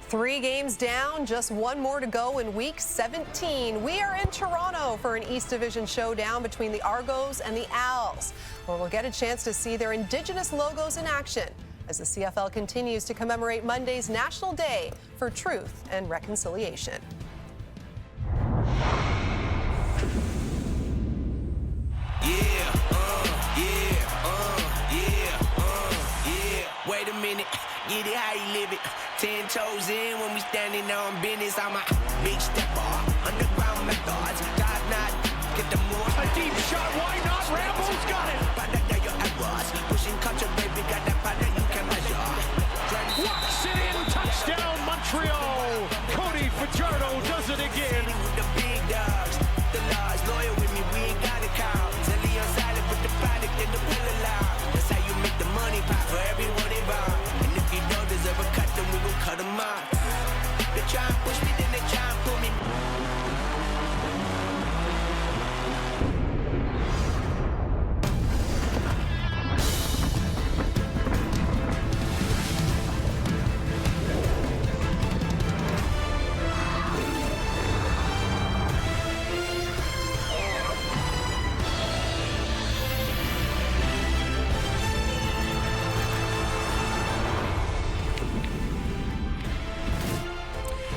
3 games down, just 1 more to go in Week 17. We are in Toronto for an East Division showdown between the Argos and the Owls, where we'll get a chance to see their Indigenous logos in action as the CFL continues to commemorate Monday's National Day for Truth and Reconciliation. Wait a minute, get it how you live it. 10 toes in when we standing on business. I'm a big stepper, underground methods. God not, get the more. A deep shot, why not? Rambo's got it. Pushing culture, baby, got that powder you can measure. Walks it in, touchdown Montreal. Cody Fajardo does it again. With the big dogs, the laws loyal with me, we ain't got a cow. Zelly on silent with the product and the pill loud. That's how you make the money pop for everyone involved. And if you don't deserve a cut, then we gon' cut them off. They try and push me, then they try and pull me.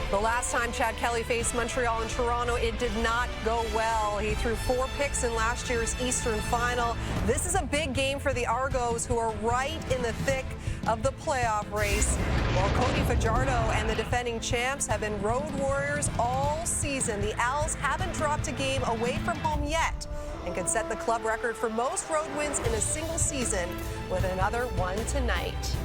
The last time Chad Kelly faced Montreal in Toronto, it did not go well. He threw 4 picks in last year's Eastern Final. This is a big game for the Argos, who are right in the thick of the playoff race. While Cody Fajardo and the defending champs have been road warriors all season, the Owls haven't dropped a game away from home yet and can set the club record for most road wins in a single season with another one tonight.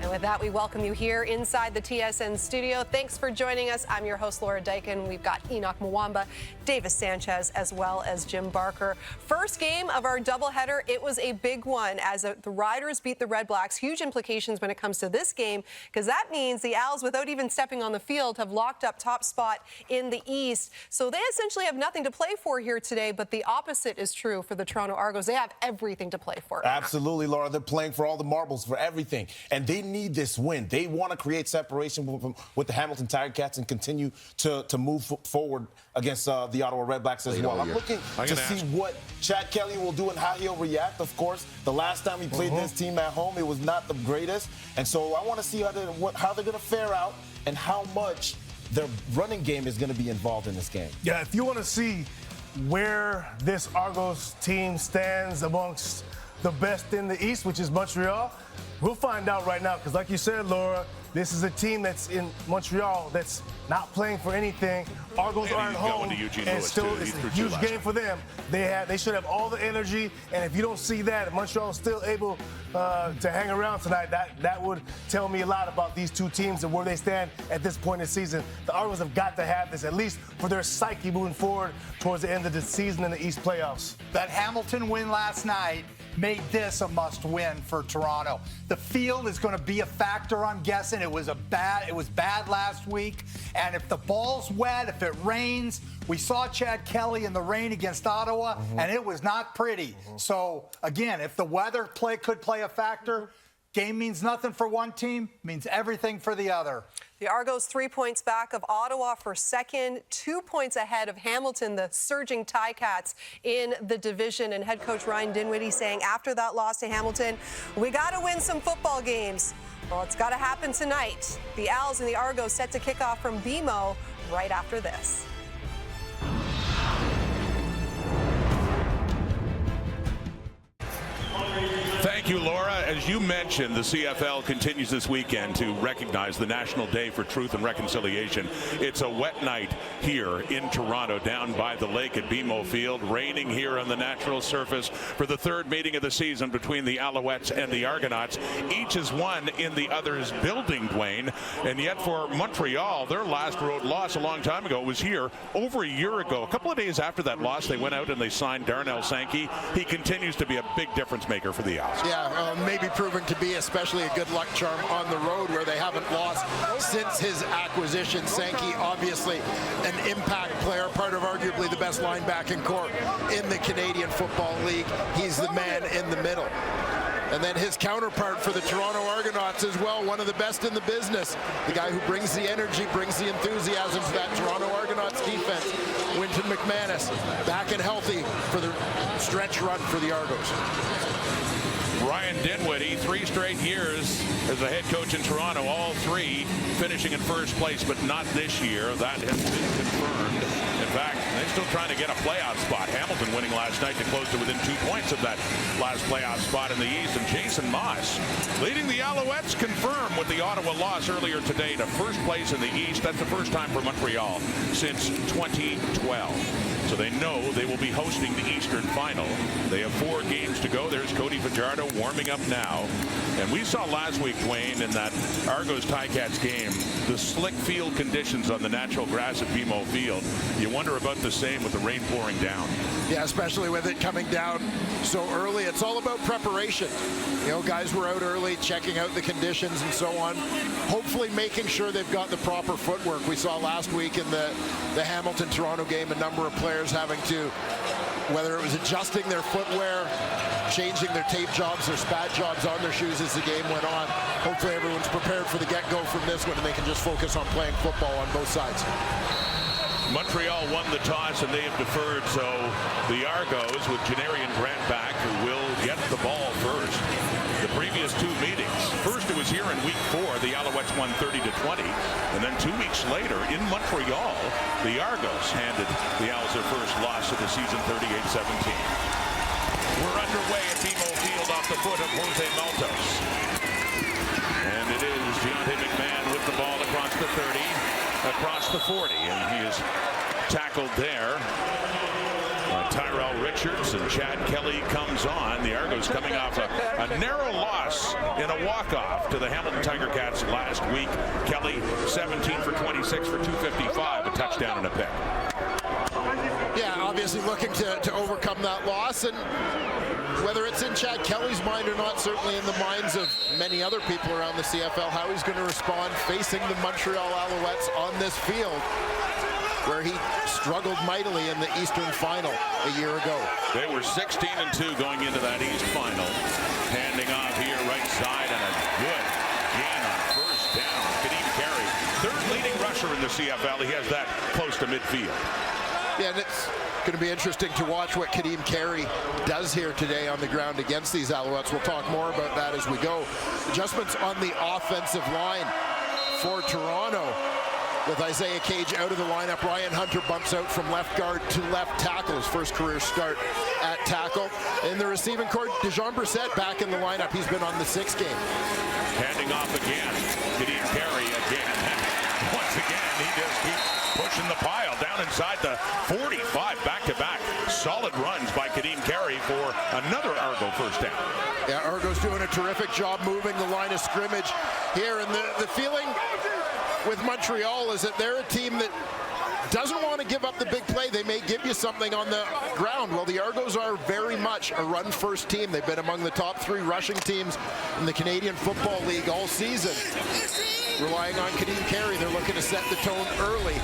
And with that, we welcome you here inside the TSN studio. Thanks for joining us. I'm your host, Laura Dyken. We've got Enoch Mwamba, Davis Sanchez, as well as Jim Barker. First game of our doubleheader. It was a big one as the Riders beat the Red Blacks. Huge implications when it comes to this game, because that means the Owls, without even stepping on the field, have locked up top spot in the East. So they essentially have nothing to play for here today, but the opposite is true for the Toronto Argos. They have everything to play for. Absolutely, Laura. They're playing for all the marbles, for everything. And they need this win. They want to create separation with the Hamilton Tiger Cats and continue to move forward against the Ottawa Red Blacks as well. I'm looking to see what Chad Kelly will do and how he'll react. Of course, the last time he played this team at home, it was not the greatest. And so I want to see how they're going to fare out and how much their running game is going to be involved in this game. Yeah, if you want to see where this Argos team stands amongst the best in the East, which is Montreal, we'll find out right now, because like you said, Laura, this is a team that's in Montreal that's not playing for anything. Argos are at home, and still it's a huge game for them. They should have all the energy, and if you don't see that, if Montreal is still able to hang around tonight, that would tell me a lot about these two teams and where they stand at this point in the season. The Argos have got to have this, at least for their psyche moving forward towards the end of the season in the East playoffs. That Hamilton win last night made this a must-win for Toronto. The field is going to be a factor, I'm guessing. It was bad last week, and if the ball's wet, if it rains, we saw Chad Kelly in the rain against Ottawa, and it was not pretty. So again, if the weather could play a factor, game means nothing for one team, means everything for the other. The Argos 3 points back of Ottawa for second, 2 points ahead of Hamilton, the surging Ticats in the division. And head coach Ryan Dinwiddie saying after that loss to Hamilton, we got to win some football games. Well, it's got to happen tonight. The Owls and the Argos set to kick off from BMO right after this. Thank you, Laura. As you mentioned, the CFL continues this weekend to recognize the National Day for Truth and Reconciliation. It's a wet night here in Toronto, down by the lake at BMO Field, raining here on the natural surface for the third meeting of the season between the Alouettes and the Argonauts. Each is one in the other's building, Dwayne. And yet for Montreal, their last road loss a long time ago was here over a year ago. A couple of days after that loss, they went out and they signed Darnell Sankey. He continues to be a big difference maker for the Owls. Yeah, maybe proven to be especially a good luck charm on the road where they haven't lost since his acquisition. Sankey, obviously an impact player, part of arguably the best linebacking core in the Canadian Football League. He's the man in the middle. And then his counterpart for the Toronto Argonauts as well, one of the best in the business. The guy who brings the energy, brings the enthusiasm to that Toronto Argonauts defense. Wynton McManus, back and healthy for the stretch run for the Argos. Ryan Dinwiddie, 3 straight years as a head coach in Toronto, all 3 finishing in first place, but not this year. That has been confirmed. In fact, they're still trying to get a playoff spot. Hamilton winning last night to close to within 2 points of that last playoff spot in the East. And Jason Moss leading the Alouettes, confirmed with the Ottawa loss earlier today to first place in the East. That's the first time for Montreal since 2012. So they know they will be hosting the Eastern Final. They have 4 games to go. There's Cody Fajardo warming up now. And we saw last week, Dwayne, in that Argos Ticats game, the slick field conditions on the natural grass at BMO Field. You wonder about the same with the rain pouring down. Yeah, especially with it coming down so early. It's all about preparation. You know, guys were out early, checking out the conditions and so on. Hopefully making sure they've got the proper footwork. We saw last week in the Hamilton-Toronto game a number of players having to, whether it was adjusting their footwear, changing their tape jobs, their spat jobs on their shoes as the game went on. Hopefully everyone's prepared for the get-go from this one and they can just focus on playing football on both sides. Montreal won the toss and they have deferred, so the Argos with Janarian Grant back who will get the ball first. The previous 2 meetings, first it was here in week 4, the Alouettes won 30-20, and then 2 weeks later in Montreal, the Argos handed the Owls their first loss of the season, 38-17. We're underway at BMO Field off the foot of Jose Maltos. And it is Deontay McMahon with the ball across the 30, across the 40, and he is tackled there. Tyrell Richards and Chad Kelly comes on. The Argos coming off a narrow loss in a walk-off to the Hamilton Tiger Cats last week. Kelly 17 for 26 for 255, a touchdown and a pick. Yeah, obviously looking to overcome that loss, and whether it's in Chad Kelly's mind or not, certainly in the minds of many other people around the CFL, how he's going to respond facing the Montreal Alouettes on this field, where he struggled mightily in the Eastern Final a year ago. They were 16-2 going into that East Final. Handing off here, right side, and a good gain on first down. Kadeem Carey, 3rd leading rusher in the CFL. He has that close to midfield. Yeah, and it's going to be interesting to watch what Kadeem Carey does here today on the ground against these Alouettes. We'll talk more about that as we go. Adjustments on the offensive line for Toronto. With Isaiah Cage out of the lineup, Ryan Hunter bumps out from left guard to left tackle, his first career start at tackle. In the receiving court, Dejon Brissett back in the lineup. He's been on the 6th game. Handing off again. Kadeem Carey again. Once again, he just keeps pushing the pile down inside the 45, back-to-back. Solid runs by Kadeem Carey for another Argo first down. Yeah, Argo's doing a terrific job moving the line of scrimmage here, and the feeling with Montreal is that they're a team that doesn't want to give up the big play. They may give you something on the ground. Well, the Argos are very much a run-first team. They've been among the top 3 rushing teams in the Canadian Football League all season. Relying on Kadeem Carey, they're looking to set the tone early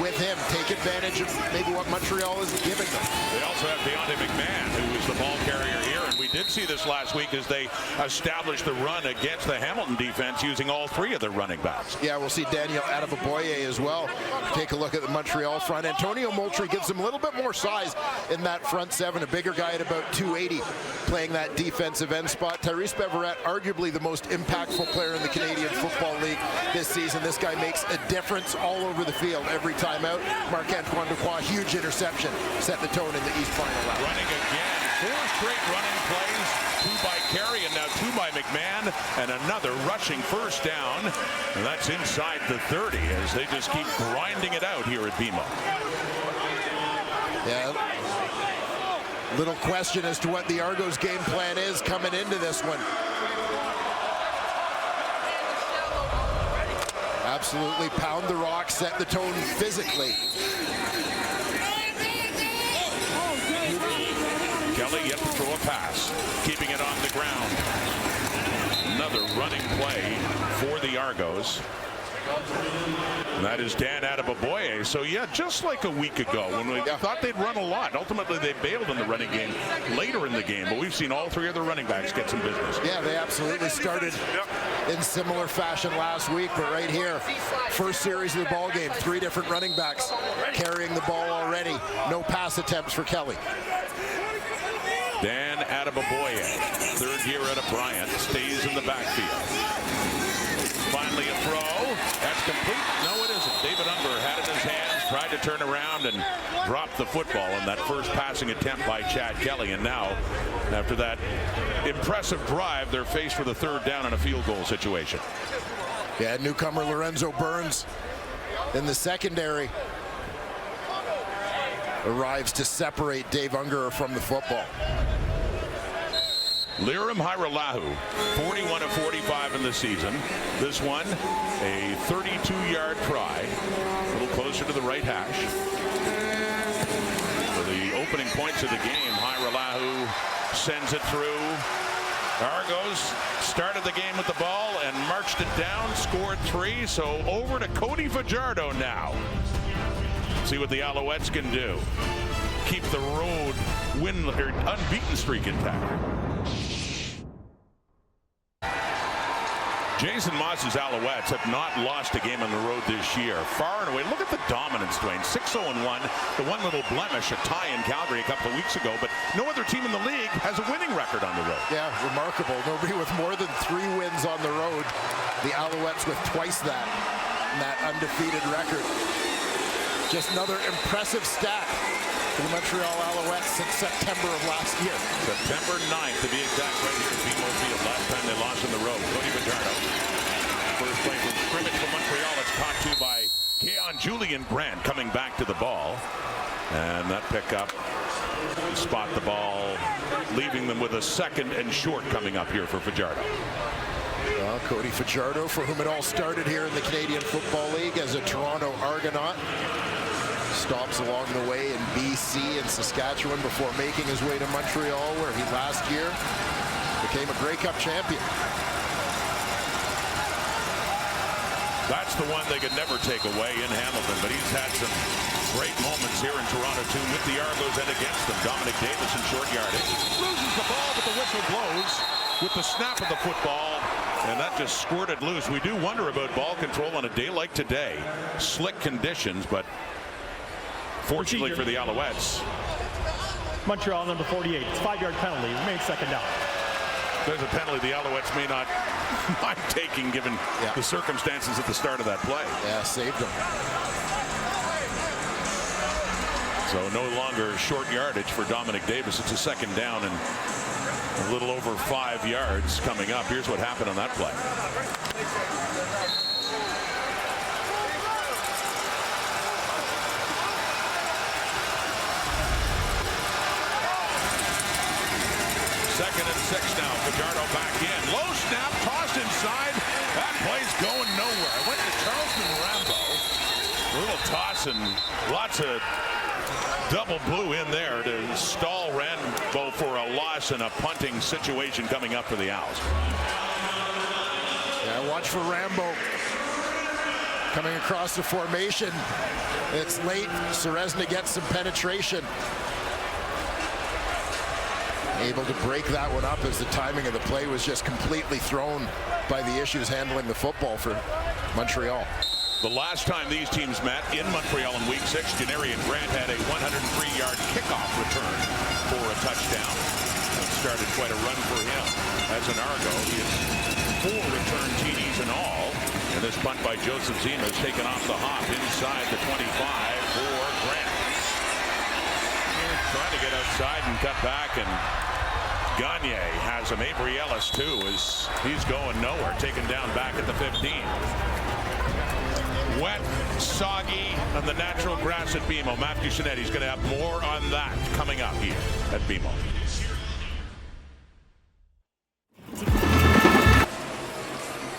with him, take advantage of maybe what Montreal is giving them. They also have Deontay McMahon, who is the ball carrier here, and we did see this last week as they established the run against the Hamilton defense using all 3 of their running backs. Yeah, we'll see Daniel Adeboboye as well. Take a look at the Montreal front. Antonio Moultrie gives them a little bit more size in that front 7, a bigger guy at about 280, playing that defensive end spot. Tyrese Beverette, arguably the most impactful player in the Canadian Football League this season. This guy makes a difference all over the field every time out. Marc-Antoine Dequoy, huge interception, set the tone in the East Final round. Running again, 4 straight running plays, 2 by Carey and now 2 by McMahon, and another rushing first down. And that's inside the 30 as they just keep grinding it out here at BMO. Yeah, little question as to what the Argos game plan is coming into this one. Absolutely pound the rock, set the tone physically. Kelly yet to throw a pass, keeping it on the ground. Another running play for the Argos. And that is Dan Adebaboye. So, yeah, just like a week ago when we thought they'd run a lot. Ultimately, they bailed in the running game later in the game. But we've seen all three of their running backs get some business. Yeah, they absolutely started in similar fashion last week. But right here, first series of the ball game, 3 different running backs carrying the ball already. No pass attempts for Kelly. Dan Adebaboye, third year out of Bryant, stays in the backfield. Finally a throw. That's complete. No, it isn't. David Unger had it in his hands, tried to turn around and dropped the football on that first passing attempt by Chad Kelly. And now, after that impressive drive, they're faced with a third down and a field goal situation. Yeah, newcomer Lorenzo Burns in the secondary arrives to separate Dave Unger from the football. Lirim Hajrullahu, 41 of 45 in the season. This one, a 32-yard try, a little closer to the right hash. For the opening points of the game, Hajrullahu sends it through. Argos started the game with the ball and marched it down, scored 3. So over to Cody Fajardo now. See what the Alouettes can do. Keep the road unbeaten streak intact. Jason Moss's Alouettes have not lost a game on the road this year. Far and away, look at the dominance, Dwayne. 6-0-1, the one little blemish, a tie in Calgary a couple of weeks ago, but no other team in the league has a winning record on the road. Yeah, remarkable. Nobody with more than 3 wins on the road. The Alouettes with twice that, and that undefeated record. Just another impressive stat for the Montreal Alouettes since September of last year. September 9th, to be exact, right here at BMO Field. Last time they lost on the road. Cody Fajardo. First play from scrimmage for Montreal. It's caught to by Keon Julian Grant coming back to the ball. And that pickup to spot the ball, leaving them with a second and short coming up here for Fajardo. Well, Cody Fajardo, for whom it all started here in the Canadian Football League as a Toronto Argonaut. Stops along the way in BC and Saskatchewan before making his way to Montreal, where he last year became a Grey Cup champion. That's the one they could never take away in Hamilton, but he's had some great moments here in Toronto, too, with the Argos and against them. Dominic Davis in short yardage. Loses the ball, but the whistle blows with the snap of the football, and that just squirted loose. We do wonder about ball control on a day like today. Slick conditions, but fortunately for the Alouettes. Montreal, number 48. It's a 5-yard penalty. Remains second down. There's a penalty the Alouettes may not mind taking given the circumstances at the start of that play. Yeah, saved them. So no longer short yardage for Dominic Davis. It's a second down and a little over 5 yards coming up. Here's what happened on that play. Second and 6 now. Fajardo back in. Low snap, tossed inside. That play's going nowhere. Went to Charleston Rambo. A little toss and lots of double blue in there to stall Rambo for a loss and a punting situation coming up for the Owls. Yeah, watch for Rambo coming across the formation. It's late. Serezna gets some penetration. Able to break that one up as the timing of the play was just completely thrown by the issues handling the football for Montreal. The last time these teams met in Montreal in Week 6, Janarian Grant had a 103-yard kickoff return for a touchdown. It started quite a run for him as an Argo. He has 4 return TDs in all. And this punt by Joseph Zima is taken off the hop inside the 25 for Grant. Trying to get outside and cut back, and Gagne has him. Avery Ellis, too, as he's going nowhere, taken down back at the 15. Wet, soggy, and the natural grass at BMO. Matthew Shinetti's going to have more on that coming up here at BMO.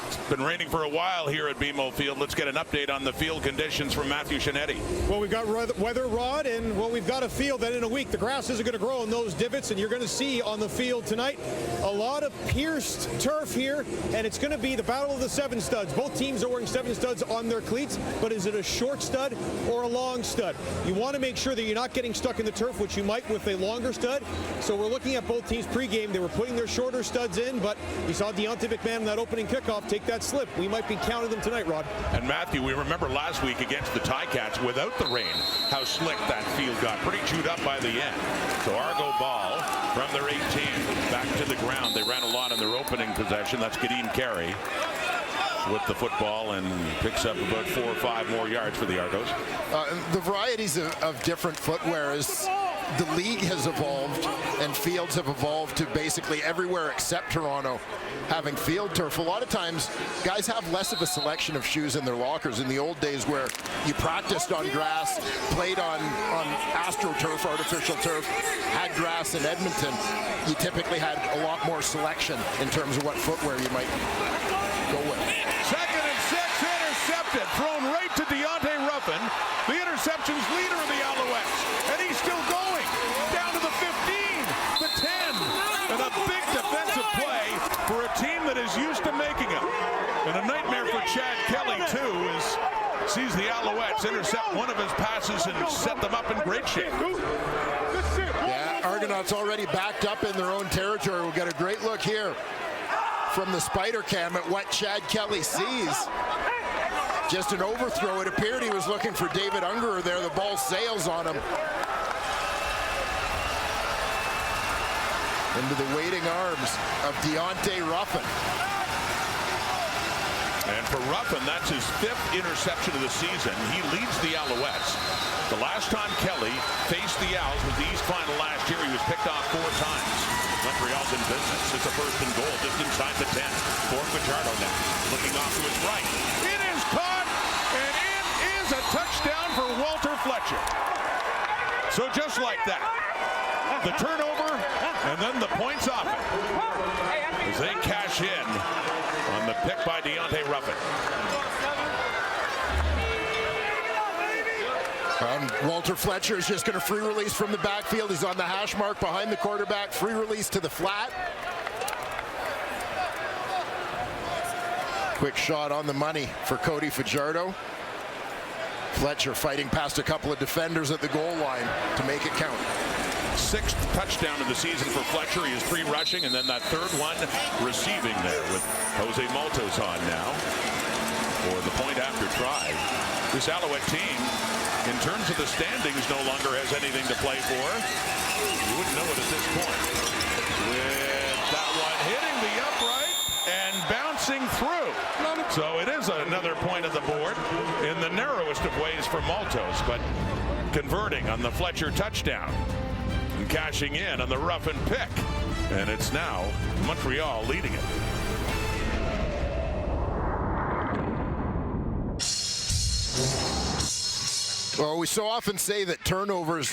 It's been raining for a while here at BMO Field. Let's get an update on the field conditions from Matthew Shinetti. Well, we've got weather, Rod, and well, we've got a field that in a week the grass isn't going to grow in those divots, and you're going to see on the field tonight a lot of pierced turf here, and it's going to be the battle of the 7 studs. Both teams are wearing 7 studs on their cleats, but is it a short stud or a long stud? You want to make sure that you're not getting stuck in the turf, which you might with a longer stud. So we're looking at both teams pregame. They were putting their shorter studs in, but we saw Deontay McMahon in that opening kickoff take that slip. We might be counting them tonight, Rod. And Matthew, we remember last week against the Ticats without the rain, how slick that field got. Pretty chewed up by the end. So Argo ball from their 18 back to the ground. They ran a lot in their opening possession. That's Gideon Carey with the football and picks up about 4 or 5 more yards for the Argos. The varieties of different footwear is the league has evolved and fields have evolved to basically everywhere except Toronto having field turf. A lot of times guys have less of a selection of shoes in their lockers. In the old days where you practiced on grass, played on AstroTurf, artificial turf, had grass in Edmonton, you typically had a lot more selection in terms of what footwear you might go with. 2nd and 6, intercepted, thrown right to Deontay Ruffin, the interceptions leader of the Alouettes, and he's still going down to the 15, the 10, and a big defensive play for a team that is used to making them. And a nightmare for Chad Kelly too, as sees the Alouettes intercept one of his passes and set them up in great shape. Yeah, Argonauts already backed up in their own territory. We'll get a great look here from the spider cam at what Chad Kelly sees. Just an overthrow. It appeared he was looking for David Ungerer there. The ball sails on him. Into the waiting arms of Deontay Ruffin. And for Ruffin, that's his 5th interception of the season. He leads the Alouettes. The last time Kelly faced the Owls was the East Final last year. He was picked off 4 times. Montreal's in business. It's a 1st and goal just inside the 10 for Fajardo now. Looking off to his right. It is caught, and it is a touchdown for Walter Fletcher. So just like that, the turnover and then the points off it as they cash in on the pick by Deontay Ruffin. Walter Fletcher is just going to free release from the backfield. He's on the hash mark behind the quarterback. Free release to the flat. Quick shot on the money for Cody Fajardo. Fletcher fighting past a couple of defenders at the goal line to make it count. 6th touchdown of the season for Fletcher. He is 3 rushing, and then that 3rd one receiving there with Jose Maltos on now for the point after try. This Alouette team, in terms of the standings, no longer has anything to play for. You wouldn't know it at this point. With that one hitting the upright and bouncing through. So it is another point of the board in the narrowest of ways for Maltos, but converting on the Fletcher touchdown and cashing in on the Ruffin pick. And it's now Montreal leading it. Well, we so often say that turnovers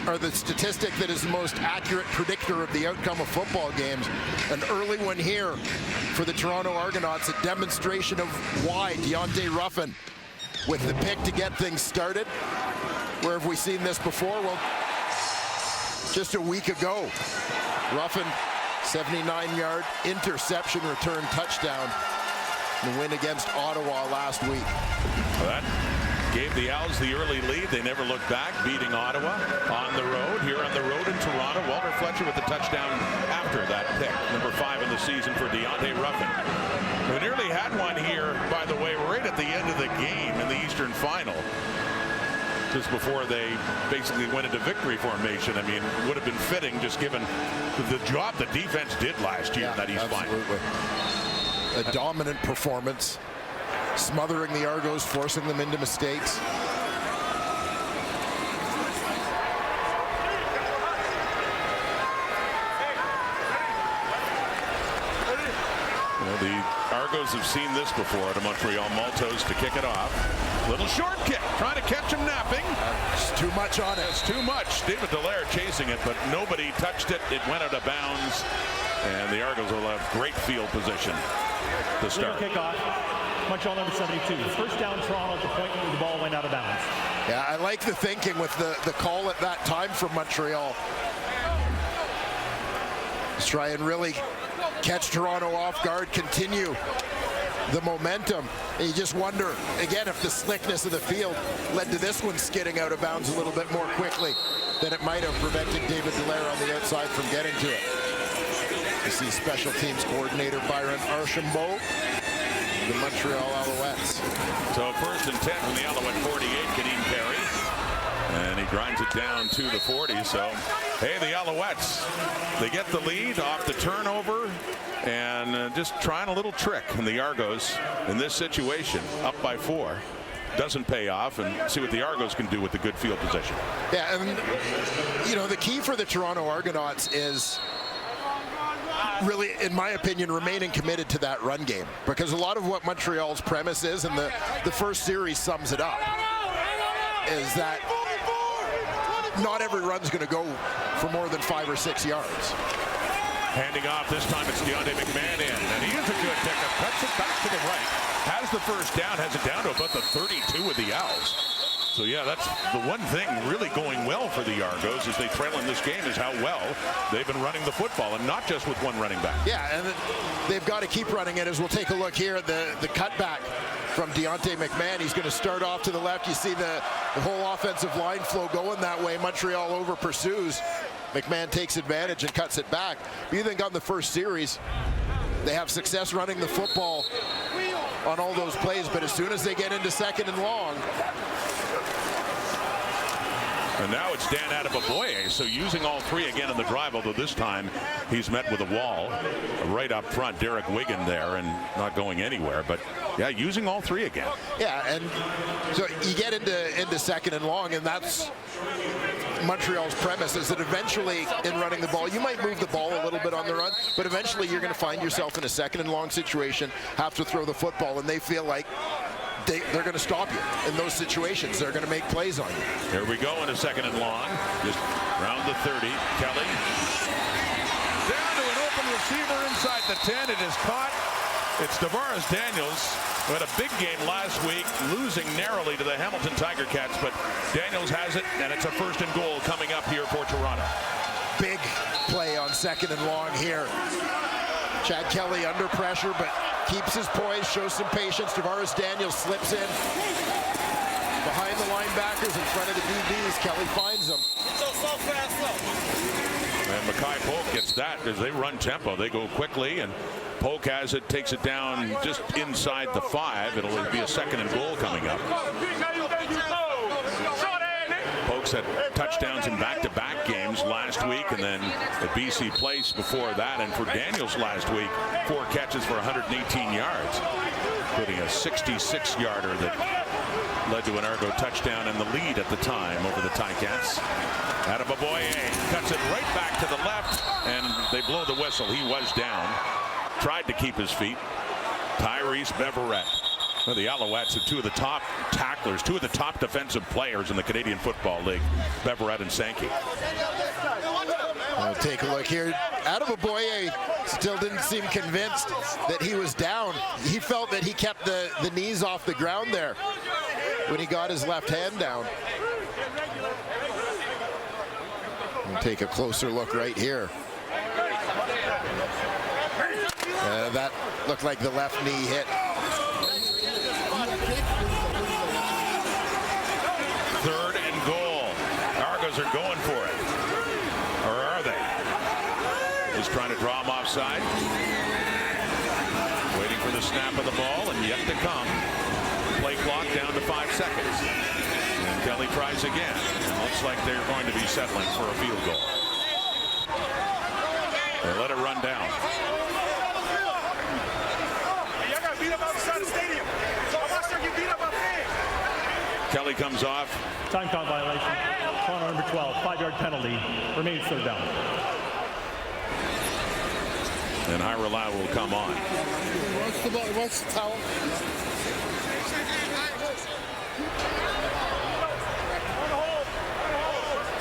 are the statistic that is the most accurate predictor of the outcome of football games. An early one here for the Toronto Argonauts, a demonstration of why. Deontay Ruffin with the pick to get things started. Where have we seen this before? Well, just a week ago. Ruffin, 79-yard interception return touchdown. The win against Ottawa last week. That gave the Owls the early lead. They never looked back, beating Ottawa on the road. Here on the road in Toronto, Walter Fletcher with the touchdown after that pick. Number 5 in the season for Deontay Ruffin. We nearly had one here, by the way, right at the end of the game in the Eastern Final. Just before they basically went into victory formation. I mean, it would have been fitting just given the job the defense did last year in that East Final. A dominant performance, smothering the Argos, forcing them into mistakes. Well, the Argos have seen this before to Montreal. Maltos to kick it off. Little short kick, trying to catch him napping. It's too much on it. It's too much. David Dallaire chasing it, but nobody touched it. It went out of bounds, and the Argos will have great field position the start. Kickoff. Montreal number 72. First down, Toronto at the point where the ball went out of bounds. Yeah, I like the thinking with the call at that time from Montreal. Let's try and really catch Toronto off guard, continue the momentum. And you just wonder, again, if the slickness of the field led to this one skidding out of bounds a little bit more quickly than it might have, preventing David Dallaire on the outside from getting to it. You see special teams coordinator Byron Archambault, the Montreal Alouettes. So 1st and 10 from the Alouette 48, Kadeem Perry. And he grinds it down to the 40. So, hey, the Alouettes, they get the lead off the turnover and just trying a little trick. And the Argos, in this situation, up by 4, doesn't pay off. And see what the Argos can do with the good field position. Yeah, and, you know, the key for the Toronto Argonauts is really, in my opinion, remaining committed to that run game. Because a lot of what Montreal's premise is, and the first series sums it up, is that not every run's going to go for more than 5 or 6 yards. Handing off, this time it's Deontay McMahon in, and he is a good pickup. Cuts it back to the right, has the first down, has it down to about the 32 of the Owls. So yeah, that's the one thing really going well for the Argos as they trail in this game, is how well they've been running the football, and not just with one running back. Yeah, and they've got to keep running it. As we'll take a look here at the cutback from Deontay McMahon. He's going to start off to the left. You see the whole offensive line flow going that way. Montreal over pursues. McMahon takes advantage and cuts it back. But you think on the first series, they have success running the football on all those plays, but as soon as they get into 2nd and long. And now it's Dan Adebaboye, so using all 3 again in the drive, although this time he's met with a wall right up front. Derek Wigan there and not going anywhere, but yeah, using all 3 again. Yeah, and so you get into 2nd and long, and that's Montreal's premise, is that eventually in running the ball, you might move the ball a little bit on the run, but eventually you're going to find yourself in a 2nd and long situation, have to throw the football, and they feel like they're going to stop you in those situations. They're going to make plays on you. Here we go in a 2nd and long. Just round the 30. Kelly. Down to an open receiver inside the 10. It is caught. It's Tavares Daniels, who had a big game last week, losing narrowly to the Hamilton Tiger Cats, but Daniels has it, and it's a 1st and goal coming up here for Toronto. Big play on 2nd and long here. Chad Kelly under pressure, but keeps his poise, shows some patience. Tavares Daniels slips in behind the linebackers in front of the DBs. Kelly finds him. And Mackay Polk gets that as they run tempo. They go quickly, and Polk has it, takes it down just inside the 5. It'll be a 2nd and goal coming up. Polk's had touchdowns in back-to-back games last week, and then at BC Place before that. And for Daniels last week, 4 catches for 118 yards, including a 66-yarder that led to an Argo touchdown and the lead at the time over the Ticats. Adebaboye cuts it right back to the left, and they blow the whistle. He was down. Tried to keep his feet. Tyrese Beverette. Well, the Alouettes are 2 of the top tacklers, 2 of the top defensive players in the Canadian Football League, Beverette and Sankey. We'll take a look here. Adebaboye still didn't seem convinced that he was down. He felt that he kept the knees off the ground there when he got his left hand down. We'll take a closer look right here. That looked like the left knee hit. 3rd and goal. Argos are going for it. Or are they? Just trying to draw him offside. Waiting for the snap of the ball, and yet to come. Play clock down to 5 seconds. And Kelly tries again. Looks like they're going to be settling for a field goal. They let it run down. Kelly comes off. Time count violation. Toronto number 12, 5-yard penalty. Remains 3rd down. And Hyralau will come on. What's the towel?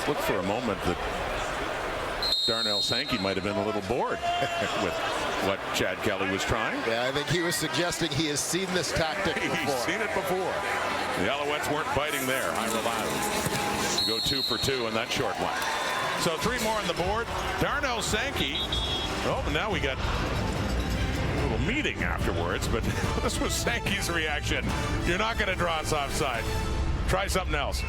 Looked for a moment that Darnell Sankey might have been a little bored with what Chad Kelly was trying. Yeah, I think he was suggesting he has seen this tactic before. He's seen it before. The Alouettes weren't biting there. Ira Loud. Go 2 for 2 in that short one. So 3 more on the board. Darnell Sankey. Oh, now we got a little meeting afterwards, but this was Sankey's reaction. You're not going to draw us offside. Try something else.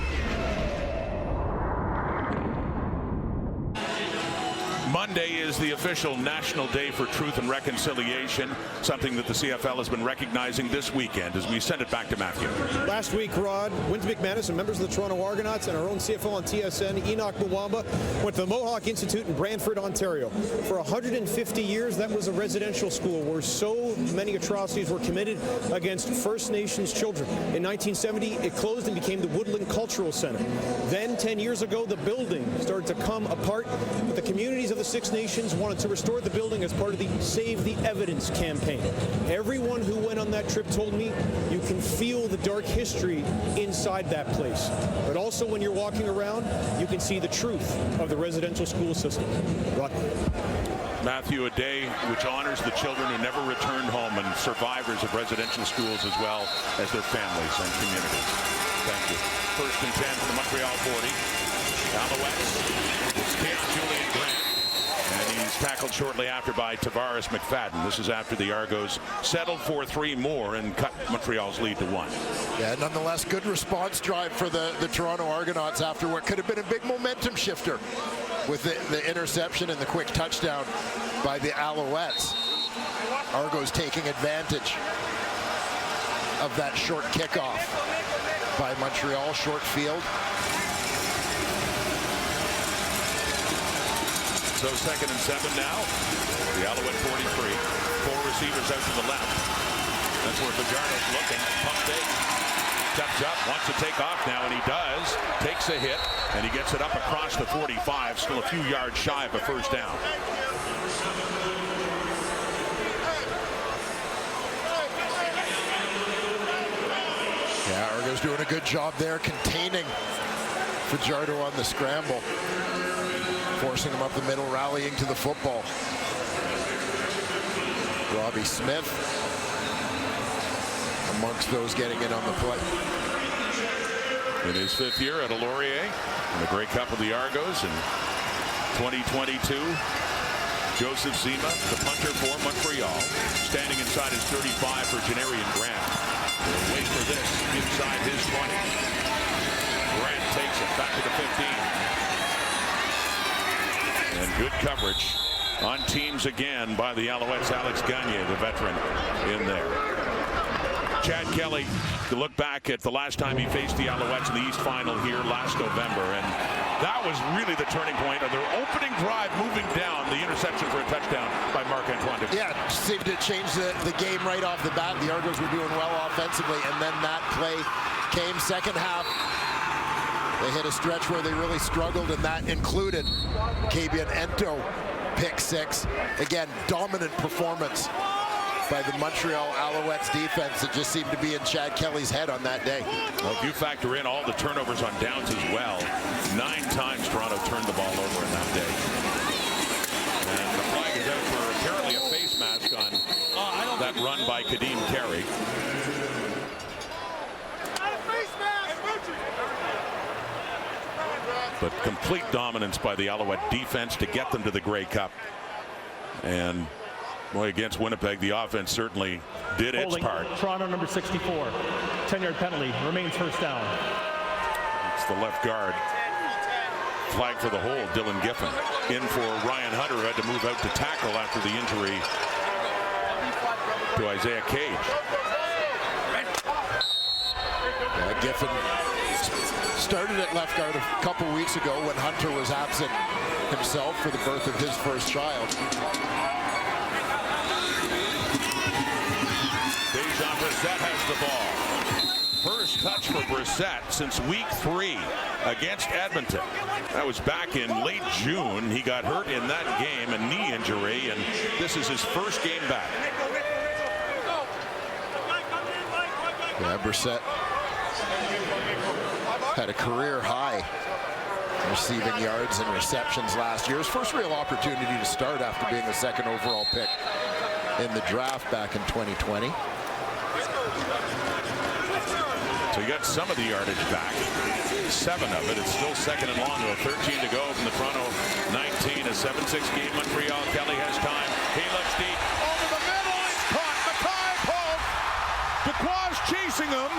Monday is the official National Day for Truth and Reconciliation, something that the CFL has been recognizing this weekend as we send it back to Matthew. Last week, Rod, Winton McManus and members of the Toronto Argonauts and our own CFL on TSN, Enoch Mwamba, went to the Mohawk Institute in Brantford, Ontario. For 150 years, that was a residential school where so many atrocities were committed against First Nations children. In 1970, it closed and became the Woodland Cultural Center. Then, 10 years ago, the building started to come apart, but the communities of the Six Nations wanted to restore the building as part of the Save the Evidence campaign. Everyone who went on that trip told me you can feel the dark history inside that place. But also when you're walking around, you can see the truth of the residential school system. Rock. Matthew, a day which honors the children who never returned home and survivors of residential schools as well as their families and communities. Thank you. 1st and 10 for the Montreal 40. Alouettes. It's Julian Grant. And he's tackled shortly after by Tavares McFadden. This is after the Argos settled for 3 more and cut Montreal's lead to 1. Yeah, nonetheless, good response drive for the Toronto Argonauts after what could have been a big momentum shifter with the interception and the quick touchdown by the Alouettes. Argos taking advantage of that short kickoff by Montreal, short field. So 2nd and 7 now. The Alouette 43. 4 receivers out to the left. That's where Fajardo's looking. Pump fake. Steps up, wants to take off now, and he does. Takes a hit, and he gets it up across the 45. Still a few yards shy of a first down. Yeah, Argos doing a good job there containing Fajardo on the scramble. Forcing him up the middle, rallying to the football. Robbie Smith amongst those getting in on the play. In his 5th year at Laurier, in the Grey Cup of the Argos in 2022, Joseph Zima, the punter for Montreal, standing inside his 35 for Janarian Grant. We'll wait for this inside his 20. Grant takes it back to the 15. And good coverage on teams again by the Alouettes. Alex Gagne, the veteran, in there. Chad Kelly, to look back at the last time he faced the Alouettes in the East Final here last November, and that was really the turning point of their opening drive, moving down the interception for a touchdown by Marc-Antoine. Yeah, seemed to change the game right off the bat. The Argos were doing well offensively, and then that play came second half. They hit a stretch where they really struggled, and that included Kabian Ento pick 6. Again, dominant performance by the Montreal Alouettes defense that just seemed to be in Chad Kelly's head on that day. Well, if you factor in all the turnovers on downs as well, 9 times Toronto turned the ball over in that day. And the flag is out for apparently a face mask on that run by Kadeem Carey. But complete dominance by the Alouette defense to get them to the Grey Cup. And boy, against Winnipeg, the offense certainly did its part. Toronto number 64. 10-yard penalty. Remains first down. It's the left guard. Flag for the hold, Dylan Giffen. In for Ryan Hunter, who had to move out to tackle after the injury to Isaiah Cage. Yeah, Giffen started at left guard a couple weeks ago when Hunter was absent himself for the birth of his first child. Dejan Brissett has the ball. First touch for Brissett since week 3 against Edmonton. That was back in late June. He got hurt in that game, a knee injury, and this is his first game back. Yeah, Brissett had a career high receiving yards and receptions last year. His first real opportunity to start after being the 2nd overall pick in the draft back in 2020. So you got some of the yardage back. 7 of it. It's still second and long, though. 13 to go from the Toronto 19. A 7-6 game. Montreal. Kelly has time. He looks deep. Over the middle. It's caught. Mackay Polk. Duquois chasing him.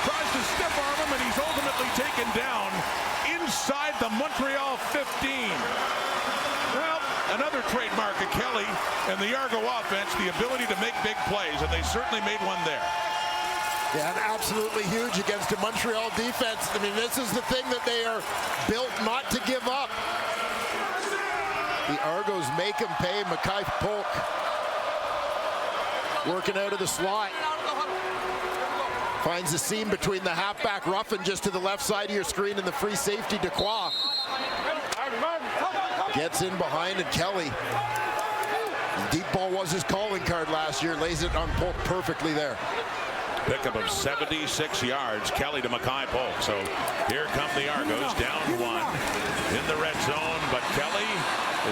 Tries to stiff arm him, and he's ultimately taken down inside the Montreal 15. Well, another trademark of Kelly and the Argo offense, the ability to make big plays, and they certainly made one there. Yeah, and absolutely huge against a Montreal defense. I mean, this is the thing that they are built not to give up. The Argos make him pay. Mackay Polk working out of the slot. Finds the seam between the halfback Ruffin just to the left side of your screen, and the free safety Duquois gets in behind, and Kelly. Deep ball was his calling card last year. Lays it on Polk perfectly there. Pickup of 76 yards, Kelly to Mackay Polk. So here come the Argos, down 1 in the red zone, but Kelly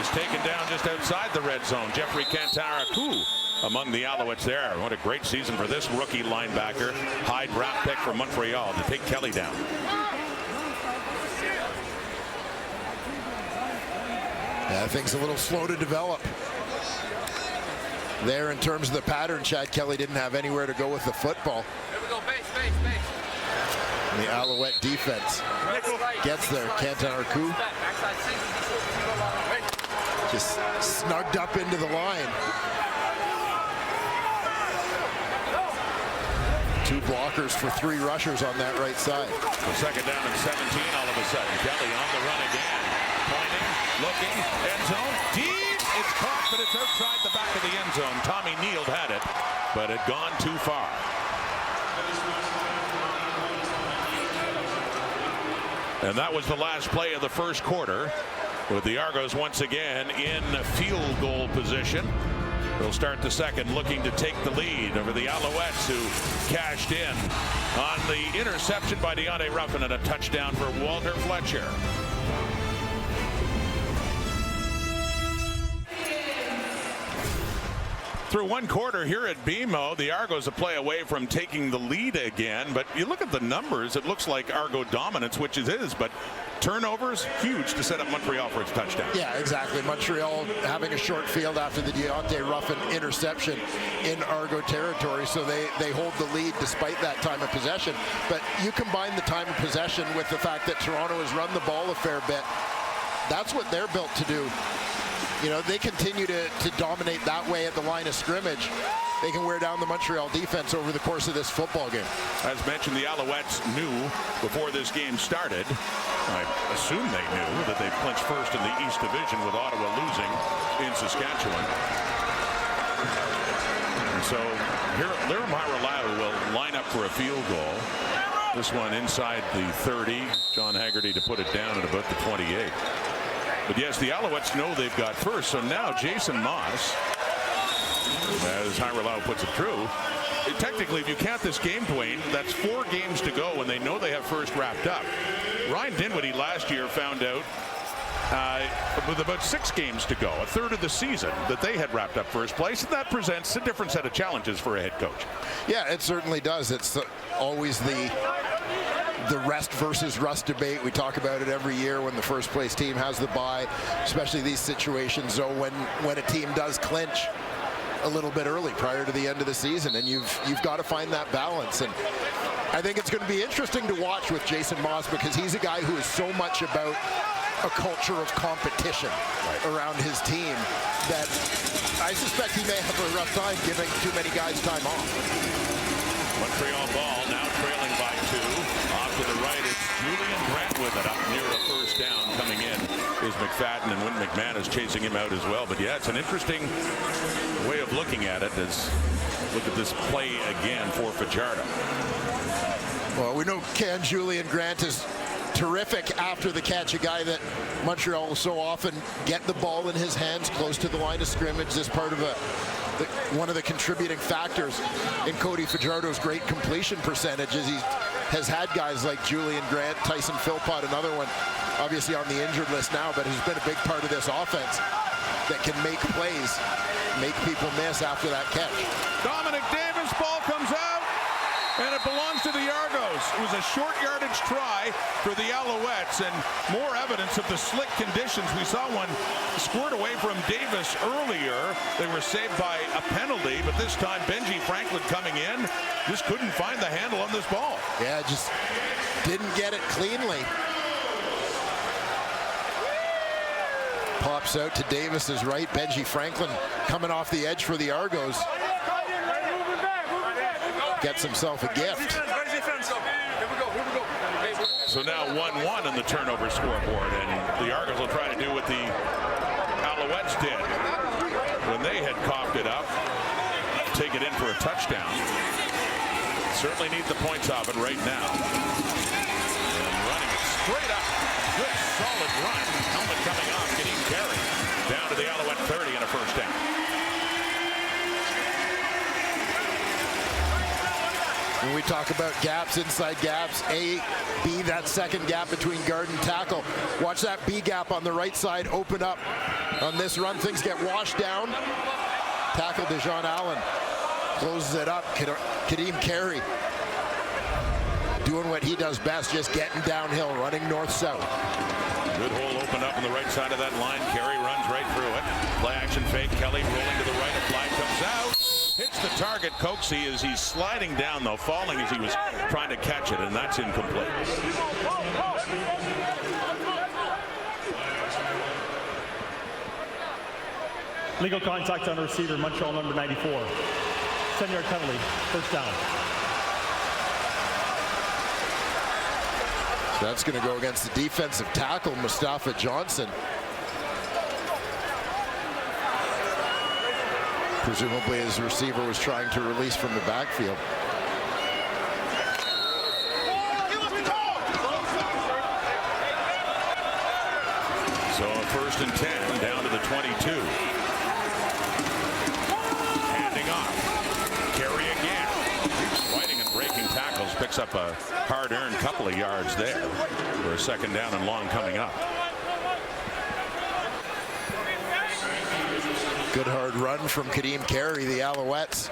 is taken down just outside the red zone. Jeffrey Cantaracu among the Alouettes there. What a great season for this rookie linebacker. High draft pick from Montreal to take Kelly down. Yeah, things a little slow to develop there in terms of the pattern. Chad Kelly didn't have anywhere to go with the football. Here we go, base. And the Alouette defense gets there. Cantaracu just snugged up into the line. 2 blockers for 3 rushers on that right side. So second down and 17 all of a sudden. Kelly on the run again. Pointing, looking, end zone, deep. It's caught, but it's outside the back of the end zone. Tommy Neal had it, but it gone too far. And that was the last play of the first quarter, with the Argos once again in field goal position. They'll start the second looking to take the lead over the Alouettes, who cashed in on the interception by Deontay Ruffin and a touchdown for Walter Fletcher. Through one quarter here at BMO, the Argos a play away from taking the lead again. But you look at the numbers, it looks like Argo dominance, which it is, but turnovers, huge to set up Montreal for its touchdown. Yeah, exactly. Montreal having a short field after the Deontay Ruffin interception in Argo territory, so they hold the lead despite that time of possession. But you combine the time of possession with the fact that Toronto has run the ball a fair bit. That's what they're built to do. You know, they continue to dominate that way at the line of scrimmage. They can wear down the Montreal defense over the course of this football game. As mentioned, the Alouettes knew before this game started, I assume they knew, that they clinched first in the East Division with Ottawa losing in Saskatchewan. And so here, Liram Hairolau will line up for a field goal. This one inside the 30. John Haggerty to put it down at about the 28. But yes, the Alouettes know they've got first. So now Jason Moss, as Hairolau puts it through, technically, if you count this game, Dwayne, that's 4 games to go when they know they have first wrapped up. Ryan Dinwiddie last year found out with about 6 games to go, a third of the season, that they had wrapped up first place, and that presents a different set of challenges for a head coach. Yeah, it certainly does. It's always the rest versus rust debate. We talk about it every year when the first place team has the bye, especially these situations. So when a team does clinch a little bit early prior to the end of the season, and you've got to find that balance. And I think it's going to be interesting to watch with Jason Moss, because he's a guy who is so much about a culture of competition around his team that I suspect he may have a rough time giving too many guys time off. Montreal ball now trailing by 2. Off to the right, it's Julian Grant with it up near a first down. Coming in is McFadden, and Wynn McMahon chasing him out as well. But yeah, it's an interesting way of looking at it. As look at this play again for Fajardo. Well, we know Julian Grant is terrific after the catch, a guy that Montreal will so often get the ball in his hands close to the line of scrimmage. This part of one of the contributing factors in Cody Fajardo's great completion percentage is he has had guys like Julian Grant, Tyson Philpott, another one obviously on the injured list now, but has been a big part of this offense that can make plays make people miss after that catch. Dominic Davis, ball comes out, and it belongs to the Argos. It was a short yardage try for the Alouettes, and more evidence of the slick conditions. We saw one squirt away from Davis earlier. They were saved by a penalty, but this time Benji Franklin coming in just couldn't find the handle on this ball. Yeah, just didn't get it cleanly. Pops out to Davis's right. Benji Franklin coming off the edge for the Argos. Gets himself a gift. So now 1-1 on the turnover scoreboard, and the Argos will try to do what the Alouettes did when they had coughed it up, take it in for a touchdown. Certainly need the points off it right now. And running it straight up. Good solid run. Helmet coming off. Getting carried down to the Alouette 30 and a first down. When we talk about gaps, inside gaps, A, B, that second gap between guard and tackle. Watch that B gap on the right side open up. On this run, things get washed down. Tackle Dejon Allen closes it up. Kadeem Carey doing what he does best, just getting downhill, running north-south. Good hole opened up on the right side of that line. Carey runs right through it. Play action fake. Kelly rolling to the right. A flag comes out. Hits the target. Coxie as he's sliding down, though, falling as he was trying to catch it, and that's incomplete. Legal contact on the receiver, Montreal number 94. 10-yard penalty, first down. So that's going to go against the defensive tackle, Mustafa Johnson. Presumably his receiver was trying to release from the backfield. So first and 10 down to the 22. Handing off. Carey again. Fighting and breaking tackles. Picks up a hard-earned couple of yards there for a second down and long coming up. Good hard run from Kadeem Carey, the Alouettes.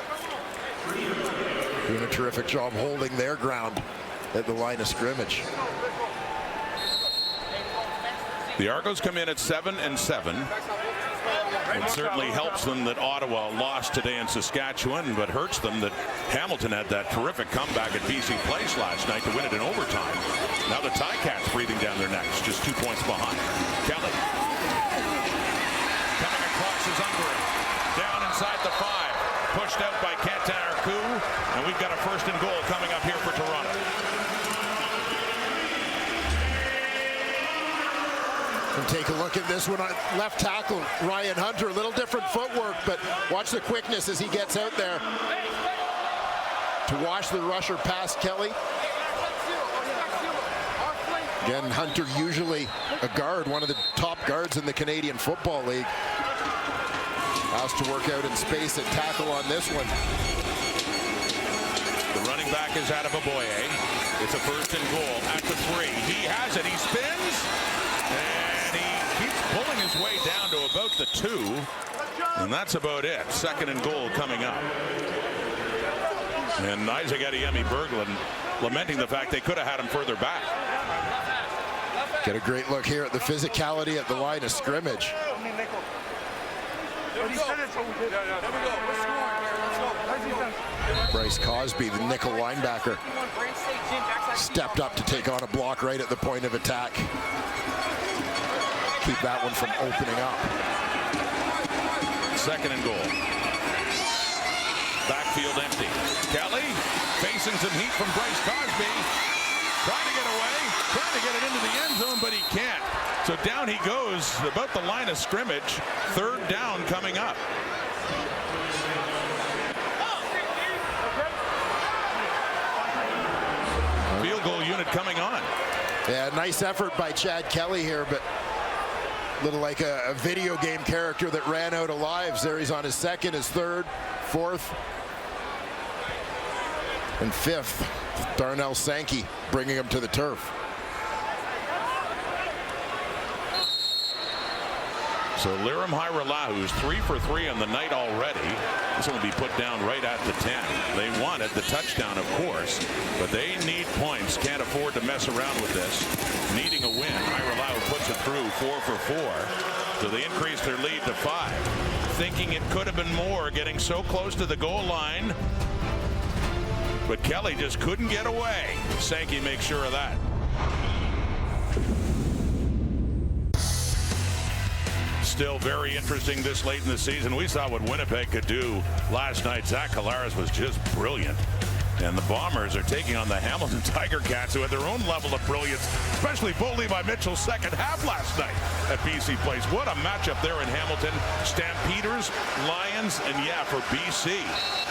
Doing a terrific job holding their ground at the line of scrimmage. The Argos come in at 7-7. It certainly helps them that Ottawa lost today in Saskatchewan, but hurts them that Hamilton had that terrific comeback at BC Place last night to win it in overtime. Now the Ticats breathing down their necks, just 2 points behind. Kelly coming across is under him. Down inside the 5. Pushed out by Quentin Arcou, and we've got a first and goal coming up here for Toronto. And take a look at this one on left tackle, Ryan Hunter. A little different footwork, but watch the quickness as he gets out there to wash the rusher past Kelly. Again, Hunter usually a guard, one of the top guards in the Canadian Football League. Asked to work out in space at tackle on this one. The running back is out of Aboye. It's a first and goal at the 3. He has it. He spins. And he keeps pulling his way down to about the 2. And that's about it. Second and goal coming up. And Isaac Adeyemi Berglund lamenting the fact they could have had him further back. Get a great look here at the physicality at the line of scrimmage. Bryce Cosby, the nickel linebacker, stepped up to take on a block right at the point of attack. Keep that one from opening up. Second and goal. Backfield empty. Kelly facing some heat from Bryce Cosby. Trying to get away. Trying to get it into the end zone, but he can't. So down he goes about the line of scrimmage. Third down coming up. Field goal unit coming on. Yeah, nice effort by Chad Kelly here, but a little like a video game character that ran out of lives. There he's on his second, his third, fourth, and fifth. Darnell Sankey bringing him to the turf. So Lirim Hajrullahu, who's 3 for 3 on the night already, this will be put down right at the 10. They wanted the touchdown, of course, but they need points. Can't afford to mess around with this. Needing a win, Hajrullahu puts it through 4 for 4. So they increased their lead to 5. Thinking it could have been more, getting so close to the goal line. But Kelly just couldn't get away. Sankey makes sure of that. Still very interesting this late in the season. We saw what Winnipeg could do last night. Zach Collaros was just brilliant. And the Bombers are taking on the Hamilton Tiger Cats, who had their own level of brilliance, especially Bo Levi Mitchell's second half last night at BC Place. What a matchup there in Hamilton. Stampeders, Lions, and yeah, for BC,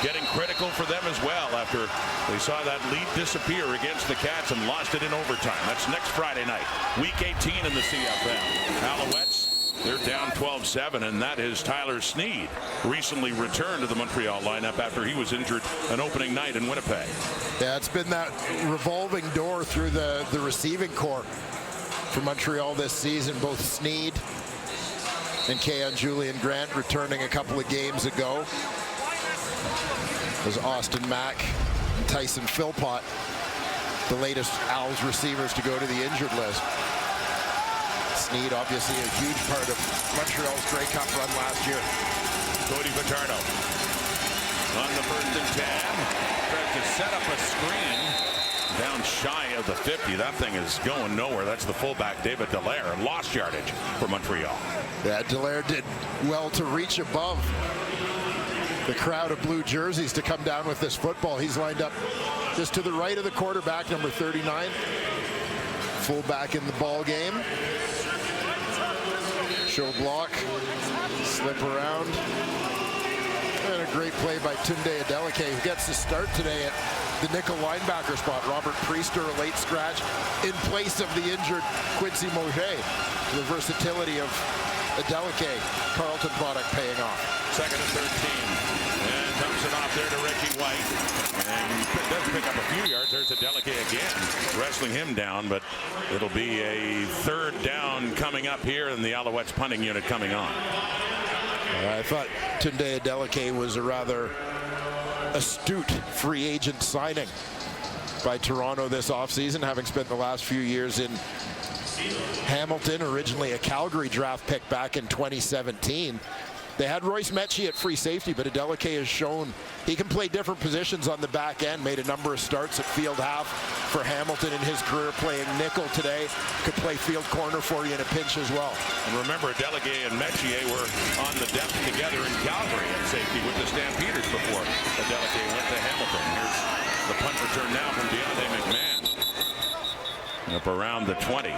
getting critical for them as well after they saw that lead disappear against the Cats and lost it in overtime. That's next Friday night, week 18 in the CFL. Alouettes, they're down 12-7, and that is Tyler Sneed, recently returned to the Montreal lineup after he was injured an opening night in Winnipeg. Yeah, it's been that revolving door through the receiving corps for Montreal this season. Both Sneed and Keon Julian Grant returning a couple of games ago. There's Austin Mack and Tyson Philpott, the latest Owls receivers to go to the injured list. Sneed, obviously a huge part of Montreal's Grey Cup run last year. Cody Paterno on the 1st and 10. Tries to set up a screen down shy of the 50. That thing is going nowhere. That's the fullback, David Dallaire. Lost yardage for Montreal. Yeah, Dallaire did well to reach above the crowd of blue jerseys to come down with this football. He's lined up just to the right of the quarterback, number 39. Fullback in the ball game. Show block, slip around, and a great play by Tunde Adeleke, who gets the start today at the nickel linebacker spot. Robert Priester, a late scratch in place of the injured Quincy Moget. The versatility of Adeleke, Carleton product paying off. 2nd and 13. And dumps it off there to Reggie White. And he does pick up a few yards. There's Adeleke again, wrestling him down, but it'll be a 3rd down coming up here, and the Alouettes punting unit coming on. I thought Tunde Adeleke was a rather astute free agent signing by Toronto this offseason, having spent the last few years in Hamilton, originally a Calgary draft pick back in 2017. They had Royce Mechie at free safety, but Adeleke has shown he can play different positions on the back end. Made a number of starts at field half for Hamilton in his career, playing nickel today. Could play field corner for you in a pinch as well. And remember, Adeleke and Mechie were on the depth together in Calgary at safety with the Stampeders before Adeleke went to Hamilton. Here's the punt return now from Deontay McMahon. Up around the 20.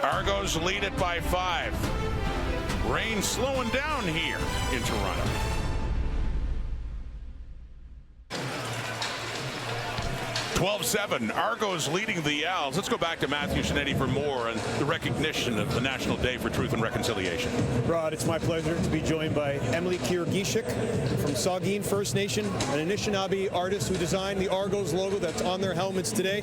Argos lead it by 5. Rain slowing down here in Toronto. (12-7). Argos leading the Owls. Let's go back to Matthew Shinetti for more on the recognition of the National Day for Truth and Reconciliation. Rod, it's my pleasure to be joined by Emily Kirgishik from Saugeen First Nation, an Anishinaabe artist who designed the Argos logo that's on their helmets today.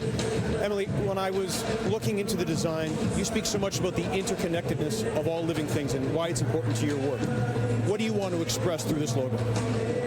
Emily, when I was looking into the design, you speak so much about the interconnectedness of all living things and why it's important to your work. What do you want to express through this logo?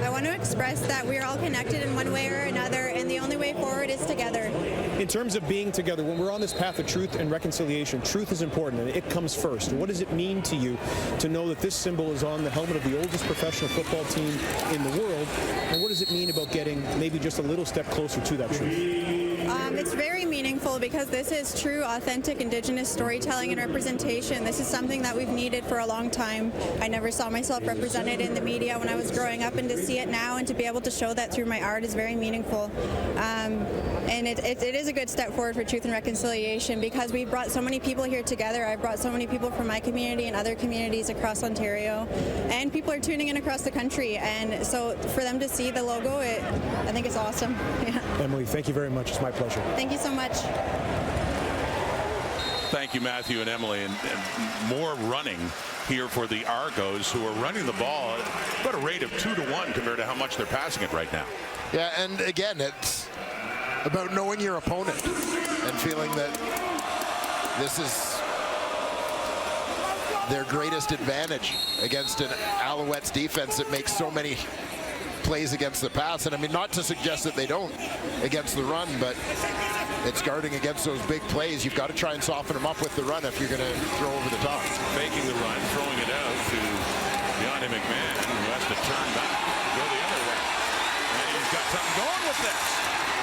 I want to express that we're all connected in one way or another, and the only way forward is together. In terms of being together, when we're on this path of truth and reconciliation, truth is important and it comes first. What does it mean to you to know that this symbol is on the helmet of the oldest professional football team in the world? And what does it mean about getting maybe just a little step closer to that truth? It's very meaningful because this is true, authentic Indigenous storytelling and representation. This is something that we've needed for a long time. I never saw myself represented in the media when I was growing up, and to see it now and to be able to show that through my art is very meaningful. And it is a good step forward for truth and reconciliation because we've brought so many people here together. I've brought so many people from my community and other communities across Ontario, and people are tuning in across the country. And so for them to see the logo, I think it's awesome. Yeah. Emily, thank you very much. It's my pleasure. Thank you so much. Thank you, Matthew and Emily. And more running here for the Argos, who are running the ball at about a rate of 2-to-1 compared to how much they're passing it right now. Yeah, and again, it's about knowing your opponent and feeling that this is their greatest advantage against an Alouettes defense that makes so many plays against the pass. And I mean, not to suggest that they don't against the run, but it's guarding against those big plays. You've got to try and soften them up with the run if you're going to throw over the top. Faking the run, throwing it out to Deontay McMahon, who has to turn back, go the other way. And he's got something going with this.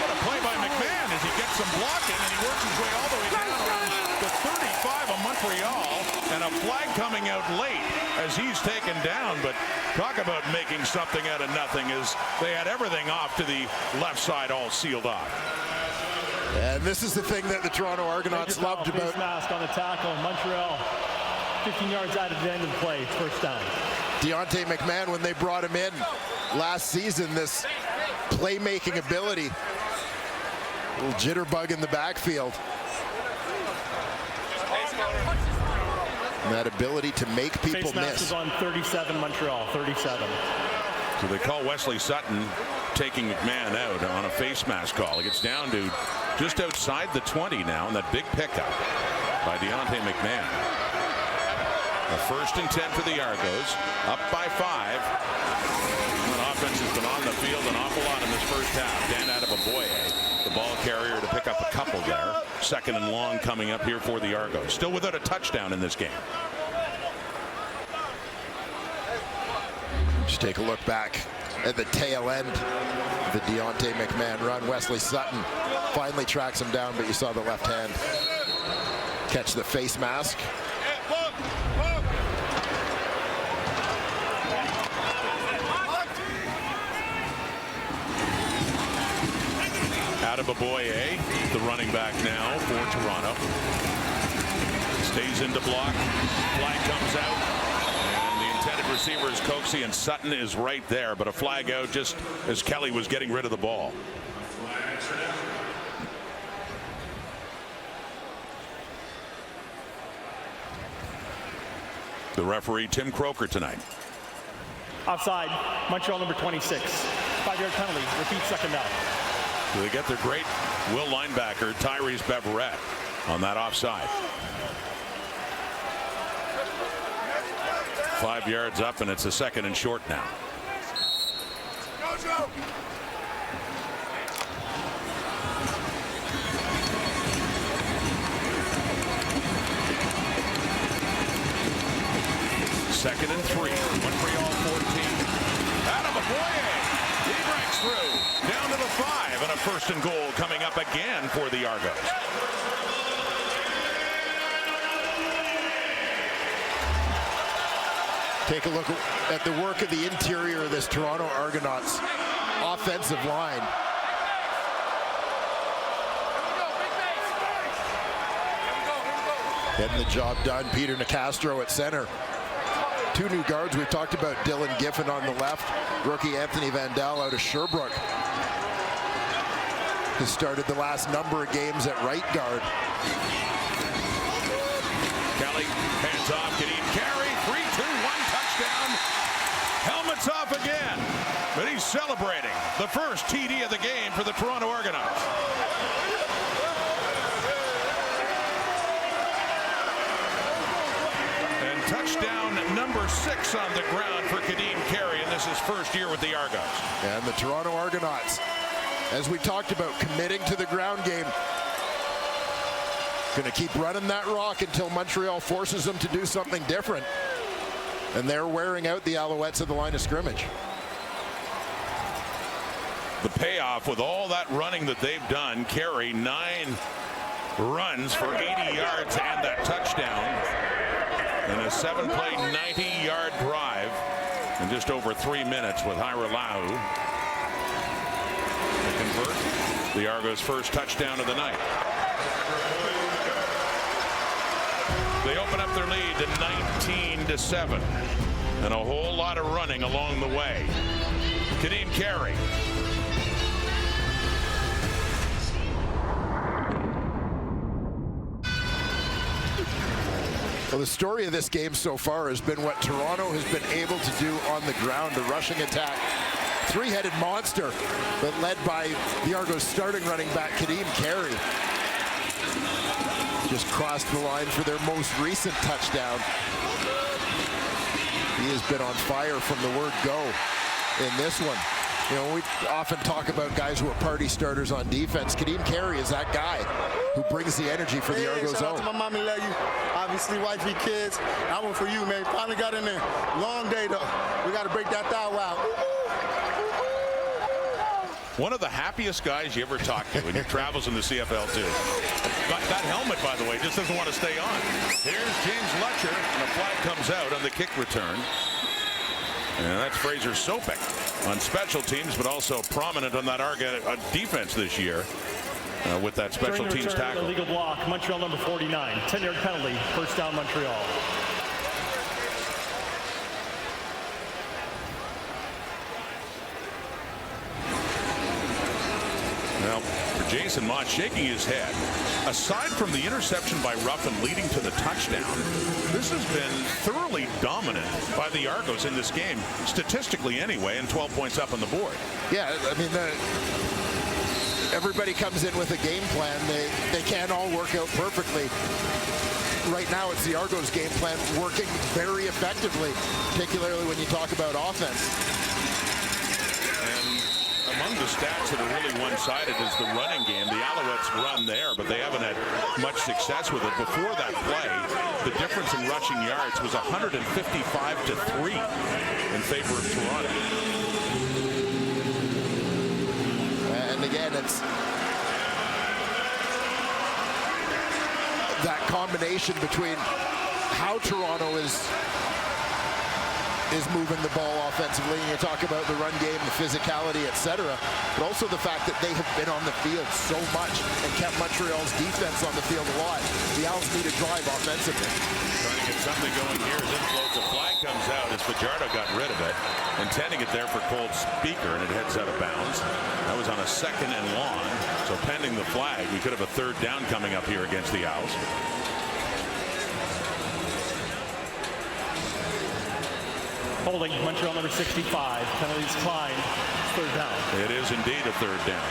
What a play by McMahon as he gets some blocking and he works his way all the way down around the 35 of Montreal, and a flag coming out late as he's taken down. But talk about making something out of nothing, as they had everything off to the left side all sealed off. And this is the thing that the Toronto Argonauts loved about. Face mask on the tackle. Montreal 15 yards out of the end of the play. First down. Deontay McMahon, when they brought him in last season, this playmaking ability, a little jitterbug in the backfield. And that ability to make people Face mask miss. is on 37 Montreal, 37. So they call Wesley Sutton taking McMahon out on a face mask call. It gets down to just outside the 20 now, and that big pickup by Deontay McMahon. A 1st and 10 for the Argos, up by 5. And offense has been on the field an awful lot in this first half. Dan Alouettes, the ball carrier, to pick up a couple there. 2nd and long coming up here for the Argos. Still without a touchdown in this game. Just take a look back at the tail end of the Deontay McMahon run. Wesley Sutton finally tracks him down, but you saw the left hand catch the face mask. Alouettes, the running back now for Toronto. Stays into block. Flag comes out. Intended receiver is Coxie, and Sutton is right there, but a flag out just as Kelly was getting rid of the ball. The referee, Tim Croker, tonight. Offside, Montreal number 26. 5-yard penalty, repeat 2nd down. So they get their great will linebacker, Tyrese Beverett, on that offside. 5 yards up, and it's a 2nd and short now. Second and 3. Montreal 14. Alouettes. He breaks through. Down to the 5, and a 1st and goal coming up again for the Argos. Take a look at the work of the interior of this Toronto Argonauts offensive line. Getting the job done. Peter Nicastro at center. 2 new guards. We've talked about Dylan Giffen on the left. Rookie Anthony Vandal out of Sherbrooke has started the last number of games at right guard. Kelly hands off. Kadeem Carey. 3-2-1 touchdown. Helmets off again. But he's celebrating the first TD of the game for the Toronto Argonauts. And touchdown number 6 on the ground for Kadeem Carey, and this is first year with the Argos. And the Toronto Argonauts, as we talked about, committing to the ground game. Going to keep running that rock until Montreal forces them to do something different. And they're wearing out the Alouettes at the line of scrimmage. The payoff with all that running that they've done. Carey, 9 runs for 80 yards and that touchdown. And a 7-play, 90-yard drive in just over 3 minutes with Hyra Lau to convert the Argos' first touchdown of the night. They open up their lead to 19-7, and a whole lot of running along the way. Kadeem Carey. Well, the story of this game so far has been what Toronto has been able to do on the ground, the rushing attack. 3-headed monster, but led by the Argos starting running back, Kadeem Carey. just crossed the line for their most recent touchdown. He has been on fire from the word go in this one. You know, we often talk about guys who are party starters on defense. Kadeem Carey is that guy who brings the energy for the Argos shout out own. to my mommy, love you. Obviously, wifey, kids. I went for you, man. Finally got in there. Long day, though. We got to break that thigh out. One of the happiest guys you ever talk to in your travels in the CFL, too. That helmet, by the way, just doesn't want to stay on. Here's James Letcher, and a flag comes out on the kick return. And that's Fraser Sopek on special teams, but also prominent on that Argonauts defense this year with that special teams tackle. Illegal block, Montreal number 49, 10-yard penalty, first down Montreal. Well, for Jason Mott shaking his head, aside from the interception by Ruffin leading to the touchdown, this has been thoroughly dominant by the Argos in this game, statistically anyway, and 12 points up on the board. Yeah, I mean, everybody comes in with a game plan. They can't all work out perfectly. Right now, it's the Argos game plan working very effectively, particularly when you talk about offense. Among the stats that are really one-sided is the running game. The Alouettes run there, but they haven't had much success with it. Before that play, the difference in rushing yards was 155 to 3 in favor of Toronto. And again, it's that combination between how Toronto is moving the ball offensively, and you talk about the run game, the physicality, etc., but also the fact that they have been on the field so much and kept Montreal's defense on the field a lot. The Owls need a drive offensively. Trying to get something going here as it floats. A flag comes out as Fajardo got rid of it, intending it there for Colt Speaker, and it heads out of bounds. That was on a 2nd and long, so pending the flag, we could have a 3rd down coming up here against the Owls. Holding, Montreal number 65, penalties declined, 3rd down. It is indeed a 3rd down.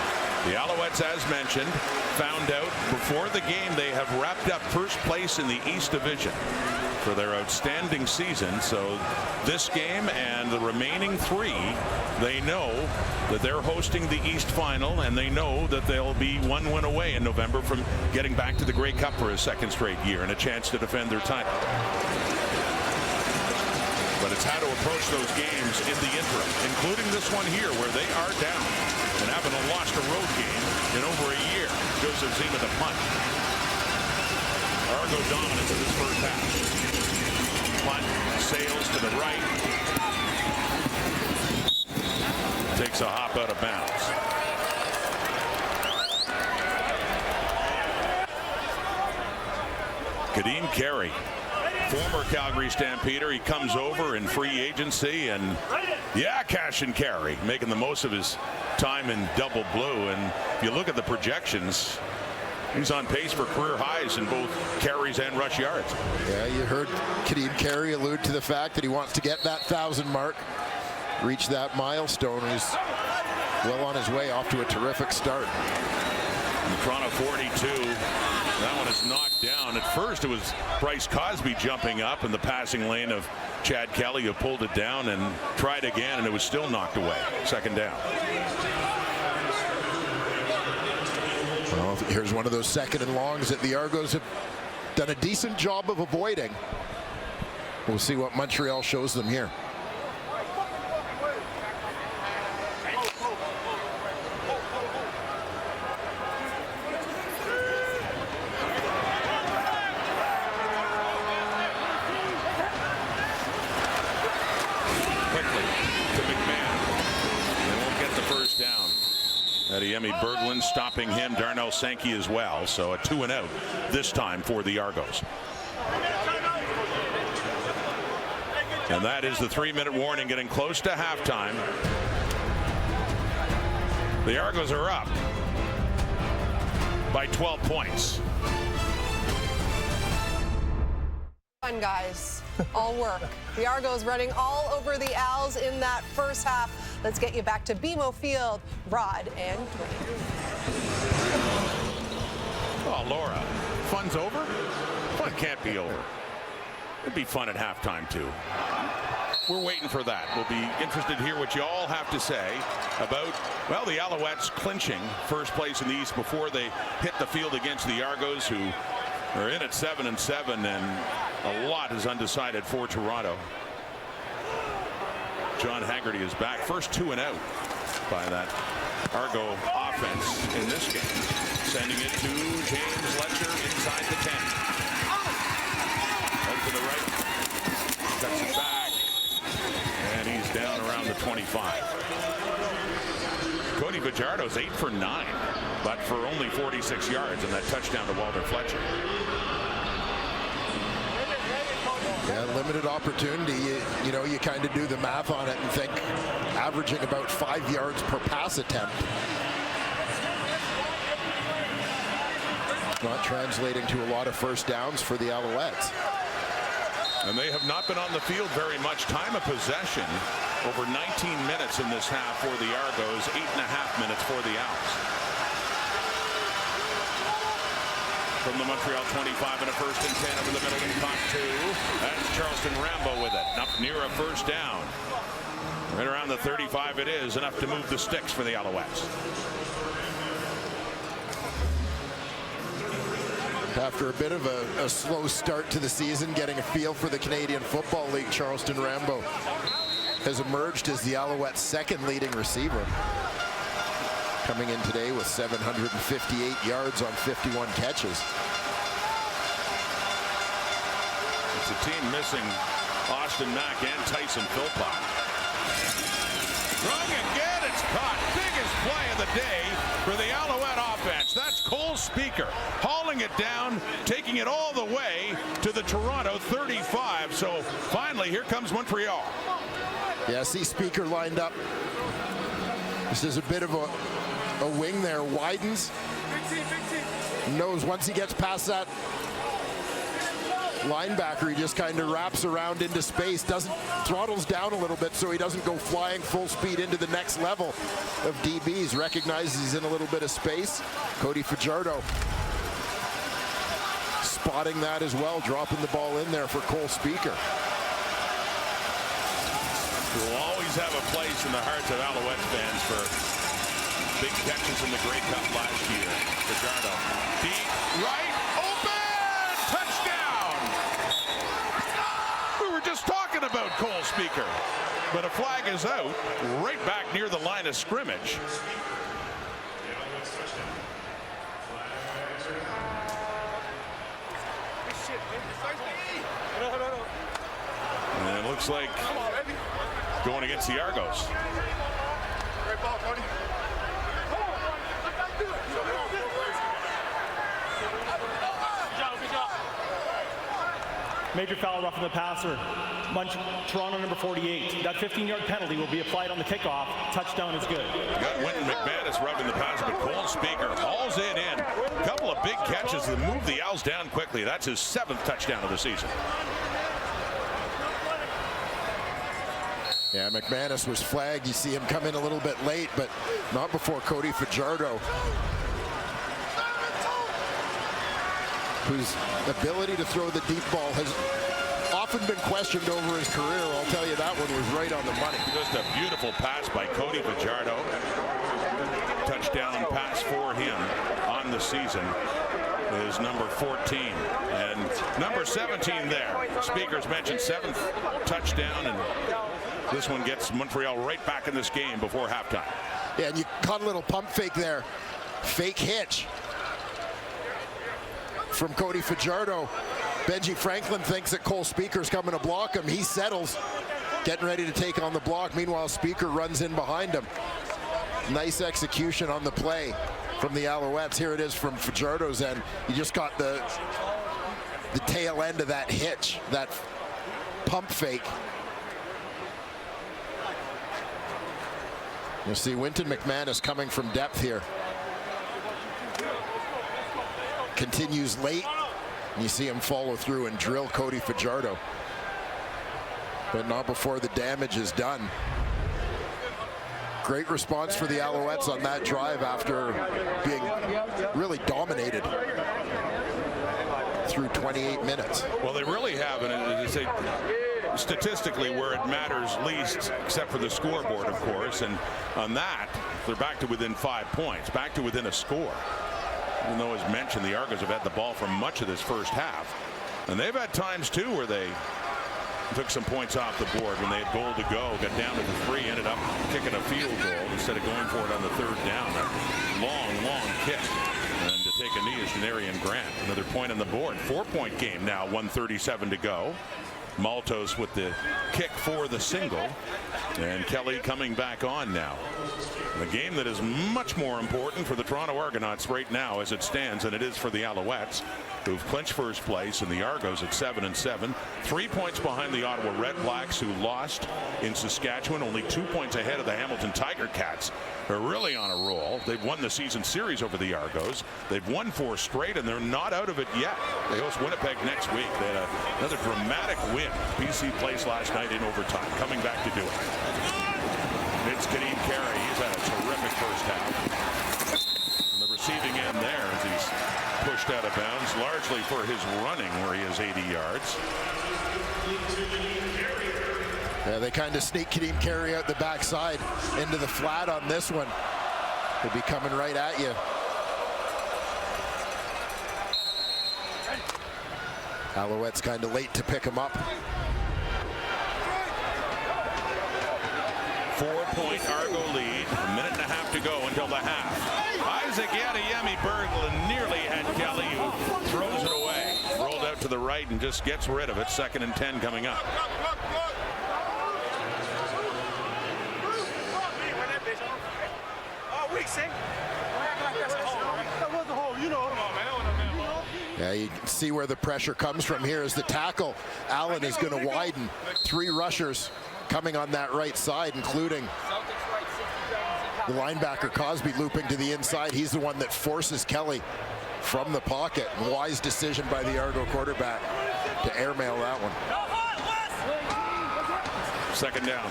The Alouettes, as mentioned, found out before the game they have wrapped up 1st place in the East Division for their outstanding season. So this game and the remaining 3, they know that they're hosting the East Final, and they know that they'll be 1 win away in November from getting back to the Grey Cup for a 2nd straight year and a chance to defend their title. But it's how to approach those games in the interim, including this one here where they are down and haven't lost a road game in over a year. Joseph Zima to punt. Argo dominance in this first half. Punt sails to the right. Takes a hop out of bounds. Kadeem Carey, former Calgary Stampeder. He comes over in free agency, and yeah, cash and carry, making the most of his time in double blue. And if you look at the projections, he's on pace for career highs in both carries and rush yards. Yeah, you heard Kadeem Carey allude to the fact that he wants to get that 1,000 mark, reach that milestone. He's well on his way, off to a terrific start. In Toronto 42. That one is knocked down. At first, it was Bryce Cosby jumping up in the passing lane of Chad Kelly, who pulled it down and tried again, and it was still knocked away. 2nd down. Well, here's one of those 2nd and longs that the Argos have done a decent job of avoiding. We'll see what Montreal shows them here. Yemi Berglund stopping him, Darnell Sankey as well. So a 2 and out this time for the Argos. And that is the 3-minute warning, getting close to halftime. The Argos are up by 12 points. Fun, guys. All work. The Argos running all over the Owls in that first half. Let's get you back to BMO Field, Rod and Dwayne. Oh, Laura, fun's over? Fun can't be over. It'd be fun at halftime, too. We're waiting for that. We'll be interested to hear what you all have to say about, well, the Alouettes clinching first place in the East before they hit the field against the Argos, who are in at 7-7, and a lot is undecided for Toronto. John Haggerty is back. First 2 and out by that Argo offense in this game. Sending it to James Letcher inside the 10. Out to the right. Cuts it back. And he's down around the 25. Cody Fajardo's 8 for 9, but for only 46 yards and that touchdown to Walter Fletcher. Yeah, limited opportunity. You know, you kind of do the math on it and think averaging about 5 yards per pass attempt. Not translating to a lot of first downs for the Alouettes. And they have not been on the field very much. Time of possession over 19 minutes in this half for the Argos, 8.5 minutes for the Owls. From the Montreal 25 and a 1st and 10 over the middle and caught 2. That's Charleston Rambo with it. Up near a first down. Right around the 35 it is. Enough to move the sticks for the Alouettes. After a bit of a slow start to the season, getting a feel for the Canadian Football League, Charleston Rambo has emerged as the Alouettes' second leading receiver. Coming in today with 758 yards on 51 catches. It's a team missing Austin Mack and Tyson Philpott. Strung again, it's caught. Biggest play of the day for the Alouette offense. That's Cole Speaker hauling it down, taking it all the way to the Toronto 35. So finally, here comes Montreal. Yeah, see Speaker lined up. This is a bit of a wing there, widens. Knows once he gets past that linebacker, he just kind of wraps around into space, throttles down a little bit so he doesn't go flying full speed into the next level of DBs. Recognizes he's in a little bit of space. Cody Fajardo spotting that as well, dropping the ball in there for Cole Speaker. Will always have a place in the hearts of Alouettes fans for big catches in the Grey Cup last year. Fajardo, deep right, open, touchdown! We were just talking about Cole Speaker, but a flag is out right back near the line of scrimmage. And it looks like going against the Argos. Major foul roughing the passer. Toronto number 48. That 15-yard penalty will be applied on the kickoff. Touchdown is good. Got Wynton McManus rubbing the passer, but Cole Speaker hauls it in. A couple of big catches that move the Owls down quickly. That's his 7th touchdown of the season. Yeah, McManus was flagged. You see him come in a little bit late, but not before Cody Fajardo, whose ability to throw the deep ball has often been questioned over his career. I'll tell you, that one was right on the money. Just a beautiful pass by Cody Fajardo. Touchdown pass for him on the season is number 14. And number 17 there. Speakers mentioned 7th touchdown, and this one gets Montreal right back in this game before halftime. Yeah, and you caught a little pump fake there. Fake hitch from Cody Fajardo. Benji Franklin thinks that Cole Speaker's coming to block him. He settles, getting ready to take on the block. Meanwhile, Speaker runs in behind him. Nice execution on the play from the Alouettes. Here it is from Fajardo's end. You just got the tail end of that hitch, that pump fake. You'll see Wynton McManus coming from depth here. Continues late, and you see him follow through and drill Cody Fajardo. But not before the damage is done. Great response for the Alouettes on that drive after being really dominated. through 28 minutes. Well, they really have, and as they say, statistically where it matters least, except for the scoreboard, of course, and on that, they're back to within 5 points, back to within a score. Even though, as mentioned, the Argos have had the ball for much of this first half. And they've had times, too, where they took some points off the board when they had goal to go, got down to the 3, ended up kicking a field goal instead of going for it on the 3rd down. A long kick. And to take a knee is Denarian Grant. Another point on the board. 4-point game now, 1:37 to go. Maltos with the kick for the single. And Kelly coming back on now. A game that is much more important for the Toronto Argonauts right now as it stands than it is for the Alouettes, who've clinched first place, and the Argos at 7-7. 3 points behind the Ottawa Red Blacks, who lost in Saskatchewan. Only 2 points ahead of the Hamilton Tiger Cats, who are really on a roll. They've won the season series over the Argos. They've won 4 straight, and they're not out of it yet. They host Winnipeg next week. They had another dramatic win. BC Place last night in overtime, coming back to do it. It's Kadeem Carey. He's had a terrific first half. And the receiving end there as he's pushed out of bounds, largely for his running, where he has 80 yards. Yeah, they kind of sneak Kadeem Carey out the backside into the flat on this one. He'll be coming right at you. Alouettes kind of late to pick him up. 4-point Argo lead. A minute and a half to go until the half. Isaac Adeyemi Berglund nearly had Kelly, who throws it away. Rolled out to the right and just gets rid of it. 2nd and 10 coming up. Yeah, you can see where the pressure comes from here as the tackle. Allen is going to widen. 3 rushers coming on that right side, including the linebacker Cosby looping to the inside. He's the one that forces Kelly from the pocket. Wise decision by the Argo quarterback to airmail that one. 2nd down.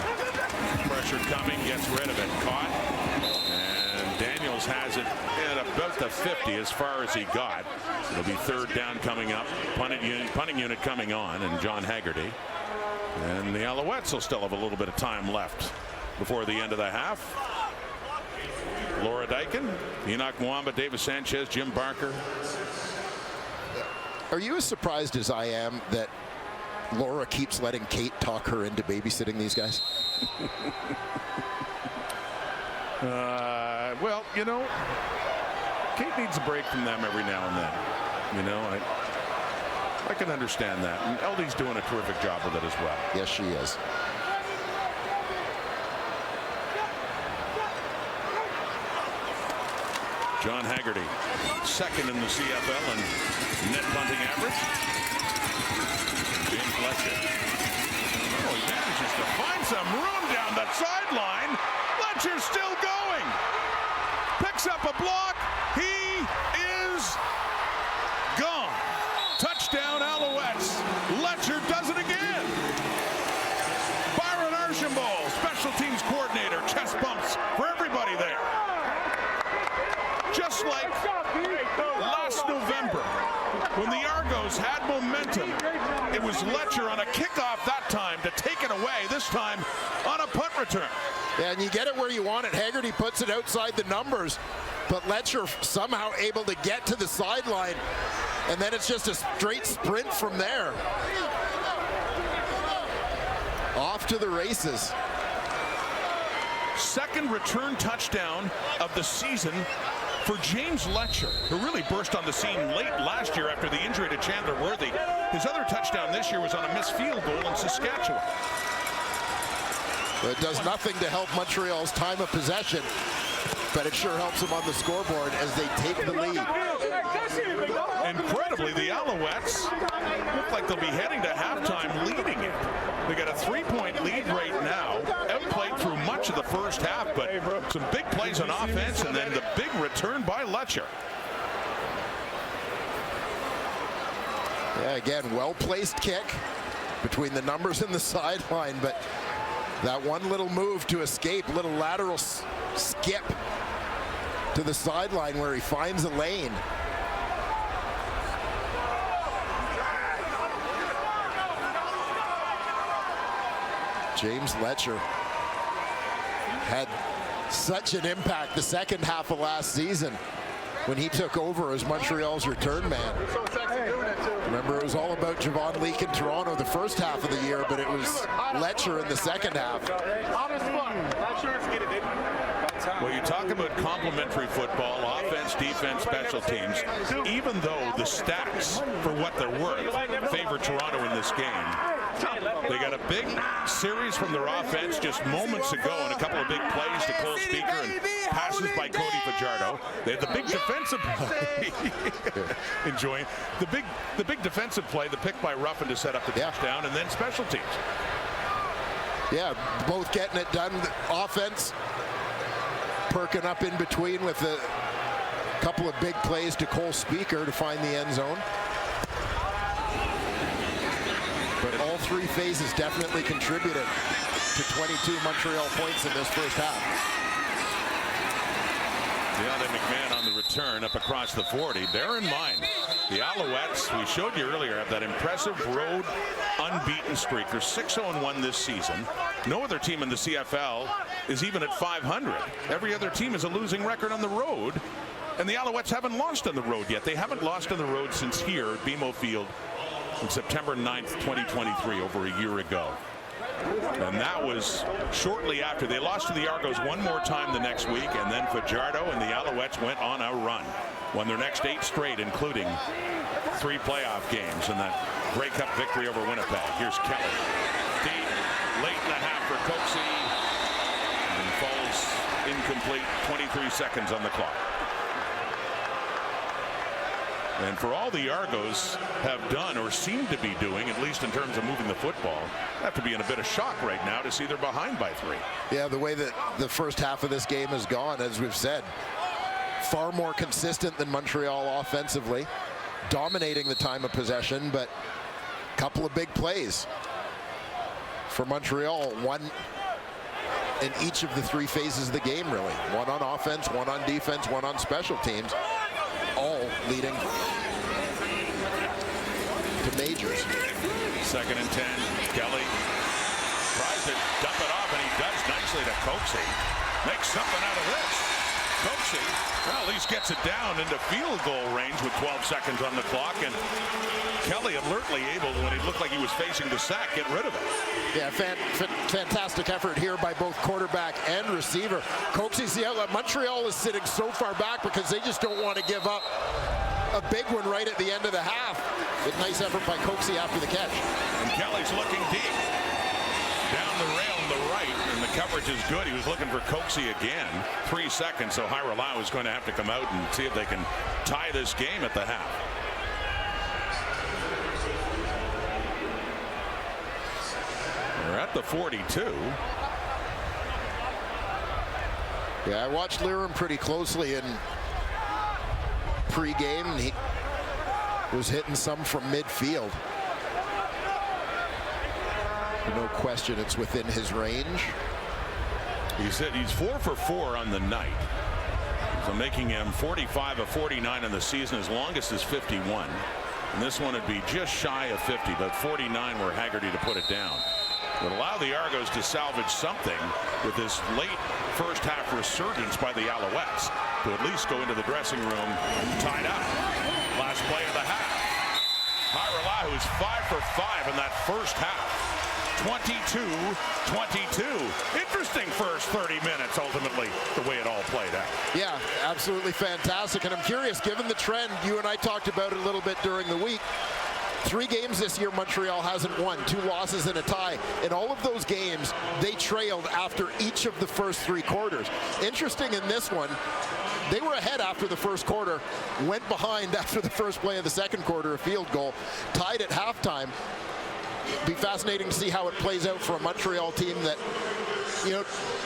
Pressure coming, gets rid of it. Caught. And Daniels has it at about the 50 as far as he got. It'll be 3rd down coming up. Punting unit coming on, and John Haggerty. And the Alouettes will still have a little bit of time left before the end of the half. Laura Dyken, Enoch Mwamba, Davis Sanchez, Jim Barker. Are you as surprised as I am that Laura keeps letting Kate talk her into babysitting these guys? Well, you know, Kate needs a break from them every now and then. You know, I can understand that. And LD's doing a terrific job with it as well. Yes, she is. John Haggerty, 2nd in the CFL in net punting average. James Letcher. Oh, he manages to find some room down the sideline. Letcher's still going. Picks up a block. He is gone. Touchdown, Alouettes. Letcher does it again. Byron Archambault, special teams coordinator. Chest bumps for everybody there. Just like last November, when the Argos had momentum, it was Letcher on a kickoff that time to take it away, this time on a punt return. Yeah, and you get it where you want it. Haggerty puts it outside the numbers, but Letcher somehow able to get to the sideline, and then it's just a straight sprint from there. Off to the races. 2nd return touchdown of the season for James Letcher, who really burst on the scene late last year after the injury to Chandler Worthy. His other touchdown this year was on a missed field goal in Saskatchewan. It does nothing to help Montreal's time of possession, but it sure helps them on the scoreboard as they take the lead. Incredibly, the Alouettes look like they'll be heading to halftime leading it. They got a 3-point lead right now, outplayed through much of the first half, but some big plays on offense, and then the big return by Letcher. Yeah, again, well-placed kick between the numbers and the sideline, but that one little move to escape, little lateral skip to the sideline where he finds a lane. James Letcher had such an impact the second half of last season when he took over as Montreal's return man. Remember, it was all about Javon Leake in Toronto the first half of the year, but it was Letcher in the second half. Well, you talk about complementary football, offense, defense, special teams. Even though the stats, for what they're worth, favor Toronto in this game, they got a big series from their offense just moments ago and a couple of big plays to Cole Speaker and passes by Cody Fajardo. They had the big defensive play. Enjoying the big defensive play, the pick by Ruffin to set up the touchdown, and then special teams. Yeah, both getting it done. The offense perking up in between with a couple of big plays to Cole Speaker to find the end zone. But all three phases definitely contributed to 22 Montreal points in this first half. Deontay McMahon on the return up across the 40. Bear in mind, the Alouettes, we showed you earlier, have that impressive road unbeaten streak. They're 6-0-1 this season. No other team in the CFL is even at 500. Every other team is a losing record on the road, and the Alouettes haven't lost on the road yet. They haven't lost on the road since here at BMO Field on September 9th, 2023, over a year ago. And that was shortly after they lost to the Argos one more time the next week, and then Fajardo and the Alouettes went on a run. Won their next 8 straight, including 3 playoff games and that Grey Cup victory over Winnipeg. Here's Kelly. Deep, late in the half for Coxie, and falls incomplete. 23 seconds on the clock. And for all the Argos have done or seem to be doing, at least in terms of moving the football, have to be in a bit of shock right now to see they're behind by 3. Yeah, the way that the first half of this game has gone, as we've said, far more consistent than Montreal offensively, dominating the time of possession, but a couple of big plays for Montreal, one in each of the 3 phases of the game, really. One on offense, one on defense, one on special teams, all leading to majors. 2nd and 10. Kelly tries to dump it off, and he does nicely to Coxie. Makes something out of this. Coxie, well, at least gets it down into field goal range with 12 seconds on the clock, and Kelly alertly able, when he looked like he was facing the sack, get rid of it. Yeah, fantastic effort here by both quarterback and receiver. Coxie's the outlet. Montreal is sitting so far back because they just don't want to give up a big one right at the end of the half. But nice effort by Coxie after the catch. And Kelly's looking deep. Down the rail on the right, and the coverage is good. He was looking for Coxie again. 3 seconds, so Hairolau is going to have to come out and see if they can tie this game at the half. They're at the 42. Yeah, I watched Lirim pretty closely in pre-game, and he was hitting some from midfield. No question, it's within his range. He said he's 4 for 4 on the night, so making him 45 of 49 in the season. His longest is 51, and this one would be just shy of 50, but 49 were Haggerty to put it down. Would allow the Argos to salvage something with this late first half resurgence by the Alouettes to at least go into the dressing room tied up. Last play of the half. Hairolau is 5 for 5 in that first half. 22-22. Interesting first 30 minutes, ultimately, the way it all played out. Yeah, absolutely fantastic. And I'm curious, given the trend, you and I talked about it a little bit during the week, 3 games this year Montreal hasn't won, 2 losses and a tie. In all of those games, they trailed after each of the first 3 quarters. Interesting in this one, they were ahead after the first quarter, went behind after the first play of the second quarter, a field goal, tied at halftime. Be fascinating to see how it plays out for a Montreal team that, you know,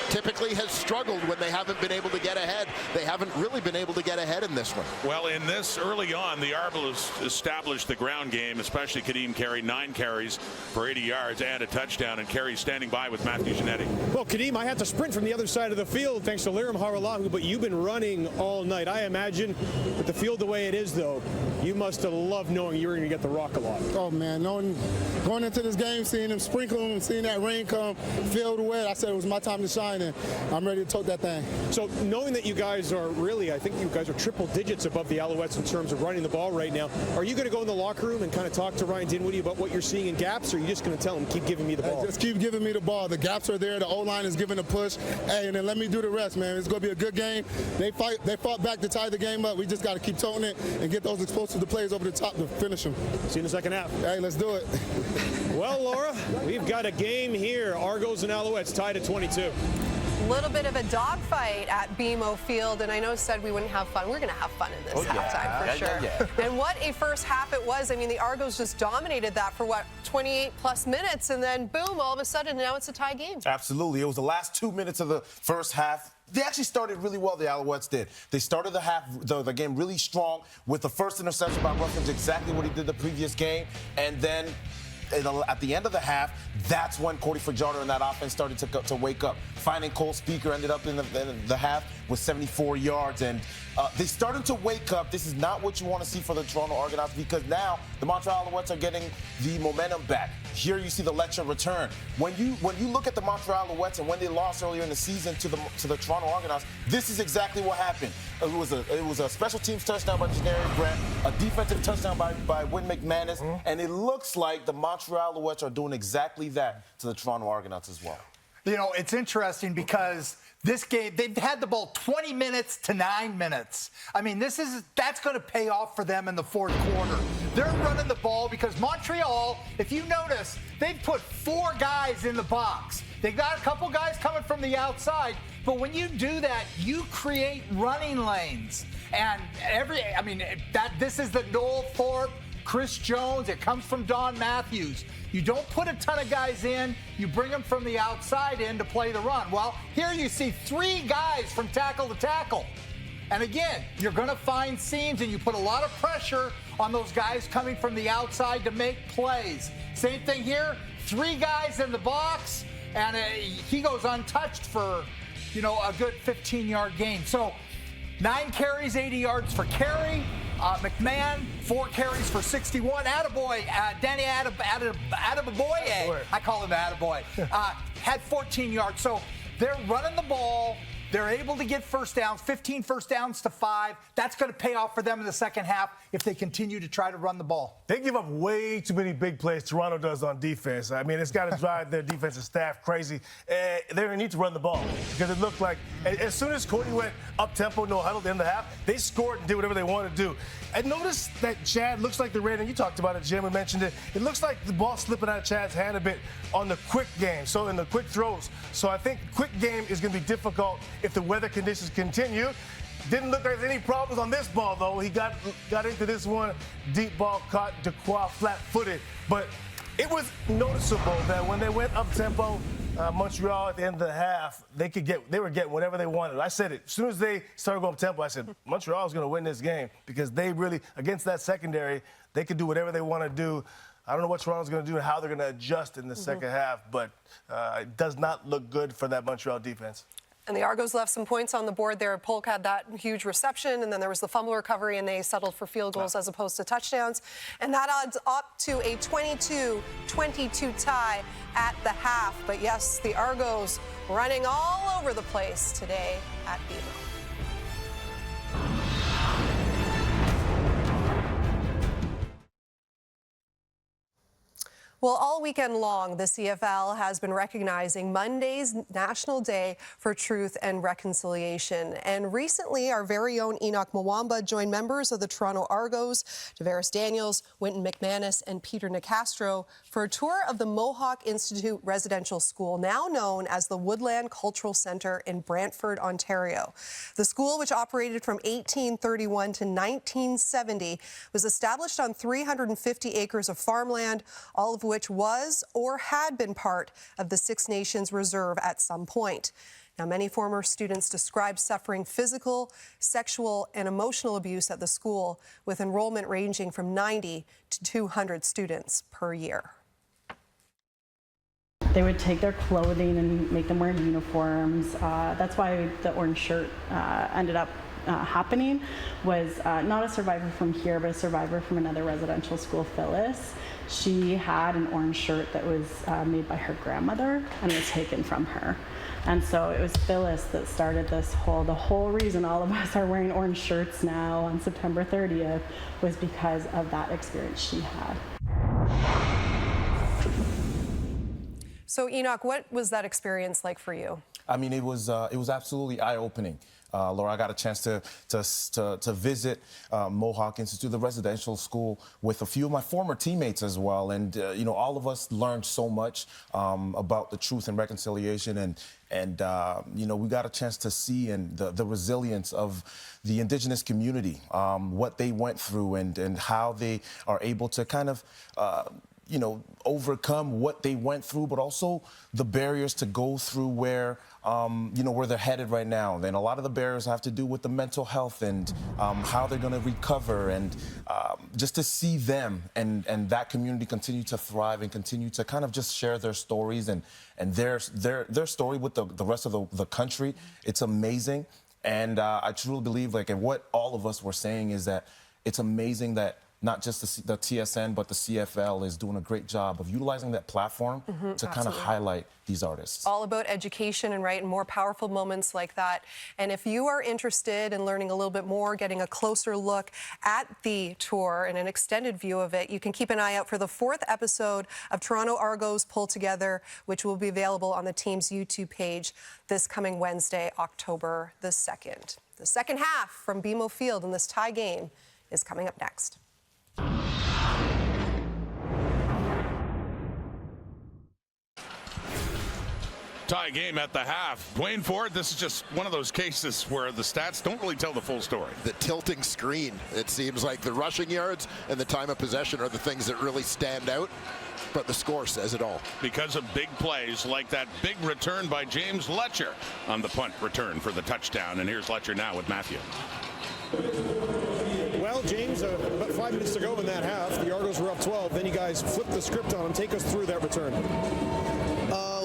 typically has struggled when they haven't been able to get ahead. They haven't really been able to get ahead in this one. Well, in this early on, the Argonauts established the ground game, especially Kadeem Carey, 9 carries for 80 yards and a touchdown, and Carey standing by with Matthew Genetti. Well, Kadeem, I had to sprint from the other side of the field thanks to Lirim Hairolau, but you've been running all night. I imagine with the field the way it is, though, You must have loved knowing you were going to get the rock a lot. Oh, man, going into this game, seeing them sprinkle them, seeing that rain come, field wet, I said it was my time to shine, and I'm ready to tote that thing. So knowing that you guys are really, I think you guys are triple digits above the Alouettes in terms of running the ball right now, are you going to go in the locker room and kind of talk to Ryan Dinwiddie about what you're seeing in gaps, or are you just going to tell him, keep giving me the ball? Hey, just keep giving me the ball. The gaps are there. The O-line is giving a push. Hey, and then let me do the rest, man. It's going to be a good game. They fought back to tie the game up. We just got to keep toting it and get those explosive plays over the top to finish them. See you in the second half. Hey, let's do it. Well, Laura, we've got a game here. Argos and Alouettes tied at 22. A little bit of a dogfight at BMO Field, and I know said we wouldn't have fun. We're going to have fun in this halftime for sure. And what a first half it was. I mean, the Argos just dominated that for 28 plus minutes, and then boom, all of a sudden now it's a tie game. Absolutely. It was the last 2 minutes of the first half. They actually started really well, the Alouettes did. They started the game really strong with the first interception by Ruffins, exactly what he did the previous game. And then at the end of the half, that's when Cody Fajardo and that offense started to wake up. Finding Cole Speaker ended up in the half with 74 yards. And they started to wake up. This is not what you want to see for the Toronto Argonauts, because now the Montreal Alouettes are getting the momentum back. Here you see the Letcher return. When you look at the Montreal Alouettes and when they lost earlier in the season to the Toronto Argonauts, this is exactly what happened. It was a special teams touchdown by Janarian Grant, a defensive touchdown by Wynn McManus, and it looks like the Montreal Alouettes are doing exactly that to the Toronto Argonauts as well. You know, it's interesting because this game, they've had the ball 20 minutes to 9 minutes. I mean, that's going to pay off for them in the fourth quarter. They're running the ball because Montreal, if you notice, they've put 4 guys in the box. They've got a couple guys coming from the outside, but when you do that, you create running lanes. And this is the Noel Thorpe, Chris Jones, it comes from Don Matthews. You don't put a ton of guys in, you bring them from the outside in to play the run. Well, here you see 3 guys from tackle to tackle. And again, you're going to find seams, and you put a lot of pressure on those guys coming from the outside to make plays. Same thing here, 3 guys in the box, and he goes untouched for, a good 15-yard gain. So 9 carries, 80 yards for Carey. McMahon, 4 carries for 61. Attaboy, Danny Attaboy, I call him Attaboy, had 14 yards. So they're running the ball. They're able to get first downs, 15 first downs to 5. That's going to pay off for them in the second half if they continue to try to run the ball. They give up way too many big plays, Toronto does, on defense. I mean, it's got to drive their defensive staff crazy. They're going to need to run the ball because it looked like as soon as Cody went up-tempo, no huddle at the end of the half, they scored and did whatever they wanted to do. And notice that Chad looks like the red, and you talked about it, Jim, and mentioned it. It looks like the ball slipping out of Chad's hand a bit on the quick game, so in the quick throws. So I think quick game is going to be difficult if the weather conditions continue. Didn't look like there's any problems on this ball, though. He got into this one, deep ball caught Dequoy flat-footed. But it was noticeable that when they went up-tempo, Montreal at the end of the half, they were getting whatever they wanted. I said it. As soon as they started going up-tempo, I said, Montreal is going to win this game because they really, against that secondary, they could do whatever they want to do. I don't know what Toronto's going to do and how they're going to adjust in the second half, but it does not look good for that Montreal defense. And the Argos left some points on the board there. Polk had that huge reception, and then there was the fumble recovery, and they settled for field goals as opposed to touchdowns. And that adds up to a 22-22 tie at the half. But yes, the Argos running all over the place today at BMO. Well, all weekend long, the CFL has been recognizing Monday's National Day for Truth and Reconciliation. And recently, our very own Enoch Mwamba joined members of the Toronto Argos, Tavares Daniels, Wynton McManus, and Peter Nicastro for a tour of the Mohawk Institute Residential School, now known as the Woodland Cultural Centre in Brantford, Ontario. The school, which operated from 1831 to 1970, was established on 350 acres of farmland, all of which was or had been part of the Six Nations Reserve at some point. Now, many former students describe suffering physical, sexual, and emotional abuse at the school, with enrollment ranging from 90 to 200 students per year. They would take their clothing and make them wear uniforms. That's why the orange shirt ended up happening was not a survivor from here, but a survivor from another residential school, Phyllis. She had an orange shirt that was made by her grandmother and was taken from her. And so it was Phyllis that started the whole reason all of us are wearing orange shirts now on September 30th was because of that experience she had. So Enoch, what was that experience like for you? I mean, it was absolutely eye-opening. Laura, I got a chance to visit Mohawk Institute, the residential school, with a few of my former teammates as well. And, all of us learned so much about the truth and reconciliation. And we got a chance to see the resilience of the Indigenous community, what they went through and how they are able to kind of overcome what they went through, but also the barriers to go through where they're headed right now. Then a lot of the barriers have to do with the mental health and how they're going to recover, and just to see them and that community continue to thrive and continue to kind of just share their stories and their story with the rest of the country. It's amazing. And I truly believe, and what all of us were saying is that it's amazing that not just the TSN, but the CFL is doing a great job of utilizing that platform to kind of highlight these artists. All about education and more powerful moments like that. And if you are interested in learning a little bit more, getting a closer look at the tour and an extended view of it, you can keep an eye out for the 4th episode of Toronto Argos Pull Together, which will be available on the team's YouTube page this coming Wednesday, October the 2nd. The second half from BMO Field in this tie game is coming up next. Tie game at the half. Dwayne Ford, this is just one of those cases where the stats don't really tell the full story. The tilting screen. It seems like the rushing yards and the time of possession are the things that really stand out, but the score says it all. Because of big plays like that big return by James Letcher on the punt return for the touchdown. And here's Letcher now with Matthew. Well, James, about 5 minutes to go in that half. The Argos were up 12. Then you guys flipped the script on them. Take us through that return.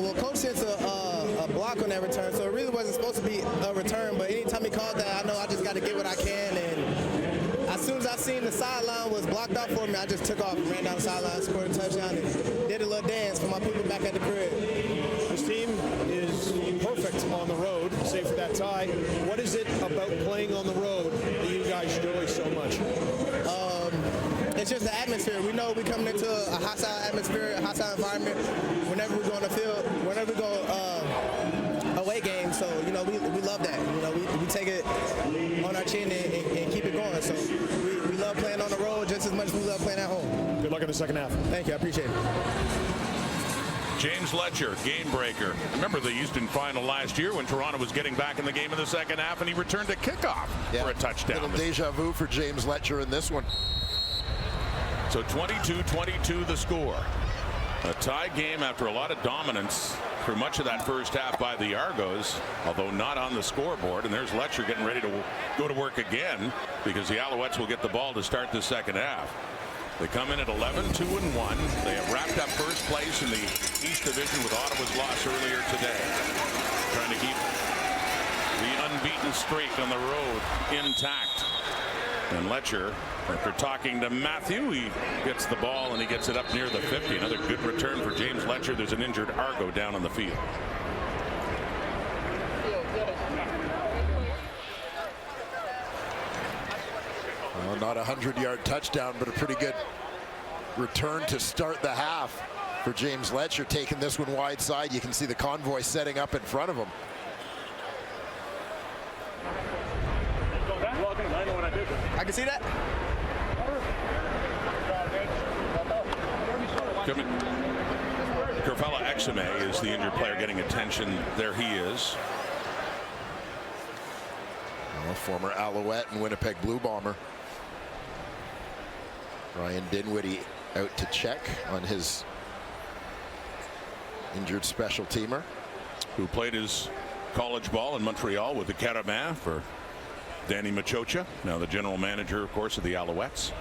Well, Coach sent a block on that return, so it really wasn't supposed to be a return. But anytime he called that, I know I just got to get what I can. And as soon as I seen the sideline was blocked out for me, I just took off and ran down the sideline, scored a touchdown, and did a little dance for my people back at the crib. This team is perfect on the road, save for that tie. What is it about playing on the road that you guys enjoy so much? It's just the atmosphere. We know we're coming into a hostile atmosphere, a hostile environment whenever we go on the field, whenever we go away game. So, we love that. We take it on our chin and keep it going. So we love playing on the road just as much as we love playing at home. Good luck in the second half. Thank you. I appreciate it. James Letcher, game breaker. Remember the Houston final last year when Toronto was getting back in the game in the second half and he returned a kickoff for a touchdown. Little deja vu for James Letcher in this one. So 22-22 the score. A tie game after a lot of dominance through much of that first half by the Argos, although not on the scoreboard. And there's Letcher getting ready to go to work again because the Alouettes will get the ball to start the second half. They come in at 11-2-1. They have wrapped up first place in the East Division with Ottawa's loss earlier today. Trying to keep the unbeaten streak on the road intact. And Letcher, after talking to Matthew, he gets the ball and he gets it up near the 50. Another good return for James Letcher. There's an injured Argo down on the field. Well, not a 100-yard touchdown, but a pretty good return to start the half for James Letcher, taking this one wide side. You can see the convoy setting up in front of him. I can see that. Kerfella Exime is the injured player getting attention. There he is. Well, former Alouette and Winnipeg Blue Bomber. Ryan Dinwiddie out to check on his injured special teamer. Who played his college ball in Montreal with the Carabins for Danny Machocha, now the general manager, of course, of the Alouettes.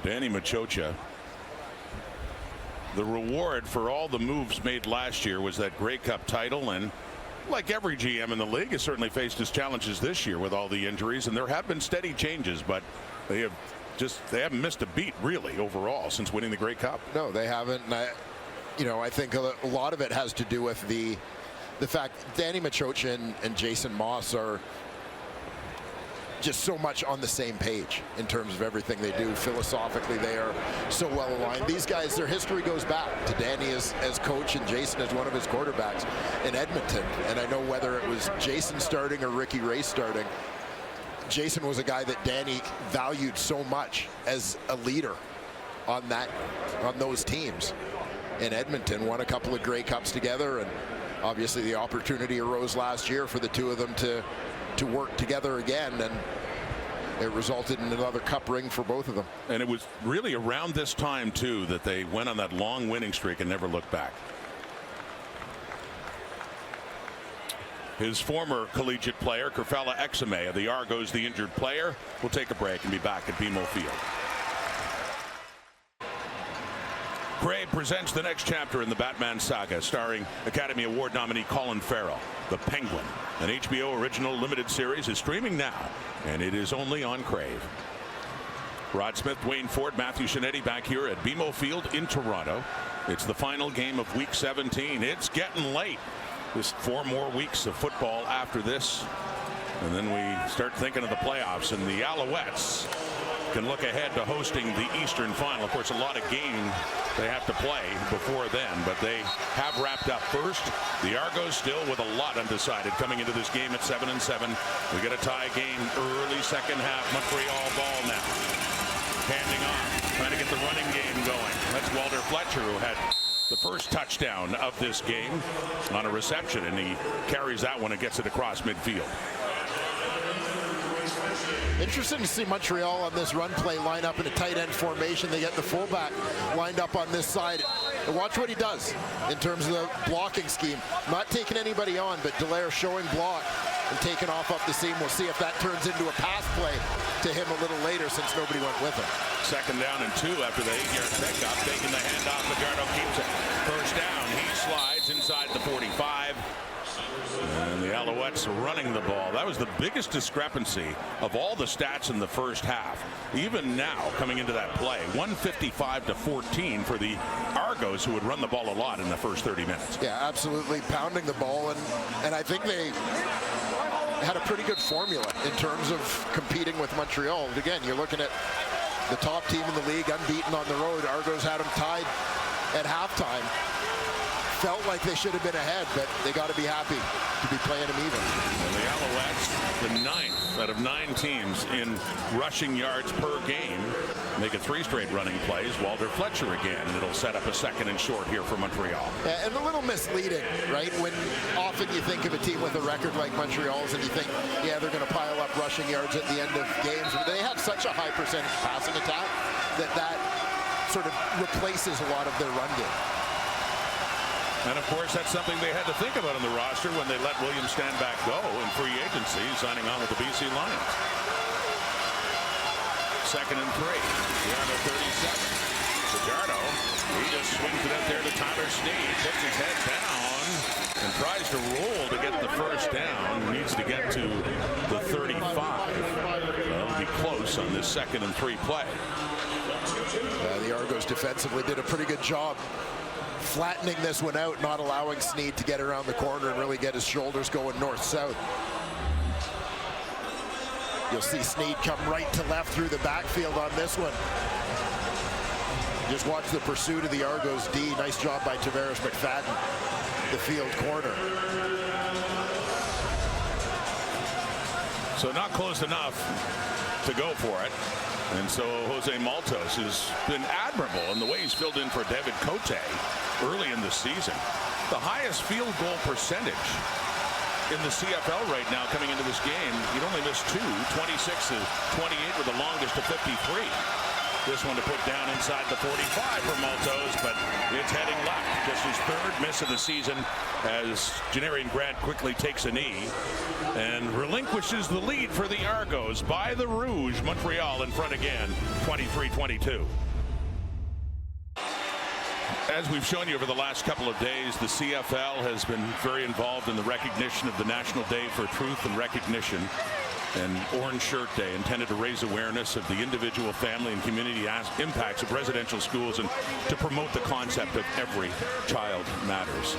Danny Machocha The reward for all the moves made last year was that Grey Cup title, and like every GM in the league has certainly faced his challenges this year with all the injuries, and there have been steady changes, but they haven't missed a beat really overall since winning the Grey Cup. No, they haven't. And I think a lot of it has to do with the fact Danny Maciocia and Jason Moss are just so much on the same page in terms of everything they do. Philosophically, they are so well aligned. These guys, their history goes back to Danny as coach and Jason as one of his quarterbacks in Edmonton. And I know whether it was Jason starting or Ricky Ray starting, Jason was a guy that Danny valued so much as a leader on those teams in Edmonton. Won a couple of Grey Cups together, and obviously the opportunity arose last year for the two of them to work together again, and it resulted in another cup ring for both of them. And it was really around this time too that they went on that long winning streak and never looked back. His former collegiate player, Kerfella Exame of the Argos, the injured player. We'll take a break and be back at BMO Field. Crave presents the next chapter in the Batman saga, starring Academy Award nominee Colin Farrell. The Penguin, an HBO original limited series, is streaming now, and it is only on Crave. Rod Smith, Dwayne Ford, Matthew Shinetti back here at BMO Field in Toronto. It's the final game of Week 17. It's getting late. Just 4 more weeks of football after this, and then we start thinking of the playoffs, and the Alouettes can look ahead to hosting the Eastern Final. Of course, a lot of games they have to play before then, but they have wrapped up first. The Argos still with a lot undecided coming into this game at 7-7. We get a tie game early second half. Montreal ball now. Handing off, trying to get the running game going. That's Walter Fletcher, who had the first touchdown of this game on a reception, and he carries that one and gets it across midfield. Interesting to see Montreal on this run play line up in a tight end formation. They get the fullback lined up on this side. And watch what he does in terms of the blocking scheme. Not taking anybody on, but Dallaire showing block and taking off up the seam. We'll see if that turns into a pass play to him a little later, since nobody went with him. 2nd down and 2 after the 8-yard pickup. Taking the handoff, Fajardo keeps it. First down, he slides inside the 45. And the Alouettes running the ball. That was the biggest discrepancy of all the stats in the first half. Even now, coming into that play, 155-14 for the Argos, who would run the ball a lot in the first 30 minutes. Yeah, absolutely pounding the ball, and I think they had a pretty good formula in terms of competing with Montreal. And again, you're looking at the top team in the league, unbeaten on the road. Argos had them tied at halftime. Felt like they should have been ahead, but they got to be happy to be playing them even. And the Alouettes, the 9th out of 9 teams in rushing yards per game, make it 3 straight running plays. Walter Fletcher again, and it'll set up a 2nd and short here for Montreal. Yeah, and a little misleading, right? When often you think of a team with a record like Montreal's and you think, yeah, they're going to pile up rushing yards at the end of games. But they have such a high percentage passing attack that sort of replaces a lot of their run game. And of course, that's something they had to think about on the roster when they let William Stanback go in free agency, signing on with the BC Lions. 2nd and 3. Here on the 37. Fajardo, he just swings it out there to Tyler Sneed, puts his head down and tries to roll to get the first down. Needs to get to the 35. That'll be close on this 2nd and 3 play. The Argos defensively did a pretty good job flattening this one out, not allowing Sneed to get around the corner and really get his shoulders going north-south. You'll see Sneed come right to left through the backfield on this one. Just watch the pursuit of the Argos D. Nice job by Tavares McFadden, the field corner. So not close enough to go for it. And so Jose Maltos has been admirable in the way he's filled in for David Cote early in the season. The highest field goal percentage in the CFL right now coming into this game. He'd only missed 2, 26-28 with the longest of 53. This one to put down inside the 45 for Maltos, but it's heading left. Just his 3rd miss of the season as Janarian Grant quickly takes a knee and relinquishes the lead for the Argos by the Rouge. Montreal in front again, 23-22. As we've shown you over the last couple of days, the CFL has been very involved in the recognition of the National Day for Truth and Recognition and Orange Shirt Day, intended to raise awareness of the individual, family, and community impacts of residential schools and to promote the concept of every child matters.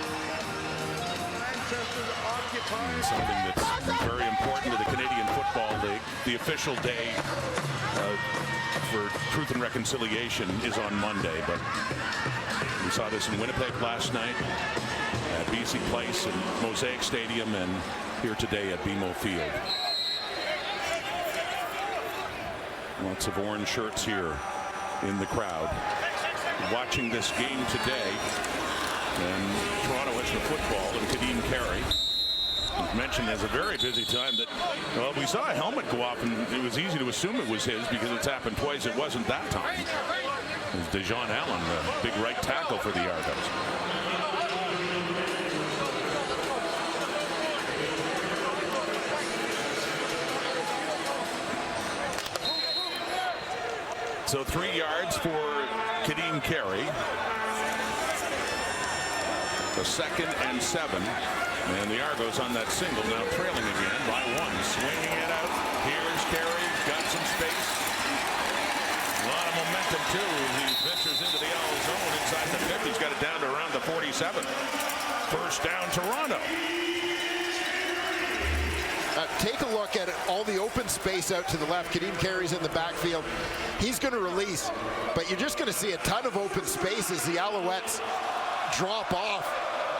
And something that's very important to the Canadian Football League. The official day for Truth and Reconciliation is on Monday, but we saw this in Winnipeg last night at BC Place and Mosaic Stadium, and here today at BMO Field. Lots of orange shirts here in the crowd watching this game today. And Toronto has the football, and Kadeem Carey mentioned as a very busy time that, well, we saw a helmet go off, and it was easy to assume it was his because it's happened twice. It wasn't that time. It was Dejon Allen, the big right tackle for the Argonauts. So 3 yards for Kadeem Carey. A 2nd and 7. And the Argos on that single, now trailing again by 1. Swinging it out. Here's Carey. Got some space. A lot of momentum, too. He ventures into the yellow zone inside the 50. He's got it down to around the 47. First down, Toronto. Take a look at it, all the open space out to the left. Kadeem Carey's in the backfield. He's going to release, but you're just going to see a ton of open space as the Alouettes drop off.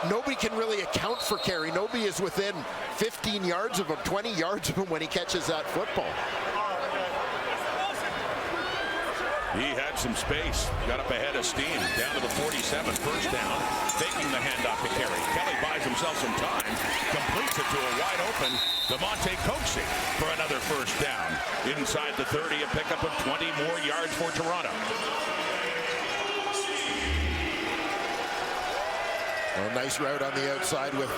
Nobody can really account for Carey. Nobody is within 15 yards of him, 20 yards of him when he catches that football. He had some space, got up ahead of steam, down to the 47, first down, taking the handoff to Carey. Kelly buys himself some time, completes it to a wide open Demonte Coxie for another first down. Inside the 30, a pickup of 20 more yards for Toronto. A nice route on the outside with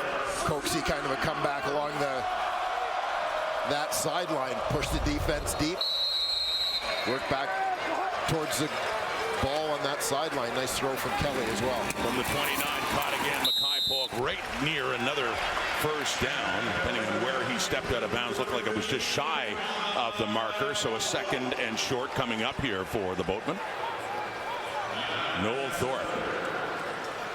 Coxie, kind of a comeback along that sideline. Push the defense deep. Work back towards the ball on that sideline. Nice throw from Kelly as well. From the 29, caught again. Mackay Polk right near another first down, depending on where he stepped out of bounds. Looked like it was just shy of the marker. So a 2nd and short coming up here for the Boatmen. Noel Thorpe,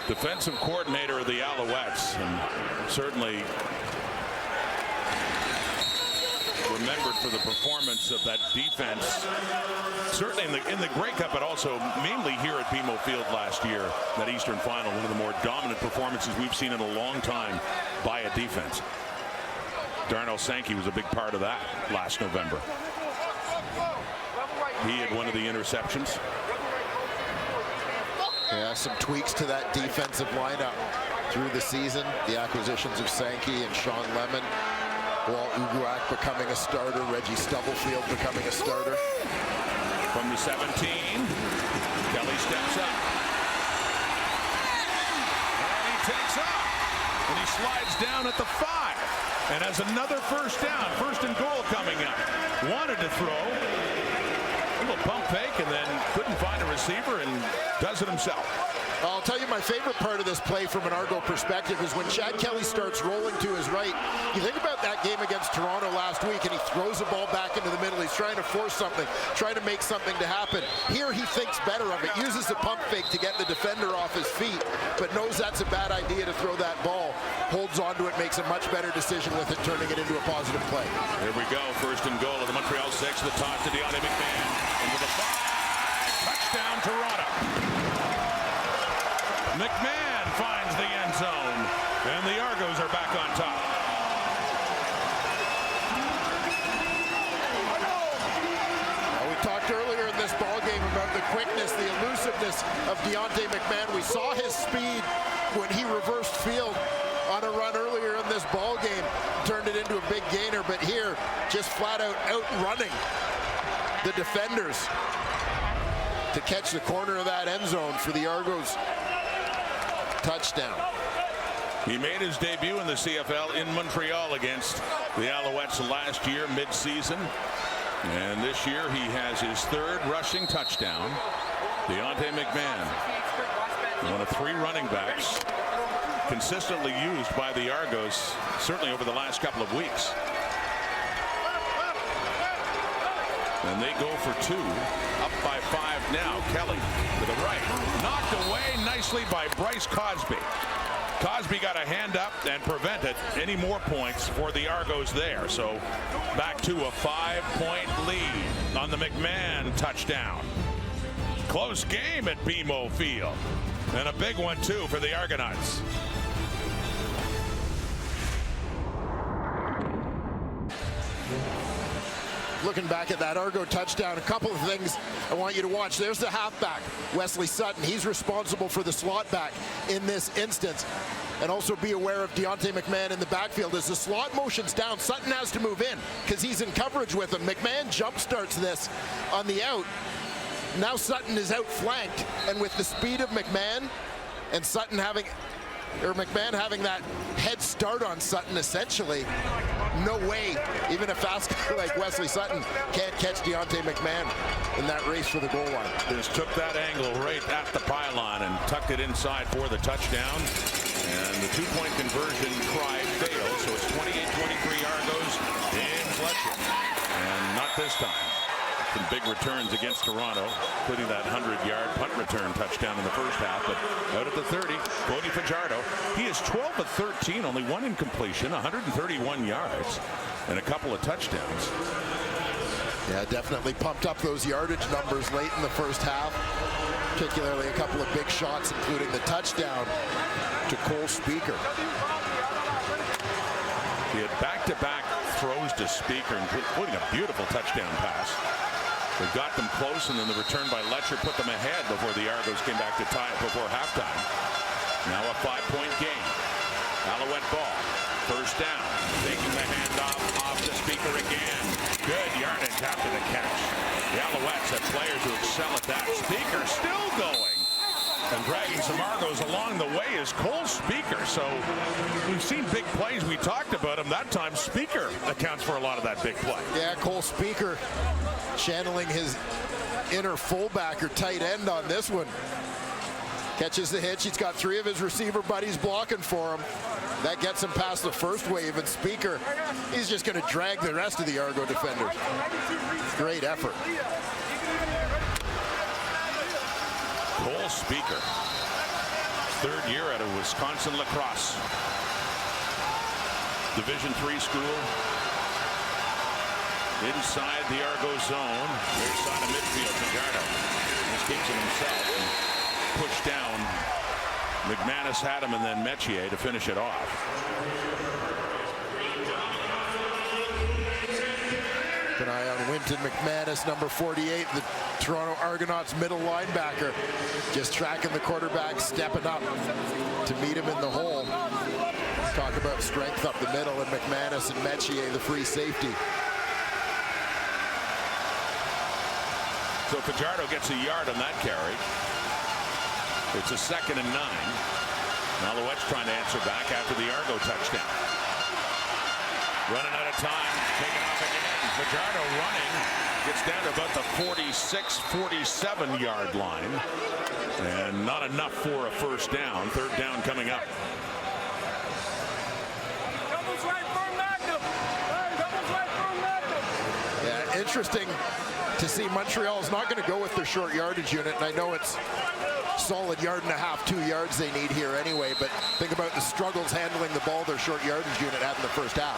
defensive coordinator of the Alouettes, and certainly remembered for the performance of that defense, certainly in the Grey Cup, but also mainly here at BMO Field last year, that Eastern Final, one of the more dominant performances we've seen in a long time by a defense. Darnell Sankey was a big part of that last November. He had one of the interceptions. Yeah, some tweaks to that defensive lineup through the season. The acquisitions of Sankey and Sean Lemon. Walt Uguak becoming a starter. Reggie Stubblefield becoming a starter. From the 17, Kelly steps up. And he takes off. And he slides down at the 5. And has another first down. 1st and goal coming up. Wanted to throw. A little pump fake and then couldn't find a receiver and does it himself. I'll tell you my favorite part of this play from an Argo perspective is when Chad Kelly starts rolling to his right. You think about that game against Toronto last week, and he throws the ball back into the middle. He's trying to force something, trying to make something to happen. Here he thinks better of it, uses the pump fake to get the defender off his feet, but knows that's a bad idea to throw that ball. Holds onto it, makes a much better decision with it, turning it into a positive play. Here we go, 1st and goal of the Montreal 6. The toss to Deontay McMahon. Into the 5. Touchdown, Toronto. McMahon finds the end zone, and the Argos are back on top. Well, we talked earlier in this ballgame about the quickness, the elusiveness of Deontay McMahon. We saw his speed when he reversed field on a run earlier in this ballgame, turned it into a big gainer, but here, just flat out outrunning the defenders to catch the corner of that end zone for the Argos. Touchdown. He made his debut in the CFL in Montreal against the Alouettes last year, mid-season. And this year he has his 3rd rushing touchdown. Deontay McMahon One of 3 running backs consistently used by the Argos, certainly over the last couple of weeks. And they go for 2, up by 5 now. Kelly to the right, knocked away nicely by Bryce Cosby. Cosby got a hand up and prevented any more points for the Argos there. So back to a 5-point lead on the McMahon touchdown. Close game at BMO Field. And a big one, too, for the Argonauts. Looking back at that Argo touchdown, a couple of things I want you to watch. There's the halfback, Wesley Sutton. He's responsible for the slot back in this instance. And also be aware of Deontay McMahon in the backfield. As the slot motion's down, Sutton has to move in because he's in coverage with him. McMahon jump starts this on the out. Now Sutton is outflanked, and with the speed of McMahon and McMahon having that head start on Sutton, essentially, no way even a fast guy like Wesley Sutton can't catch Deontay McMahon in that race for the goal line. Just took that angle right at the pylon and tucked it inside for the touchdown. And the 2-point conversion try failed, so it's 28-23 Argos in Fletcher. And not this time. Some big returns against Toronto, including that 100-yard punt return touchdown in the first half. But out at the 30, Cody Fajardo, he is 12 of 13, only 1 incompletion, 131 yards, and a couple of touchdowns. Yeah, definitely pumped up those yardage numbers late in the first half, particularly a couple of big shots, including the touchdown to Cole Speaker. He had back-to-back throws to Speaker, including a beautiful touchdown pass. They got them close, and then the return by Letcher put them ahead before the Argos came back to tie it before halftime. Now a 5-point game. Alouette ball. First down. Taking the handoff off the Speaker again. Good yardage after the catch. The Alouettes have players who excel at that. Speaker still going. And dragging some Argos along the way is Cole Speaker. So we've seen big plays. We talked about him. That time Speaker accounts for a lot of that big play. Yeah, Cole Speaker channeling his inner fullback or tight end on this one. Catches the hitch. He's got 3 of his receiver buddies blocking for him. That gets him past the first wave, and Speaker, he's just going to drag the rest of the Argo defenders. Great effort. Cole Speaker, 3rd year out of Wisconsin lacrosse. Division III school. Inside the Argo zone, near side of midfield, Fajardo escapes it himself and pushed down. McManus had him, and then Metier to finish it off. Keep an eye on Winton McManus, number 48, the Toronto Argonauts middle linebacker, just tracking the quarterback, stepping up to meet him in the hole. Talk about strength up the middle, and McManus and Metier, the free safety. So Fajardo gets a yard on that carry. It's a 2nd and 9. Alouettes trying to answer back after the Argo touchdown. Running out of time, taken off again. Fajardo running, gets down to about the 46-47 yard line. And not enough for a first down. 3rd down coming up. Yeah, interesting to see Montreal's not going to go with their short yardage unit, and I know it's solid 1.5 yards, 2 yards they need here anyway, but think about the struggles handling the ball their short yardage unit had in the first half.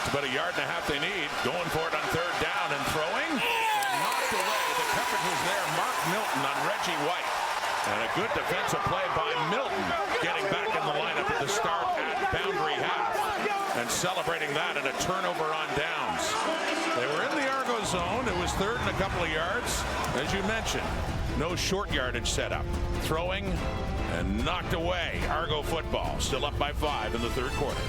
It's about 1.5 yards they need. Going for it on 3rd down and throwing. And knocked away. The coverage was there. Mark Milton on Reggie White. And a good defensive play by Milton, getting back in the lineup at the start at boundary half. And celebrating that and a turnover on downs. They were in the Argo zone. It was 3rd and a couple of yards. As you mentioned, no short yardage setup. Throwing and knocked away. Argo football still up by 5 in the 3rd quarter.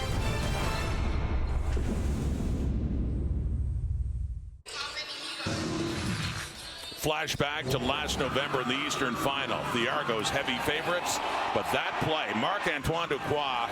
Flashback to last November in the Eastern Final. The Argos heavy favorites, but that play, Marc-Antoine Duquois,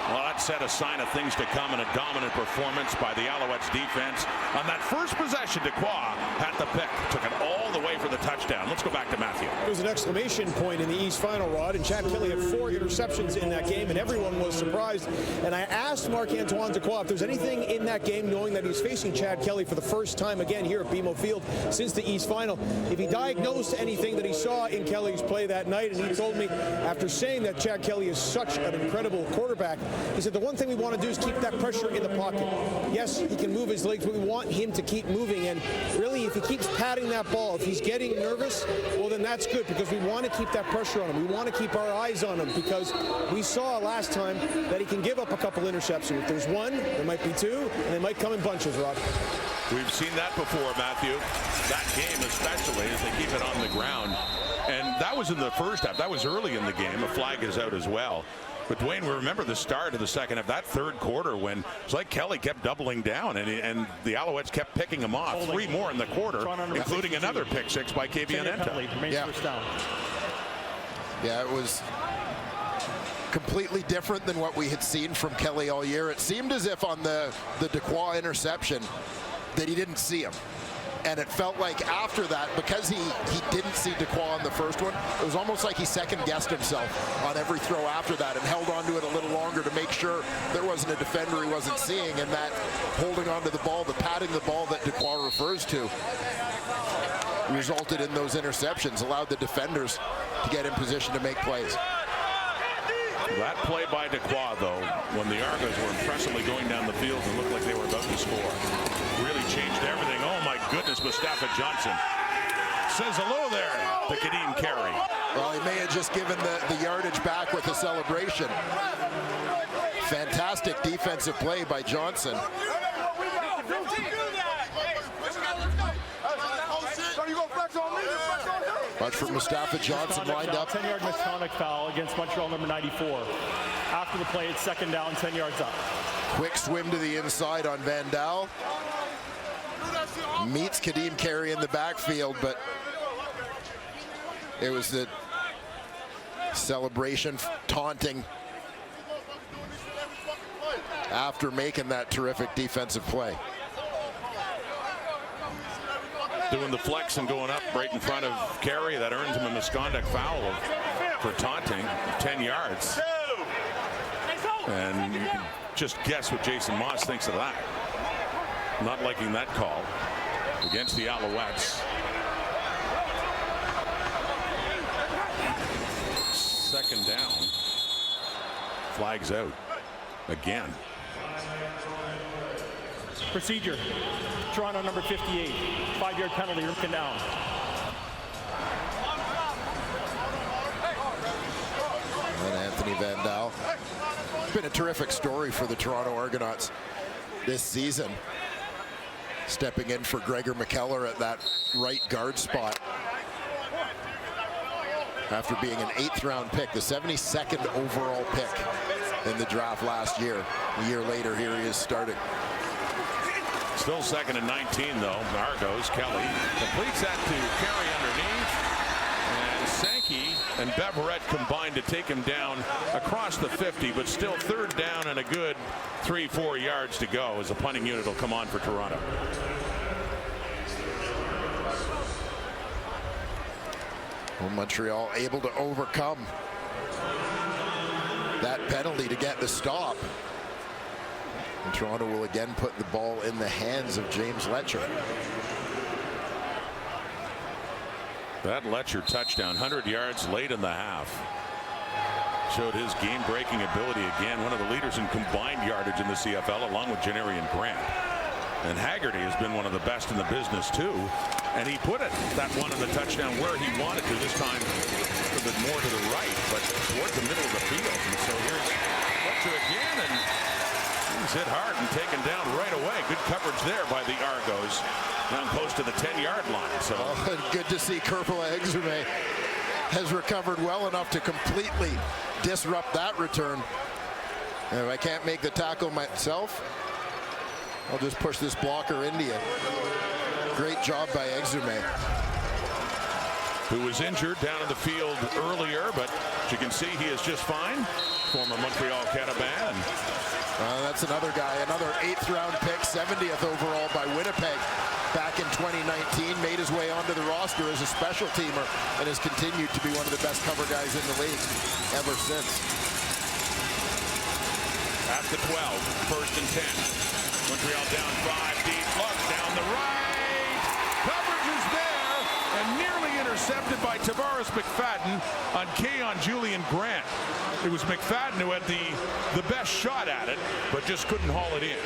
well, that set a sign of things to come in a dominant performance by the Alouettes defense. On that first possession, Duquois had the pick, took it all the way for the touchdown. touchdown. Let's go back to Matthew. It was an exclamation point in the East Final, Rod, and Chad Kelly had 4 interceptions in that game, and everyone was surprised. And I asked Marc-Antoine Dequoy if there's anything in that game, knowing that he's facing Chad Kelly for the first time again here at BMO Field since the East Final, if he diagnosed anything that he saw in Kelly's play that night. And he told me, after saying that Chad Kelly is such an incredible quarterback, he said the one thing we want to do is keep that pressure in the pocket. Yes, he can move his legs, but we want him to keep moving. And really, if he keeps patting that ball, if he's getting nervous, well, then that's good, because we want to keep that pressure on him. We want to keep our eyes on him, because we saw last time that he can give up a couple interceptions. If there's one, there might be 2, and they might come in bunches, Rob. We've seen that before, Matthew. That game especially, as they keep it on the ground. And that was in the first half. That was early in the game. A flag is out as well. But Dwayne, we remember the start of the second half, that third quarter, when it's like Kelly kept doubling down, and the Alouettes kept picking him off. 3 more in the quarter, including another pick 6 by Kavianenta. Yeah, it was completely different than what we had seen from Kelly all year. It seemed as if on the Dequoy interception that he didn't see him. And it felt like after that, because he didn't see Dequoy on the first one, it was almost like he second-guessed himself on every throw after that and held on to it a little longer to make sure there wasn't a defender he wasn't seeing, and that holding on to the ball, the patting the ball that Dequoy refers to, resulted in those interceptions, allowed the defenders to get in position to make plays. That play by Dequoy, though, when the Argos were impressively going down the field and looked like they were about to score, really changed everything. Oh, my goodness, Mustafa Johnson says hello there to Kadeem Carey. Well, he may have just given the yardage back with the celebration. Fantastic defensive play by Johnson. But for Mustafa Johnson lined up. 10-yard misconduct foul against Montreal number 94. After the play, it's second down, 10 yards up. Quick swim to the inside on Van Daal. Meets Kadeem Carey in the backfield, but it was the celebration, taunting after making that terrific defensive play. Doing the flex and going up right in front of Carey. That earns him a misconduct foul for taunting, 10 yards. And you can just guess what Jason Moss thinks of that. Not liking that call against the Alouettes. Second down. Flags out again. Procedure. Toronto number 58. 5-yard penalty, Ripken down. And Anthony Van Daal. It's been a terrific story for the Toronto Argonauts this season. Stepping in for Gregor McKellar at that right guard spot. After being an 8th-round pick, the 72nd overall pick in the draft last year. A year later, here he is starting. Still second and 19, though. Argos, Kelly completes that to Carey underneath. And Sankey and Beverett combined to take him down across the 50, but still third down and a good 3-4 yards to go as the punting unit will come on for Toronto. Well, Montreal able to overcome that penalty to get the stop. And Toronto will again put the ball in the hands of James Letcher. That Letcher touchdown, 100 yards late in the half. Showed his game-breaking ability again. One of the leaders in combined yardage in the CFL, along with Janarian Grant. And Haggerty has been one of the best in the business, too. And he put it, that one on the touchdown, where he wanted to. This time, a little bit more to the right, but towards the middle of the field. And so here's Letcher again, and he's hit hard and taken down right away. Good coverage there by the Argos, down close to the 10-yard line. So good to see Kerpela Exume has recovered well enough to completely disrupt that return. And if I can't make the tackle myself, I'll just push this blocker into you. Great job by Exume. Who was injured down in the field earlier, but as you can see, he is just fine. Former Montreal Cataban. That's another guy, another 8th-round pick, 70th overall by Winnipeg. back in 2019, made his way onto the roster as a special teamer, and has continued to be one of the best cover guys in the league ever since. At the 12, first and 10. Montreal down 5, deep look, down the right. Coverage is there, and nearly intercepted by Tavares McFadden on Keon Julian Grant. It was McFadden who had the best shot at it, but just couldn't haul it in.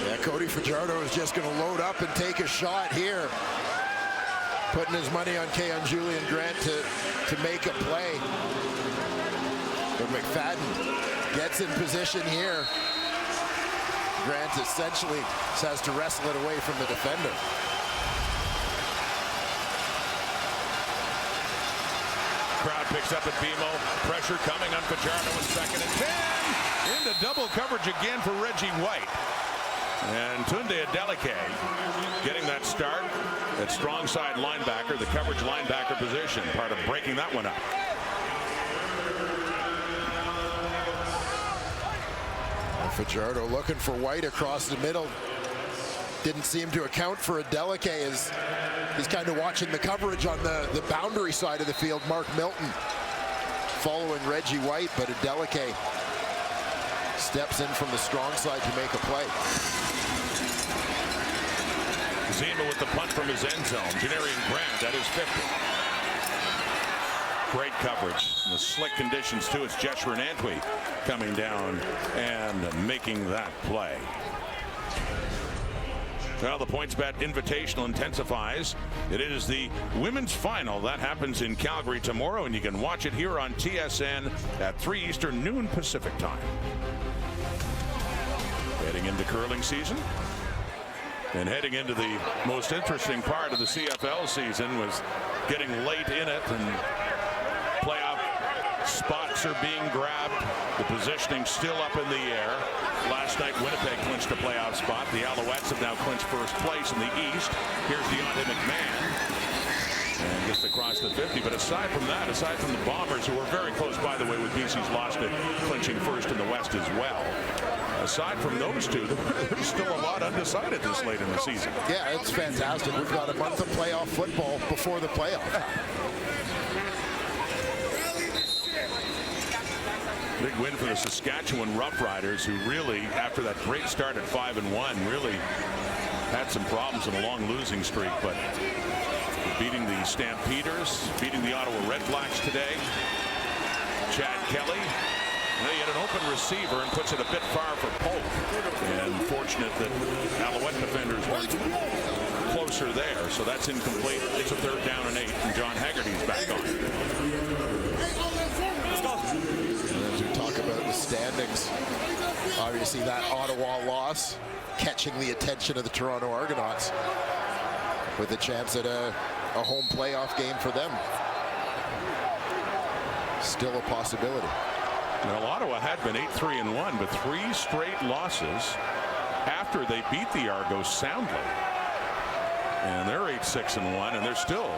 Yeah, Cody Fajardo is just going to load up and take a shot here. Putting his money on Keon Julian Grant to make a play. But McFadden gets in position here. Grant essentially has to wrestle it away from the defender. Crowd picks up at BMO. Pressure coming on Fajardo in second and 10. Into double coverage again for Reggie White. And Tunde Adeleke getting that start at strong side linebacker, the coverage linebacker position, part of breaking that one up. Fajardo looking for White across the middle. Didn't seem to account for Adeleke as he's kind of watching the coverage on the boundary side of the field. Mark Milton following Reggie White, but Adeleke steps in from the strong side to make a play. Zima with the punt from his end zone. Janarian Grant at his 50. Great coverage. In the slick conditions too. It's Jeshurun Antwi coming down and making that play. Well, the PointsBet Invitational intensifies. It is the women's final. That happens in Calgary tomorrow, and you can watch it here on TSN at 3 Eastern, noon Pacific time. Heading into curling season. And heading into the most interesting part of the CFL season was getting late in it, and playoff spots are being grabbed. The positioning still up in the air. Last night, Winnipeg clinched a playoff spot. The Alouettes have now clinched first place in the East. Here's Deontay McMahon. And just across the 50. But aside from that, aside from the Bombers, who are very close, by the way, with BC's loss to clinching first in the West as well. Aside from those two, there's still a lot undecided this late in the season. Yeah, it's fantastic. We've got a month of playoff football before the playoff. Big win for the Saskatchewan Roughriders, who really, after that great start at 5-1, really had some problems in a long losing streak, but beating the Stampeders, beating the Ottawa Redblacks today. Chad Kelly. He had an open receiver and puts it a bit far for Polk. And fortunate that Alouette defenders weren't closer there, so that's incomplete. It's a 3rd down and 8, and John Haggerty's back on. As we talk about the standings, obviously that Ottawa loss catching the attention of the Toronto Argonauts with a chance at a home playoff game for them. Still a possibility. Well, Ottawa had been 8-3-1, but 3 straight losses after they beat the Argos soundly. And they're 8-6-1, and they're still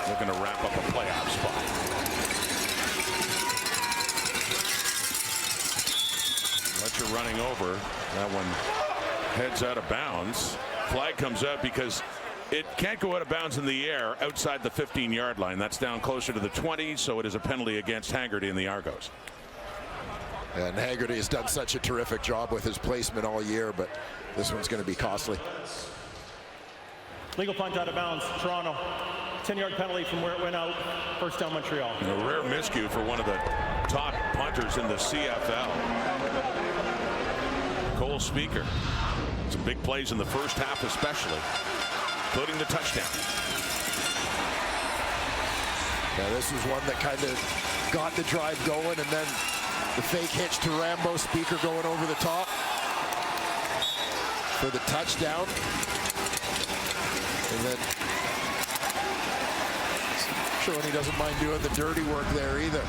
looking to wrap up a playoff spot. Fletcher running over. That one heads out of bounds. Flag comes out because it can't go out of bounds in the air outside the 15-yard line. That's down closer to the 20, so it is a penalty against Haggerty and the Argos. And Haggerty has done such a terrific job with his placement all year, but this one's going to be costly. Legal punt out of bounds, Toronto. 10-yard penalty from where it went out. First down, Montreal. And a rare miscue for one of the top punters in the CFL. Cole Speaker. Some big plays in the first half especially, including the touchdown. Now this was one that kind of got the drive going, and then the fake hitch to Rambo. Speaker going over the top for the touchdown. And then showing he doesn't mind doing the dirty work there either.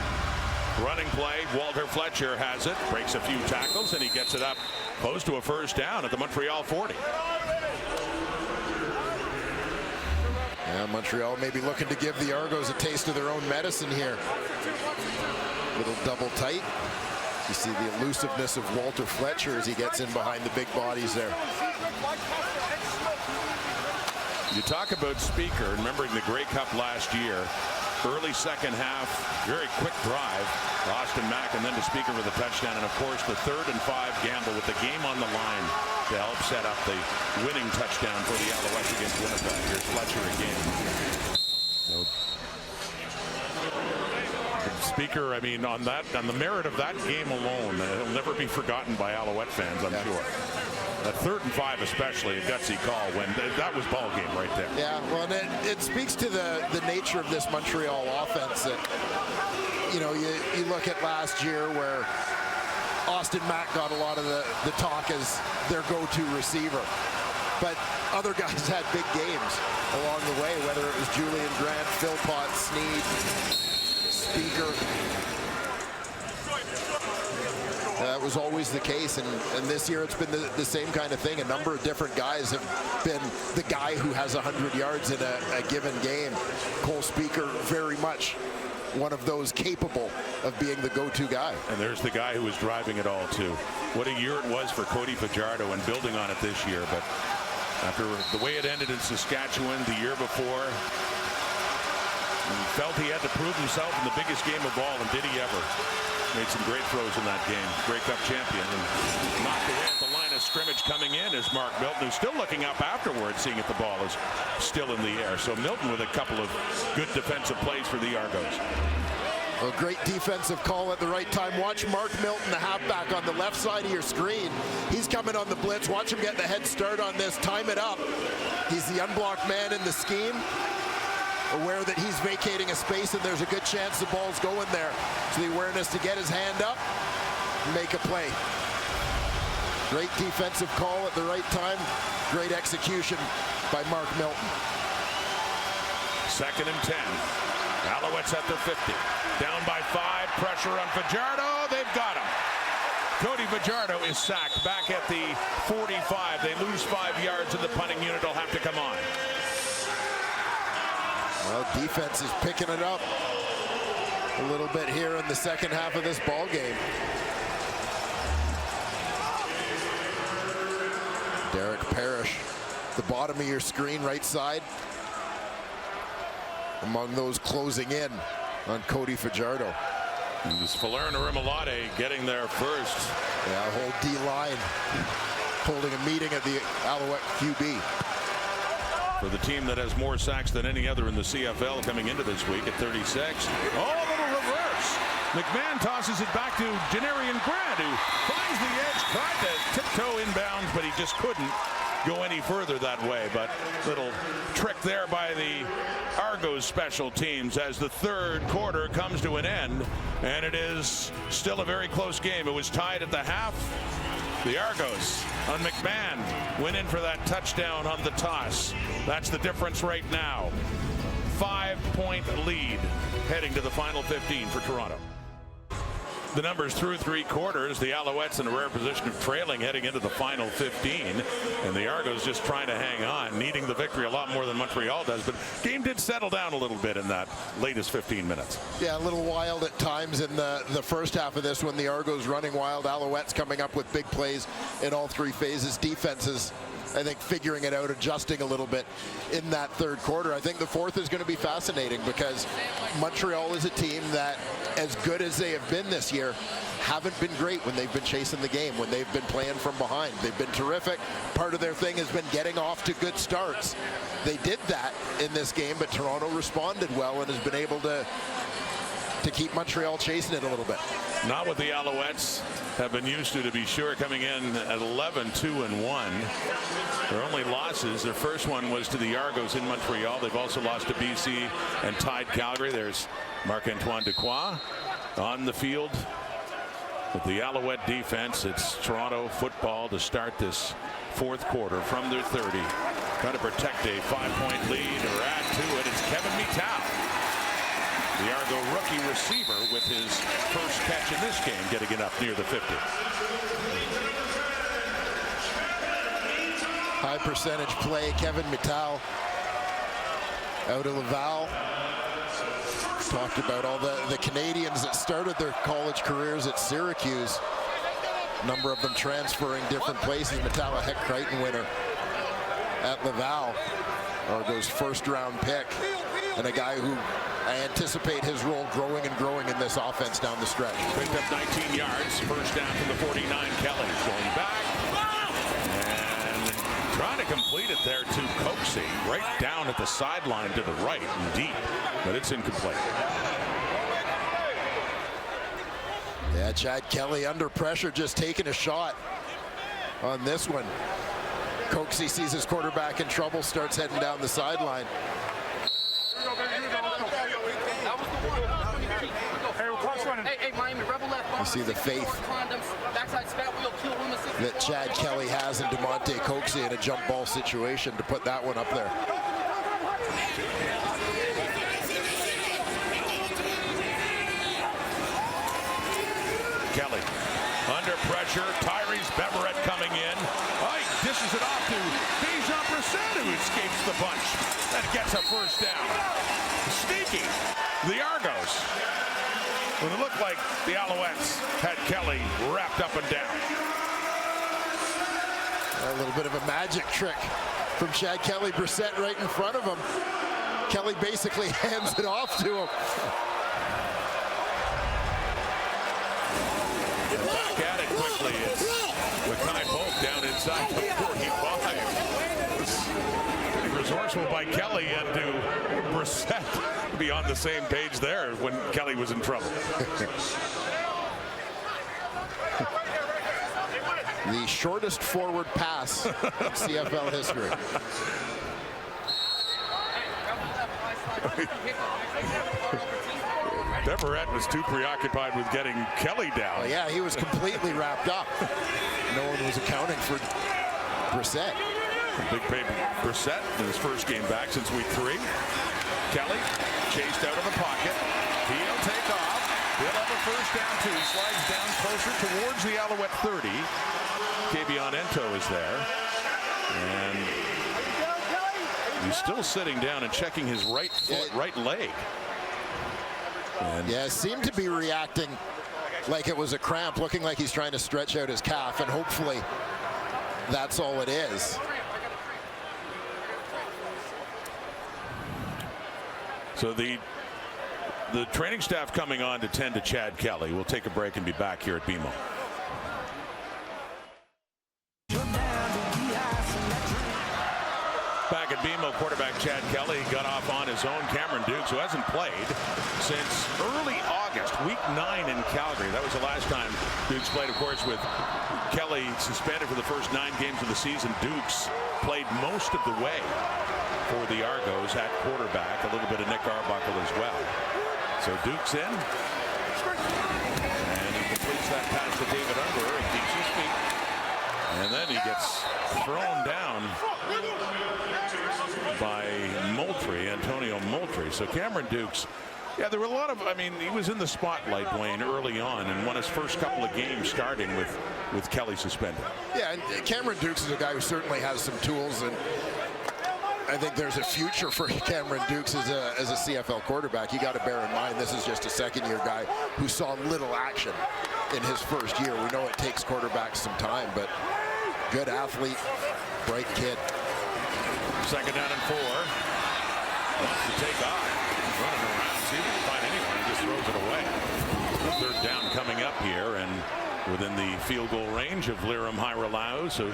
Running play, Walter Fletcher has it, breaks a few tackles, and he gets it up close to a first down at the Montreal 40. Yeah, Montreal may be looking to give the Argos a taste of their own medicine here. Little double tight. You see the elusiveness of Walter Fletcher as he gets in behind the big bodies there. You talk about Speaker, remembering the Grey Cup last year. Early second half, very quick drive. Austin Mack and then to Speaker with a touchdown. And of course, the 3rd and 5 gamble with the game on the line to help set up the winning touchdown for the Alouettes against Winnipeg. Here's Fletcher again. Speaker, I mean, on the merit of that game alone, it'll never be forgotten by Alouette fans, I'm sure. That 3rd and 5 especially, a gutsy call when that was ball game right there. Yeah, well, it speaks to the nature of this Montreal offense. That, you know, you look at last year where Austin Mack got a lot of the talk as their go-to receiver. But other guys had big games along the way, whether it was Julian Grant, Philpott, Sneed, Speaker. That was always the case, and this year it's been the same kind of thing. A number of different guys have been the guy who has 100 yards in a given game. Cole Speaker, very much one of those capable of being the go-to guy. And there's the guy who was driving it all, too. What a year it was for Cody Fajardo and building on it this year. But after the way it ended in Saskatchewan the year before, he felt he had to prove himself in the biggest game of all, and did he ever? Made some great throws in that game. Grey Cup champion, and knocked away at the line of scrimmage. Coming in is Mark Milton, who's still looking up afterwards, seeing if the ball is still in the air. So Milton with a couple of good defensive plays for the Argos. A great defensive call at the right time. Watch Mark Milton, the halfback, on the left side of your screen. He's coming on the blitz. Watch him get the head start on this. Time it up. He's the unblocked man in the scheme. Aware that he's vacating a space and there's a good chance the ball's going there. So the awareness to get his hand up, make a play. Great defensive call at the right time. Great execution by Mark Milton. 2nd and 10. Alouettes at their 50. Down by 5. Pressure on Fajardo. They've got him. Cody Fajardo is sacked back at the 45. They lose 5 yards and the punting unit will have to come on. Well, defense is picking it up a little bit here in the second half of this ball game. Derek Parrish, the bottom of your screen, right side, among those closing in on Cody Fajardo. And this Falerna Rimolade getting there first. Yeah, whole D-line holding a meeting at the Alouette QB. For the team that has more sacks than any other in the CFL coming into this week at 36. Oh, a little reverse. McMahon tosses it back to Janarian Grant, who finds the edge, tried to tiptoe inbounds, but he just couldn't go any further that way. But little trick there by the Argos special teams as the 3rd quarter comes to an end, and it is still a very close game. It was tied at the half. The Argos on McMahon went in for that touchdown on the toss. That's the difference right now. 5-point lead heading to the final 15 for Toronto. The numbers through 3 quarters. The Alouettes in a rare position of trailing heading into the final 15. And the Argos just trying to hang on, needing the victory a lot more than Montreal does. But game did settle down a little bit in that latest 15 minutes. Yeah, a little wild at times in the first half of this when the Argos running wild. Alouettes coming up with big plays in all 3 phases. Defenses, I think, figuring it out, adjusting a little bit in that 3rd quarter. I think the 4th is going to be fascinating because Montreal is a team that, as good as they have been this year, haven't been great when they've been chasing the game, when they've been playing from behind. They've been terrific. Part of their thing has been getting off to good starts. They did that in this game, but Toronto responded well and has been able to keep Montreal chasing it a little bit. Not what the Alouettes have been used to be sure, coming in at 11-2-1. Their only losses, their first one was to the Argos in Montreal. They've also lost to BC and tied Calgary. There's Marc-Antoine Dequoy on the field with the Alouette defense. It's Toronto football to start this 4th quarter from their 30. Trying to protect a 5-point lead or add to it. It's Kevin Mittal, the Argo rookie receiver, with his first catch in this game, getting it up near the 50. High percentage play, Kevin Mittal out of Laval. Talked about all the Canadians that started their college careers at Syracuse. A number of them transferring different places. Mittal, a Heck Crichton winner at Laval. Argo's first-round pick, and a guy who I anticipate his role growing and growing in this offense down the stretch. Picked up 19 yards, first down from the 49. Kelly going back and trying to complete it there to Coxie, right down at the sideline to the right and deep, but it's incomplete. Yeah, Chad Kelly under pressure, just taking a shot on this one. Coxie sees his quarterback in trouble, starts heading down the sideline. You see the faith that Chad Kelly has in DeMonte Coxie in a jump ball situation to put that one up there. Kelly under pressure. Tyrese Beverett coming in. Ike dishes it off to Bijan Brissett, who escapes the bunch and gets a first down. Sneaky. The Argos. When it looked like the Alouettes had Kelly wrapped up and down. A little bit of a magic trick from Chad Kelly. Brissett right in front of him. Kelly basically hands it off to him. Back at it quickly. It's Mackay Polk down inside the 45. Resourceful by Kelly and to Brissett to be on the same page there when Kelly was in trouble. The shortest forward pass in CFL history. Beverett was too preoccupied with getting Kelly down. Oh, yeah, he was completely wrapped up. No one was accounting for Brissett. Big baby Brissett in his first game back since week 3. Kelly chased out of the pocket. He'll take off. He'll have a first down too. Slides down closer towards the Alouette 30. Kavion Ento is there. And he's still sitting down and checking his right foot, right leg. And yeah, seemed to be reacting like it was a cramp, looking like he's trying to stretch out his calf, and hopefully that's all it is. So the training staff coming on to tend to Chad Kelly. We'll take a break and be back here at BMO. Back at BMO, quarterback Chad Kelly got off on his own. Cameron Dukes, who hasn't played since early August, week 9 in Calgary. That was the last time Dukes played, of course, with Kelly suspended for the first 9 games of the season. Dukes played most of the way for the Argos at quarterback. A little bit of Nick Arbuckle as well. So Dukes in. And he completes that pass to David Ungar and keeps his feet. And then he gets thrown down by Moultrie, Antonio Moultrie. So Cameron Dukes, yeah, there were a lot of, I mean, he was in the spotlight, Wayne, early on and won his first couple of games starting with Kelly suspended. Yeah, and Cameron Dukes is a guy who certainly has some tools, and I think there's a future for Cameron Dukes as a CFL quarterback. You got to bear in mind this is just a second-year guy who saw little action in his first year. We know it takes quarterbacks some time, but good athlete, bright kid. Second down and 4. Wants to take off. Running around, see if he can find anyone. He just throws it away. Third down coming up here and within the field goal range of Liram Hairelau. So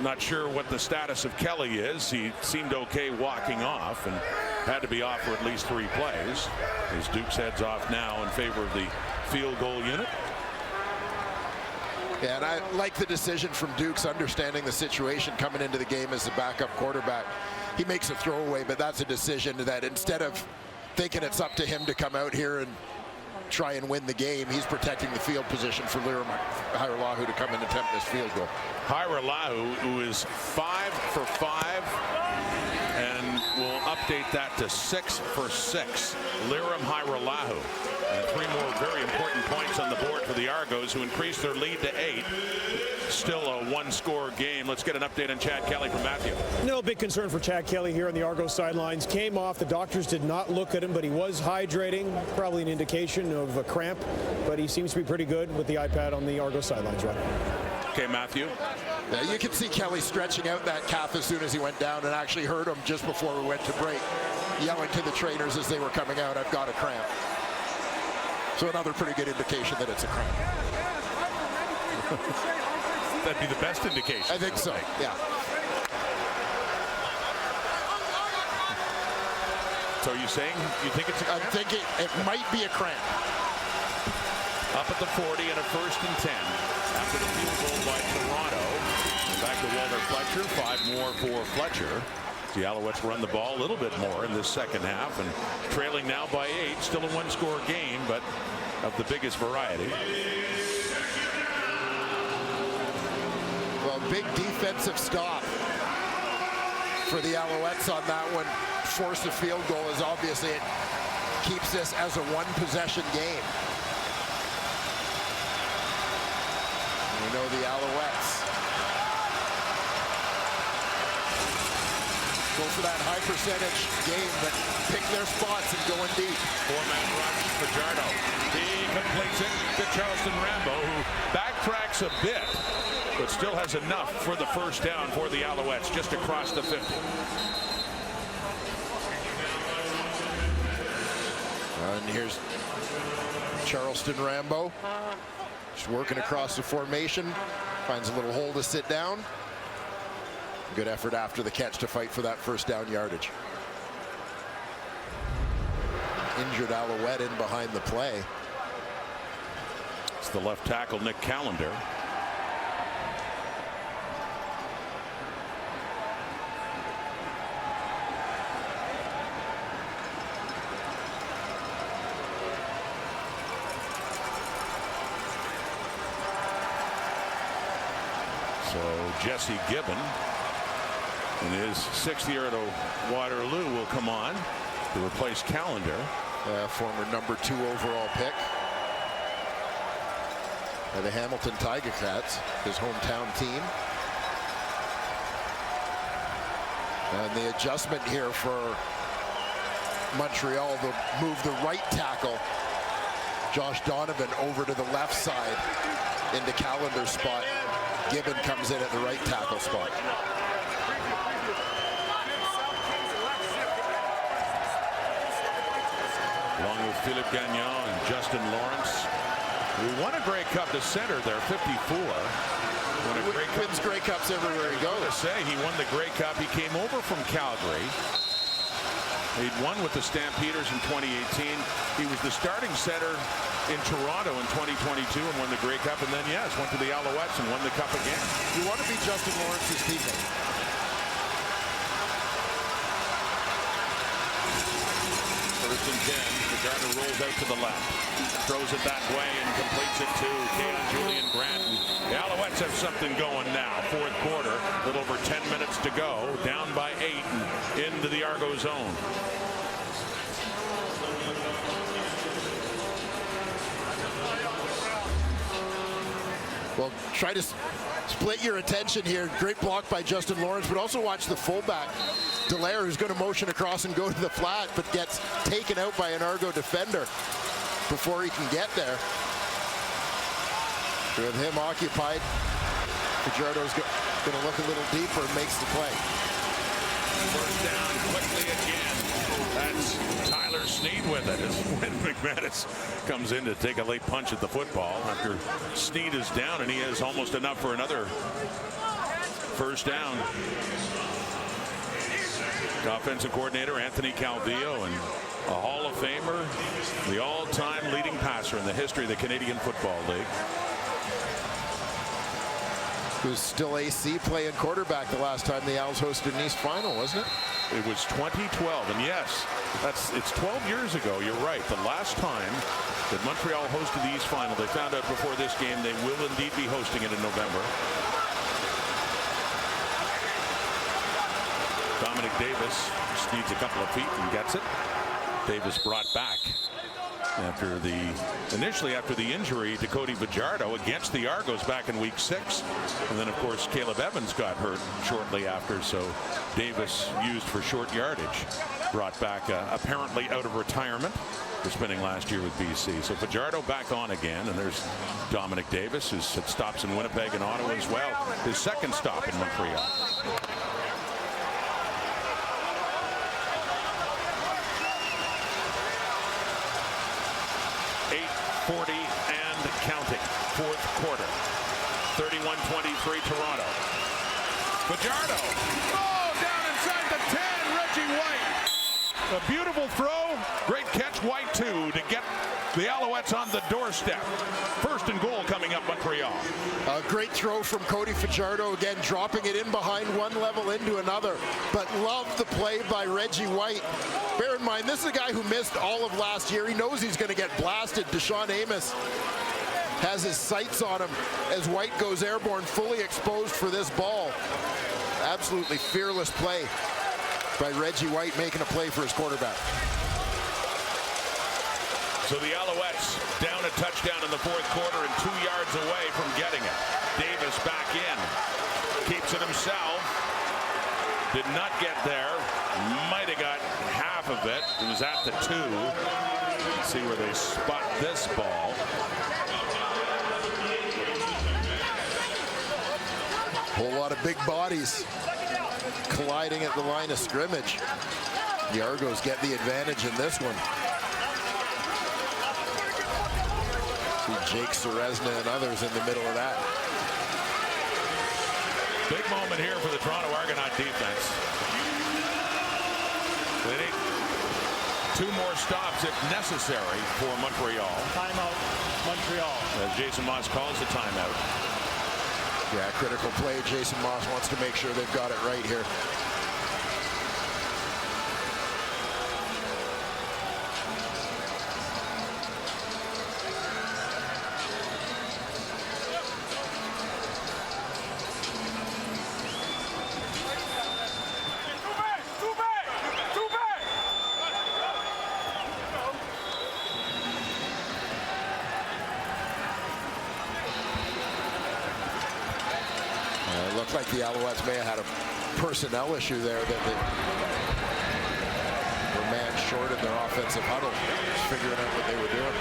not sure what the status of Kelly is. He seemed okay walking off and had to be off for at least 3 plays. As Dukes heads off now in favor of the field goal unit. Yeah, and I like the decision from Dukes, understanding the situation coming into the game as a backup quarterback. He makes a throwaway, but that's a decision that instead of thinking it's up to him to come out here and try and win the game, he's protecting the field position for Liram Hairelau to come and attempt this field goal. Hairelau, who is 5 for 5, and we'll update that to 6 for 6. Liram Hairelau. And 3 more very important points on the board for the Argos, who increased their lead to 8. Still a 1-score game. Let's get an update on Chad Kelly from Matthew. No big concern for Chad Kelly here on the Argos sidelines. Came off. The doctors did not look at him, but he was hydrating. Probably an indication of a cramp, but he seems to be pretty good with the iPad on the Argos sidelines, right? Okay, Matthew. Yeah, you can see Kelly stretching out that calf as soon as he went down, and actually heard him just before we went to break, yelling to the trainers as they were coming out, "I've got a cramp." So another pretty good indication that it's a cramp. That'd be the best indication. I think so, yeah. So you're saying you think it's a cramp? I'm thinking it might be a cramp. Up at the 40 and a 1st and 10 after the field goal by Toronto. Back to Walter Fletcher. 5 more for Fletcher. The Alouettes run the ball a little bit more in this second half and trailing now by 8. Still a 1-score game, but of the biggest variety. Well, big defensive stop for the Alouettes on that one. Force a field goal as obviously it keeps this as a 1-possession game. We know the Alouettes go for that high percentage game, but pick their spots and go in deep. 4-man rush, Fajardo. He completes it to Charleston Rambo, who backtracks a bit, but still has enough for the first down for the Alouettes, just across the 50. And here's Charleston Rambo. Just working across the formation. Finds a little hole to sit down. Good effort after the catch to fight for that first down yardage. Injured Alouette in behind the play. It's the left tackle, Nick Callender. So Jesse Gibbon in his 6th year at Waterloo will come on to replace Callender. Former number 2 overall pick by the Hamilton Tiger Cats, his hometown team. And the adjustment here for Montreal, to move the right tackle, Josh Donovan, over to the left side into Callender's spot. Gibbon comes in at the right tackle spot. Along with Philippe Gagnon and Justin Lawrence, who won a Grey Cup to center there, 54. Wins Grey Cups everywhere he goes. To say he won the Grey Cup. He came over from Calgary. He'd won with the Stampeders in 2018. He was the starting center in Toronto in 2022 and won the Grey Cup, and then went to the Alouettes and won the Cup again. You want to be Justin Lawrence's teammate. First and 10. Fajardo rolls out to the left, throws it that way and completes it to Julian Grant. The Alouettes have something going now. 4th quarter, a little over 10 minutes to go, down by 8 and into the Argo zone. Well, try to split your attention here. Great block by Justin Lawrence, but also watch the fullback, Dallaire, who's going to motion across and go to the flat, but gets taken out by an Argo defender before he can get there. With him occupied, Fajardo's going to look a little deeper and makes the play. First down quickly again. That's Tyler Snead with it as when McManus comes in to take a late punch at the football after Snead is down, and he has almost enough for another first down. Offensive coordinator Anthony Calvillo, and a Hall of Famer, the all-time leading passer in the history of the Canadian Football League. Who's still AC playing quarterback the last time the Owls hosted an East final, wasn't it? It was 2012, and yes, it's 12 years ago. You're right. The last time that Montreal hosted the East final, they found out before this game they will indeed be hosting it in November. Dominic Davis just needs a couple of feet and gets it. Davis brought back initially after the injury to Cody Fajardo against the Argos back in week 6, and then of course Caleb Evans got hurt shortly after, so Davis used for short yardage. brought back apparently out of retirement for spending last year with BC. So Fajardo back on again, and there's Dominic Davis, who's had stops in Winnipeg and Ottawa as well. His second stop in Montreal. .40 and counting. Fourth quarter. 31-23 Toronto. Fajardo. Oh, down inside the 10. Reggie White. A beautiful throw. Great catch, White, too, to get the Alouettes on the doorstep. First and goal coming up Montreal. A great throw from Cody Fajardo, again dropping it in behind one level into another. But love the play by Reggie White. Bear in mind, this is a guy who missed all of last year. He knows he's going to get blasted. Deshaun Amos has his sights on him as White goes airborne, fully exposed for this ball. Absolutely fearless play by Reggie White, making a play for his quarterback. So the Alouettes down a touchdown in the fourth quarter and 2 yards away from getting it. Davis back in. Keeps it himself. Did not get there. Might have got half of it. It was at the 2. Let's see where they spot this ball. Whole lot of big bodies colliding at the line of scrimmage. The Argos get the advantage in this one. Jake Serezna and others in the middle of that. Big moment here for the Toronto Argonaut defense. They need 2 more stops if necessary for Montreal. Timeout, Montreal. As Jason Moss calls the timeout. Yeah, critical play. Jason Moss wants to make sure they've got it right here. Like the Alouettes may have had a personnel issue there, that they were man short in their offensive huddle, just figuring out what they were doing.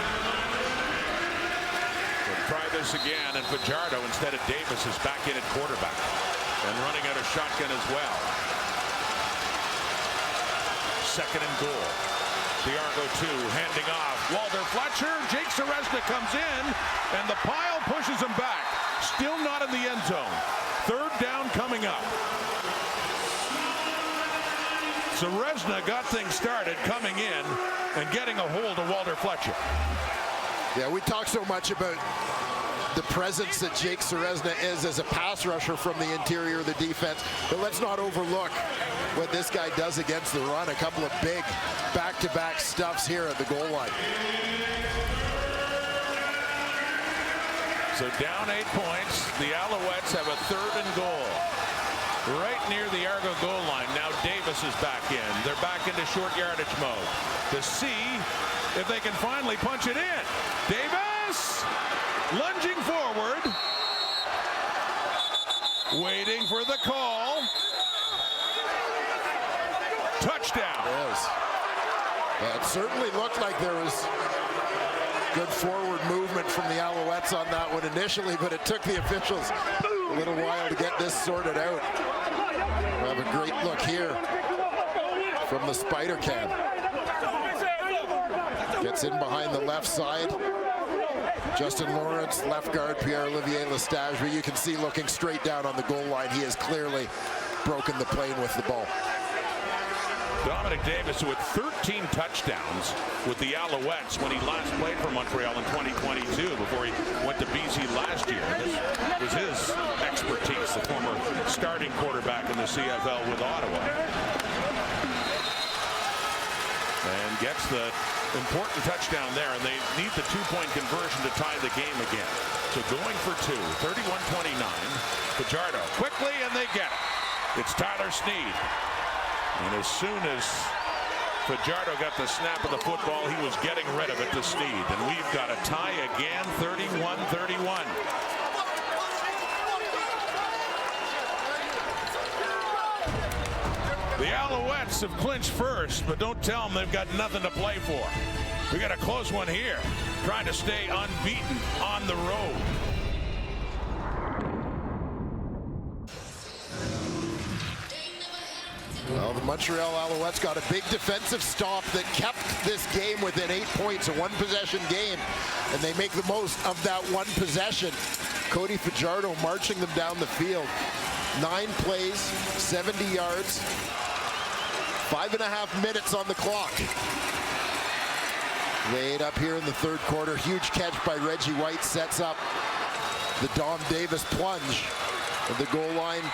We'll try this again, and Fajardo instead of Davis is back in at quarterback and running out of shotgun as well. Second and goal. The Argo 2 handing off. Walter Fletcher. Jake Serezna comes in, and the pile pushes him back. Still not in the end zone. Third down coming up. Serezna got things started coming in and getting a hold of Walter Fletcher. Yeah, we talk so much about the presence that Jake Serezna is as a pass rusher from the interior of the defense, but let's not overlook what this guy does against the run. A couple of big back-to-back stuffs here at the goal line. So down 8 points. The Alouettes have a third and goal. Right near the Argo goal line. Now Davis is back in. They're back into short yardage mode to see if they can finally punch it in. Davis lunging forward. Waiting for the call. Touchdown. Yes. Yeah, it certainly looked like there was good forward movement from the Alouettes on that one initially, but it took the officials a little while to get this sorted out. We have a great look here from the Spider Cam. Gets in behind the left side. Justin Lawrence, left guard, Pierre-Olivier Lestage, but you can see looking straight down on the goal line, he has clearly broken the plane with the ball. Dominic Davis with 13 touchdowns with the Alouettes when he last played for Montreal in 2022 before he went to BC last year. This was his expertise, the former starting quarterback in the CFL with Ottawa. And gets the important touchdown there, and they need the 2-point conversion to tie the game again. So going for 2, 31-29. Fajardo quickly, and they get it. It's Tyler Sneed. And as soon as Fajardo got the snap of the football, he was getting rid of it to Sneed. And we've got a tie again, 31-31. The Alouettes have clinched first, but don't tell them they've got nothing to play for. We got a close one here, trying to stay unbeaten on the road. Well, the Montreal Alouettes got a big defensive stop that kept this game within 8 points, a one-possession game, and they make the most of that one possession. Cody Fajardo marching them down the field. 9 plays, 70 yards, 5.5 minutes on the clock. Laid up here in the third quarter. Huge catch by Reggie White sets up the Dom Davis plunge at the goal line.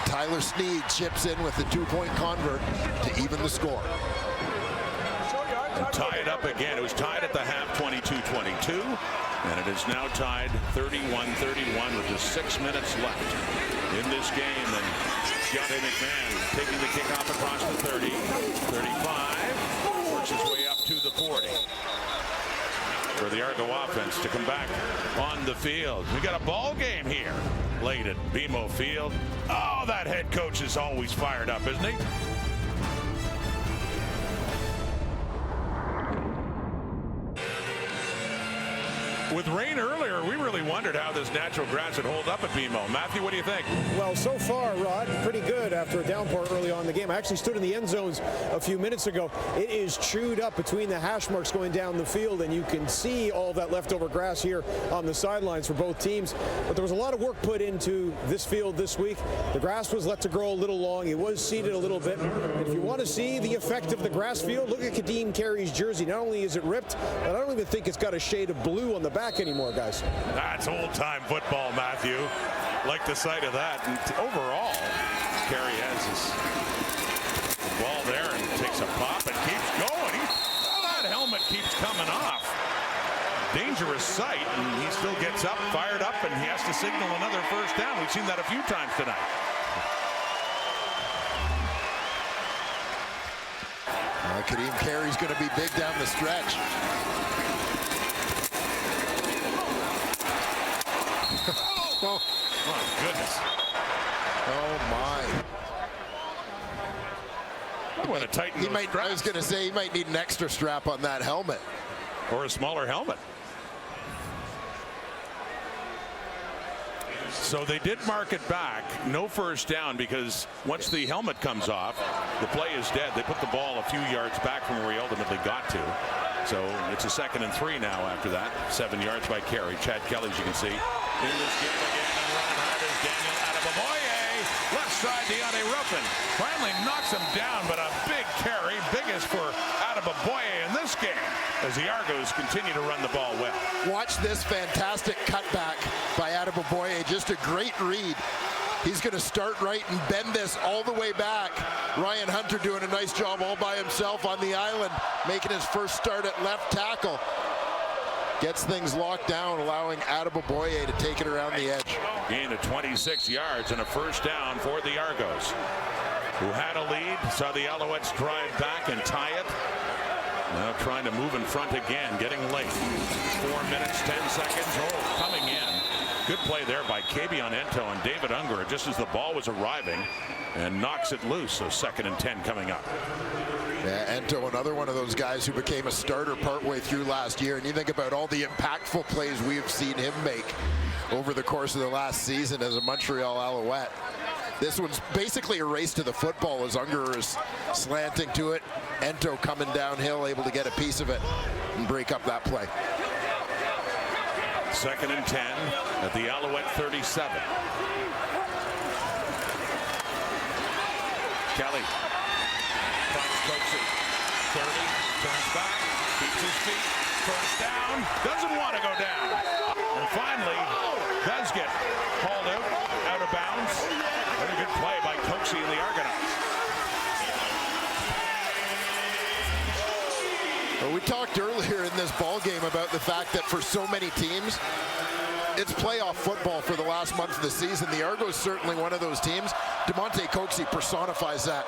Tyler Sneed chips in with the 2-point convert to even the score. And tie it up again. It was tied at the half 22-22, and it is now tied 31-31 with just 6 minutes left in this game. And Deontay McMahon taking the kickoff across the 30, 35, works his way up to the 40. For the Argo offense to come back on the field. We got a ball game here late at BMO Field. Oh, that head coach is always fired up, isn't he? With rain earlier, we really wondered how this natural grass would hold up at BMO. Matthew, what do you think? Well, so far, Rod, pretty good after a downpour early on in the game. I actually stood in the end zones a few minutes ago. It is chewed up between the hash marks going down the field, and you can see all that leftover grass here on the sidelines for both teams. But there was a lot of work put into this field this week. The grass was let to grow a little long. It was seeded a little bit. And if you want to see the effect of the grass field, look at Kadeem Carey's jersey. Not only is it ripped, but I don't even think it's got a shade of blue on the back anymore, guys. That's old-time football, Matthew. Like the sight of that. And overall, Carey has his ball there and takes a pop and keeps going. That helmet keeps coming off. Dangerous sight, and he still gets up, fired up, and he has to signal another first down. We've seen that a few times tonight. Kadeem Carey's going to be big down the stretch. Oh, my goodness. Oh, my. I'm going to tighten those straps. I was going to say, he might need an extra strap on that helmet. Or a smaller helmet. So they did mark it back. No first down, because once the helmet comes off, the play is dead. They put the ball a few yards back from where he ultimately got to. So it's a 2nd and 3 now after that. 7 yards by Carey. Chad Kelly, as you can see. In this game again, and running hard is Daniel Adebaboye. Left side, Deontay Ruffin finally knocks him down, but a big carry, biggest for Adebaboye in this game, as the Argos continue to run the ball well. Watch this fantastic cutback by Adebaboye. Just a great read. He's going to start right and bend this all the way back. Ryan Hunter doing a nice job all by himself on the island, making his first start at left tackle. Gets things locked down, allowing Adebaboye to take it around the edge. Gain of 26 yards and a first down for the Argos, who had a lead. Saw the Alouettes drive back and tie it. Now trying to move in front again, getting late. 4 minutes, 10 seconds. Oh, coming in. Good play there by Kabion Ento and David Unger just as the ball was arriving, and knocks it loose. So 2nd and 10 coming up. Yeah, Ento, another one of those guys who became a starter partway through last year. And you think about all the impactful plays we've seen him make over the course of the last season as a Montreal Alouette. This one's basically a race to the football as Unger is slanting to it. Ento coming downhill, able to get a piece of it and break up that play. 2nd and 10 at the Alouette 37. Kelly finds Coatsy. 30, turns back, keeps his feet, first down, doesn't want to go down. And finally, does get hauled out of bounds. Very good play by Coatsy and the Argonauts. Well, we talked earlier in this ball game about the fact that for so many teams, it's playoff football for the last month of the season. The Argos certainly one of those teams. Demonte Coatsy personifies that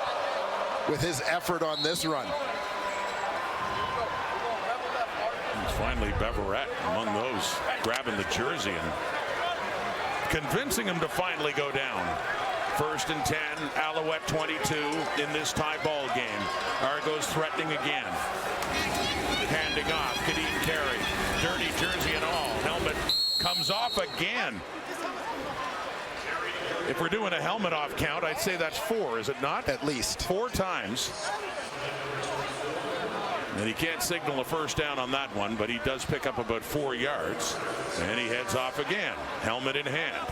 with his effort on this run. It's finally Beverett among those grabbing the jersey and convincing him to finally go down. First and 10, Alouette 22 in this tie ball game. Argos threatening again. Handing off, Kadeem Carey. Dirty jersey and all. Helmet comes off again. If we're doing a helmet off count, I'd say that's 4, is it not? At least 4 times. And he can't signal a first down on that one, but he does pick up about 4 yards. And he heads off again, helmet in hand.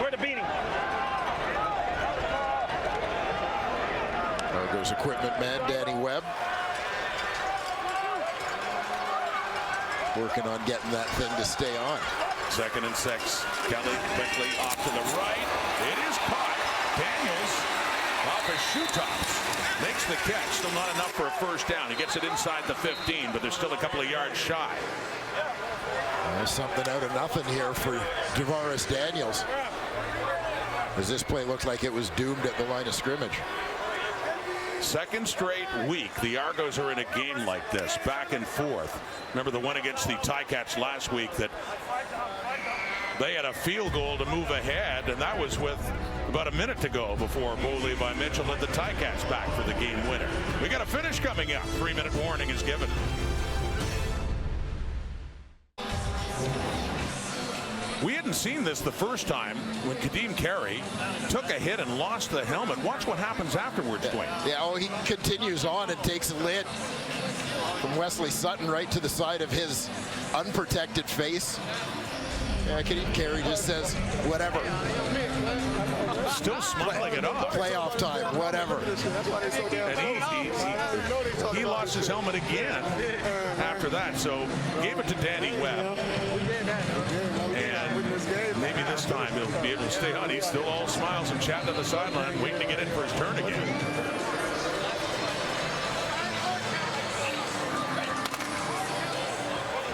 Where the beating? Argos equipment man Danny Webb working on getting that thing to stay on. 2nd and 6. Kelly quickly off to the right. It is caught. Daniels off his shoe tops. Makes the catch. Still not enough for a first down. He gets it inside the 15, but there's still a couple of yards shy. There's something out of nothing here for Javaris Daniels, as this play looked like it was doomed at the line of scrimmage. 2nd straight week the Argos are in a game like this, back and forth. Remember the one against the Ticats last week that they had a field goal to move ahead, and that was with about a minute to go before Bo Levi Mitchell led the Ticats back for the game winner. We got a finish coming up. 3-minute warning is given. We hadn't seen this the first time when Kadeem Carey took a hit and lost the helmet. Watch what happens afterwards, Dwayne. Yeah, oh, he continues on and takes a lid from Wesley Sutton right to the side of his unprotected face. Yeah, Kadeem Carey just says, whatever. Still smiling it off. Playoff time, whatever. And he lost his helmet again after that, so gave it to Danny Webb. And maybe this time he'll be able to stay on. He's still all smiles and chatting on the sideline, waiting to get in for his turn again.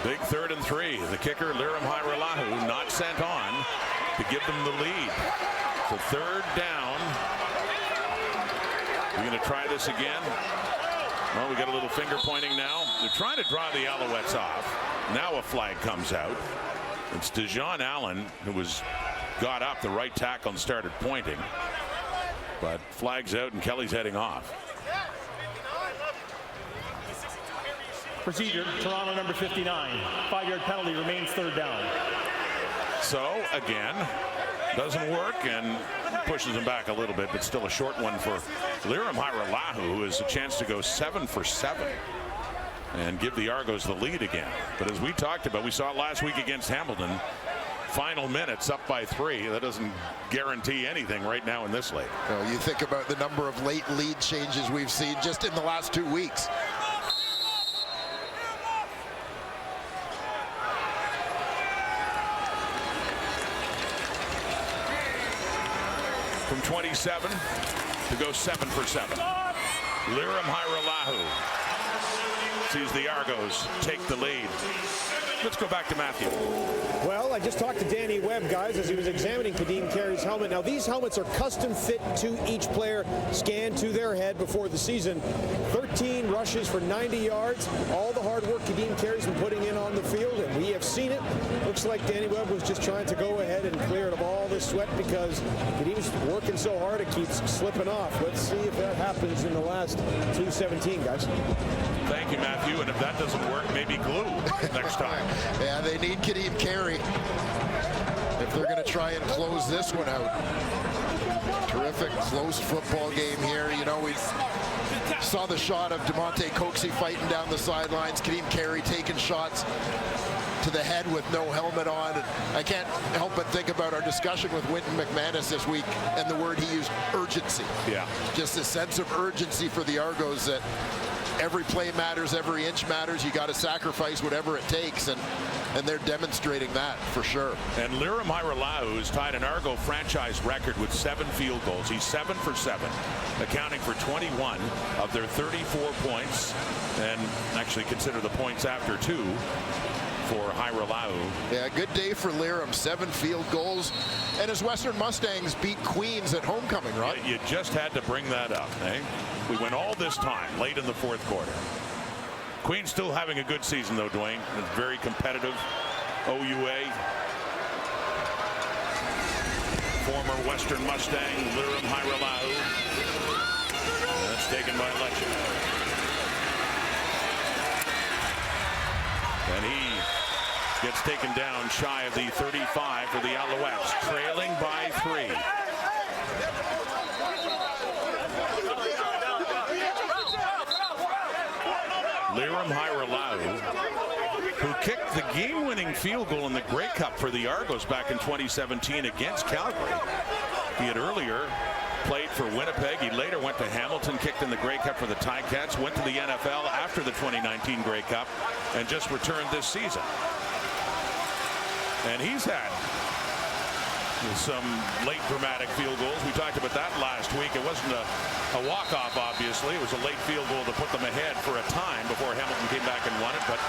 Big 3rd and 3. The kicker, Liram Hairelahu, not sent on to give them the lead. So 3rd down. We're going to try this again. Well, we got a little finger pointing now. They're trying to draw the Alouettes off. Now a flag comes out. It's DeJon Allen who got up the right tackle and started pointing. But flag's out and Kelly's heading off. Procedure, Toronto number 59. 5-yard penalty, remains 3rd down. So, again, doesn't work and pushes him back a little bit, but still a short one for Liram Hairelahu, who has a chance to go 7 for 7 and give the Argos the lead again. But as we talked about, we saw it last week against Hamilton. Final minutes up by 3. That doesn't guarantee anything right now in this league. No, you think about the number of late lead changes we've seen just in the last 2 weeks. From 27 to go 7 for 7. Liram Hairelahu sees the Argos take the lead. Let's go back to Matthew. Well, I just talked to Danny Webb, guys, as he was examining Kadeem Carey's helmet. Now, these helmets are custom fit to each player, scanned to their head before the season. 13 rushes for 90 yards. All the hard work Kadeem Carey's been putting in on the field, and we have seen it. Looks like Danny Webb was just trying to go ahead and clear it of all this sweat because Kadeem's working so hard it keeps slipping off. Let's see if that happens in the last 2:17, guys. Thank you, Matthew. And if that doesn't work, maybe glue next time. Yeah, they need Kadeem Carey if they're going to try and close this one out. Terrific, close football game here. You know, we saw the shot of DeMonte Coxey fighting down the sidelines. Kadeem Carey taking shots to the head with no helmet on. And I can't help but think about our discussion with Winton McManus this week and the word he used, urgency. Yeah. Just a sense of urgency for the Argos that every play matters, every inch matters. You got to sacrifice whatever it takes, and they're demonstrating that for sure. And Liram Hairelahu has tied an Argo franchise record with 7 field goals. He's 7 for 7, accounting for 21 of their 34 points, and actually consider the points after 2 for Hairelahu. Yeah, good day for Liram. 7 field goals, and his Western Mustangs beat Queens at homecoming, right? You just had to bring that up, eh? We went all this time late in the 4th quarter. Queens still having a good season, though, Dwayne. It's very competitive. OUA. former Western Mustang, Lirim Hairolahu. That's taken by Lecce. And he gets taken down shy of the 35 for the Alouettes, trailing by 3. Lirim Hairolahu, who kicked the game-winning field goal in the Grey Cup for the Argos back in 2017 against Calgary. He had earlier played for Winnipeg. He later went to Hamilton, kicked in the Grey Cup for the Ticats, went to the NFL after the 2019 Grey Cup, and just returned this season. And he's had some late dramatic field goals. We talked about that last week. It wasn't a walk-off, obviously. It was a late field goal to put them ahead for a time before Hamilton came back and won it. But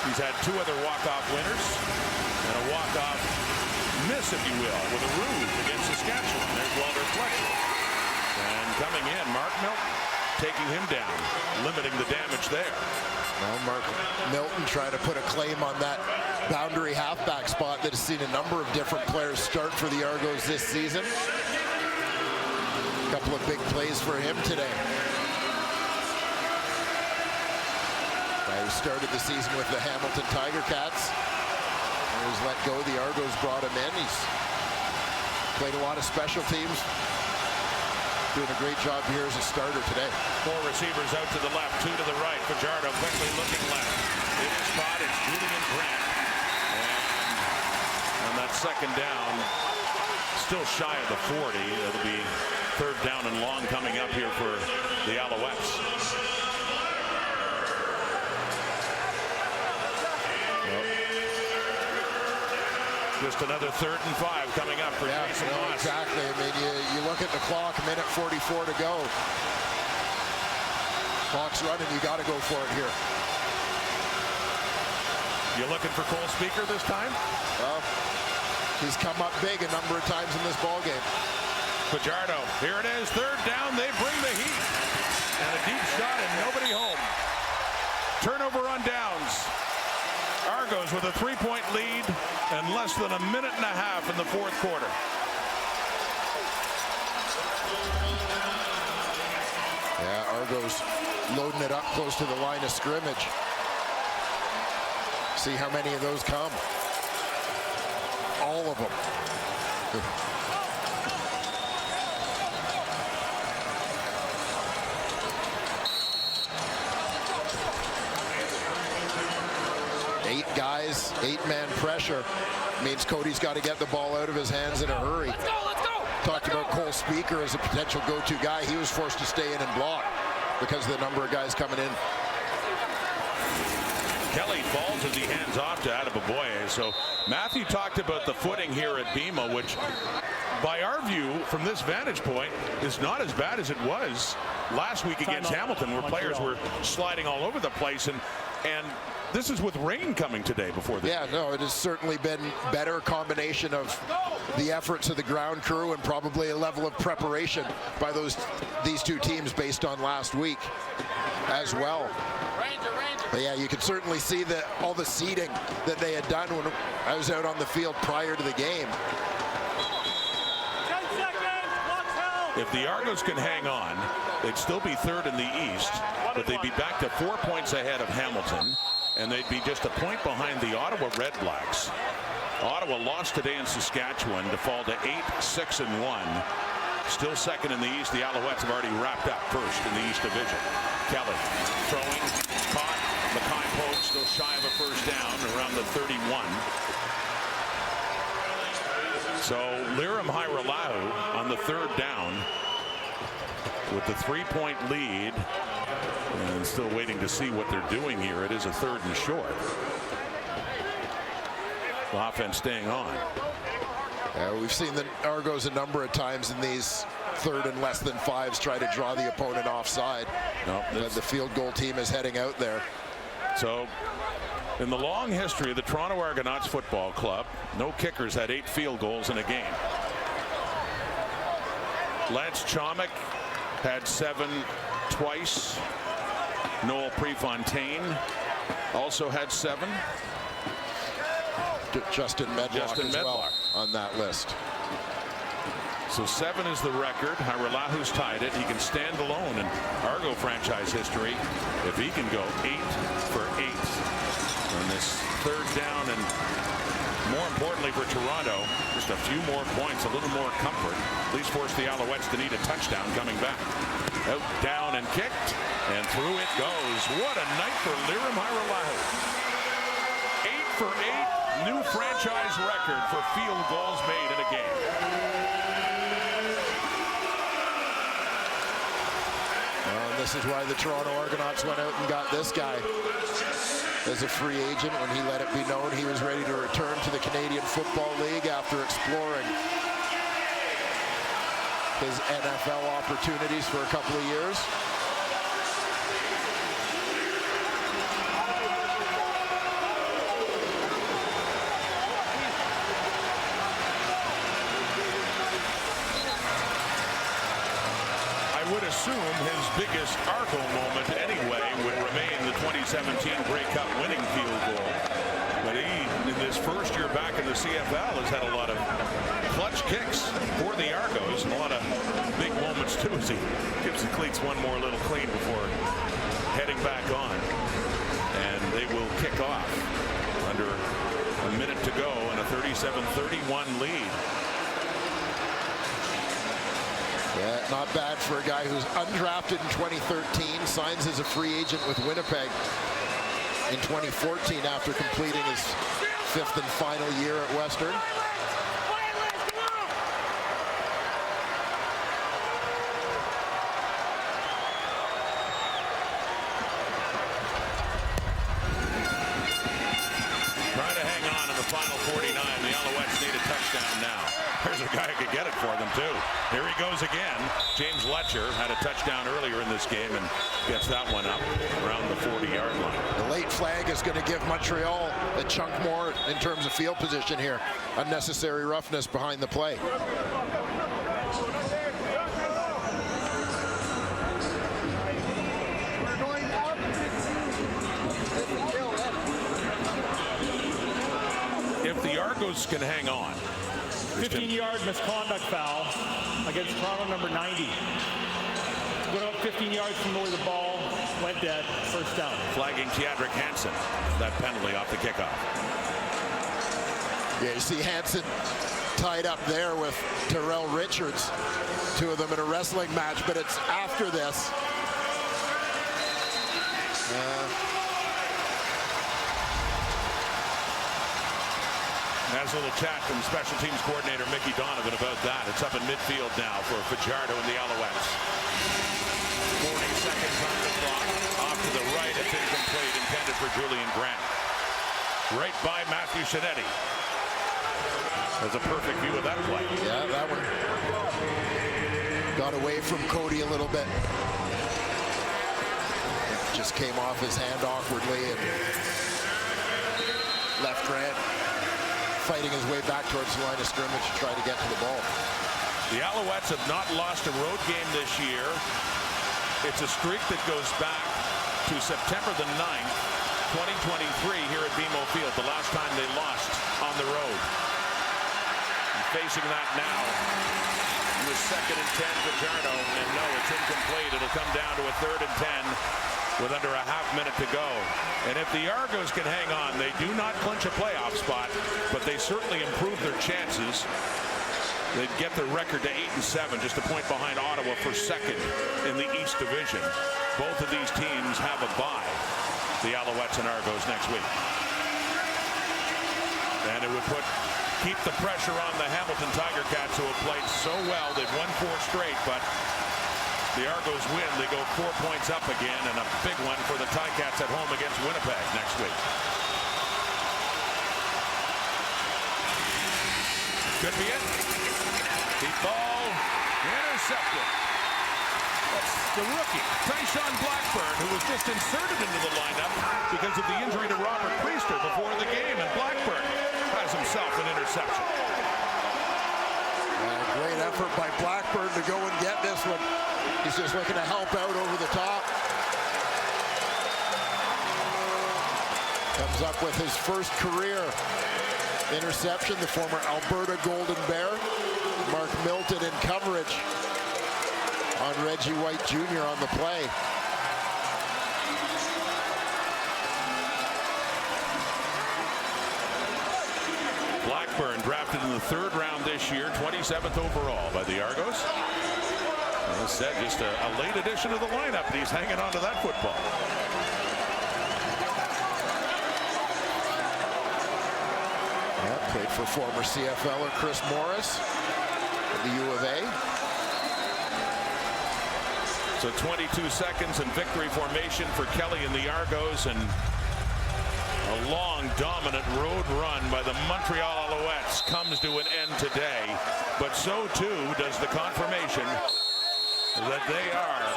he's had 2 other walk-off winners and a walk-off miss, if you will, with a rouge against Saskatchewan. There's Walter Fletcher. And coming in, Mark Milton, taking him down, limiting the damage there. Well, Mark Milton trying to put a claim on that boundary halfback spot that has seen a number of different players start for the Argos this season. A couple of big plays for him today. Guy who started the season with the Hamilton Tiger Cats. He was let go. The Argos brought him in. He's played a lot of special teams. Doing a great job here as a starter today. 4 receivers out to the left, 2 to the right. Fajardo quickly looking left. It is caught. It's Julian Grant. And that second down, still shy of the 40. It'll be 3rd down and long coming up here for the Alouettes. Just another 3rd and 5 coming up for Jason Moss. Exactly. I mean, you look at the clock, a minute 44 to go. Clock's running. You got to go for it here. You looking for Cole Speaker this time? Well, he's come up big a number of times in this ball game. Fajardo, here it is, 3rd down. They bring the heat, and a deep shot and nobody home. Turnover on downs. Argos with a 3-point lead and less than a minute and a half in the 4th quarter. Yeah, Argos loading it up close to the line of scrimmage. See how many of those come. All of them. 8 guys, 8-man pressure means Cody's got to get the ball out of his hands in a hurry. Let's go. Talked about Cole Speaker as a potential go-to guy. He was forced to stay in and block because of the number of guys coming in. Kelly falls as he hands off to Adeboboye. So Matthew talked about the footing here at BMO, which by our view from this vantage point is not as bad as it was last week against Hamilton, where players were sliding all over the place, and this is with rain coming today before this. Yeah, no, it has certainly been better combination of the efforts of the ground crew and probably a level of preparation by these 2 teams based on last week as well. But yeah, you could certainly see that all the seeding that they had done when I was out on the field prior to the game. 10 seconds, If the Argos can hang on, they'd still be 3rd in the East, but they'd be back to 4 points ahead of Hamilton, and they'd be just a point behind the Ottawa Red Blacks. Ottawa lost today in Saskatchewan to fall to 8-6-1. Still 2nd in the East. The Alouettes have already wrapped up 1st in the East Division. Kelly throwing, caught. Mackay Pope still shy of a 1st down around the 31. So Lirim Hairolahu on the 3rd down with the 3-point lead, and still waiting to see what they're doing here. It is a 3rd and short. The offense staying on. Yeah, we've seen the Argos a number of times in these 3rd and less than 5s try to draw the opponent offside. No, the field goal team is heading out there. So in the long history of the Toronto Argonauts Football Club, no kickers had 8 field goals in a game. Lance Chomick had 7 twice. Noel Prefontaine also had 7. Justin Medlock as well on that list. So 7 is the record. Haralahu tied it. He can stand alone in Argo franchise history if he can go 8 for 8 on this third down, and more importantly for Toronto, just a few more points, a little more comfort, at least force the Alouettes to need a touchdown coming back. Out, down, and kicked, and through it goes. What a night for Lirim Haralahu. 8 for 8, new franchise record for field goals made in a game. And this is why the Toronto Argonauts went out and got this guy as a free agent when he let it be known he was ready to return to the Canadian Football League after exploring his NFL opportunities for a couple of years. I would assume his biggest Argo moment anyway would remain the 2017 Grey Cup winning field goal. But he, in his first year back in the CFL, has had a lot of clutch kicks for the Argos and a lot of big moments too as he gives the cleats one more little clean before heading back on. And they will kick off under a minute to go and a 37-31 lead. Yeah, not bad for a guy who's undrafted in 2013, signs as a free agent with Winnipeg in 2014 after completing his 5th and final year at Western. Trying to hang on in the final 49. The Alouettes need a touchdown now. There's a guy who could get it for them, too. Here he goes again. James Letcher had a touchdown earlier in this game and gets that one up around the 40-yard line. The late flag is going to give Montreal a chunk more in terms of field position here. Unnecessary roughness behind the play. If the Argos can hang on. 15-yard misconduct foul against Toronto number 90. Going up 15 yards from where the ball went dead, first down. Flagging Teodric Hansen, that penalty off the kickoff. Yeah, you see Hansen tied up there with Terrell Richards, two of them in a wrestling match, but it's after this. Has a little chat from special teams coordinator Mickey Donovan about that. It's up in midfield now for Fajardo and the Alouettes. 40 seconds on the clock. Off to the right, it's incomplete, intended for Julian Grant. Right by Matthew Shinetti. There's a perfect view of that play. Yeah, that one got away from Cody a little bit. Just came off his hand awkwardly and left Grant fighting his way back towards the line of scrimmage to try to get to the ball. The Alouettes have not lost a road game this year. It's a streak that goes back to September the 9th, 2023 here at BMO Field, the last time they lost on the road. And facing that now with 2nd and 10 Fajardo, and no, it's incomplete. It'll come down to a 3rd and 10 with under a half minute to go. And if the Argos can hang on, they do not clinch a playoff spot, but they certainly improve their chances. They'd get their record to 8-7, just a point behind Ottawa for 2nd in the East Division. Both of these teams have a bye, the Alouettes and Argos, next week. And it would keep the pressure on the Hamilton Tiger Cats, who have played so well. They've won 4 straight, but the Argos win. They go 4 points up again, and a big one for the Ticats at home against Winnipeg next week. Could be it. Deep ball intercepted. That's the rookie, Tyshawn Blackburn, who was just inserted into the lineup because of the injury to Robert Priester before the game, and Blackburn has himself an interception. Great effort by Blackburn to go and get this one. He's just looking to help out over the top. Comes up with his first career interception, the former Alberta Golden Bear. Mark Milton in coverage on Reggie White Jr. on the play. Blackburn drafted in the 3rd round this year, 27th overall by the Argos. As said, just a late addition to the lineup, and he's hanging on to that football. Yeah, played for former CFLer Chris Morris at the U of A. So 22 seconds in victory formation for Kelly and the Argos, and a long, dominant road run by the Montreal Alouettes comes to an end today. But so too does the confirmation that they are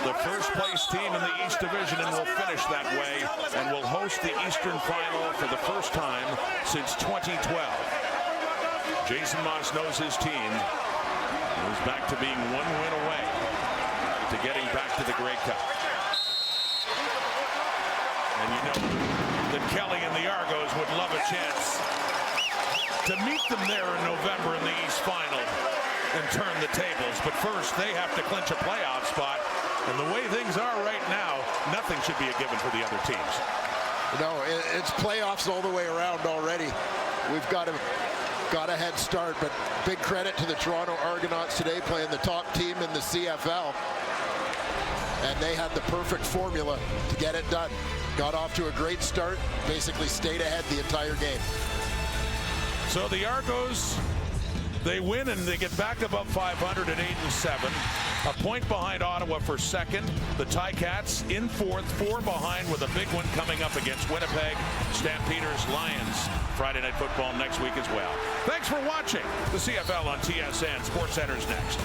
the first place team in the East Division and will finish that way and will host the Eastern Final for the first time since 2012. Jason Moss knows his team is back to being 1 win away to getting back to the Grey Cup. And you know that Kelly and the Argos would love a chance to meet them there in November in the East Final and turn the tables. But first, they have to clinch a playoff spot. And the way things are right now, nothing should be a given for the other teams. No, it's playoffs all the way around already. We've got a head start, but big credit to the Toronto Argonauts today, playing the top team in the CFL. And they had the perfect formula to get it done. Got off to a great start, basically stayed ahead the entire game. So the Argos, they win and they get back above 500 at 8-7. A point behind Ottawa for second. The Ticats in fourth, 4 behind with a big one coming up against Winnipeg. Stampeders, Lions. Friday Night Football next week as well. Thanks for watching the CFL on TSN. SportsCenter's next.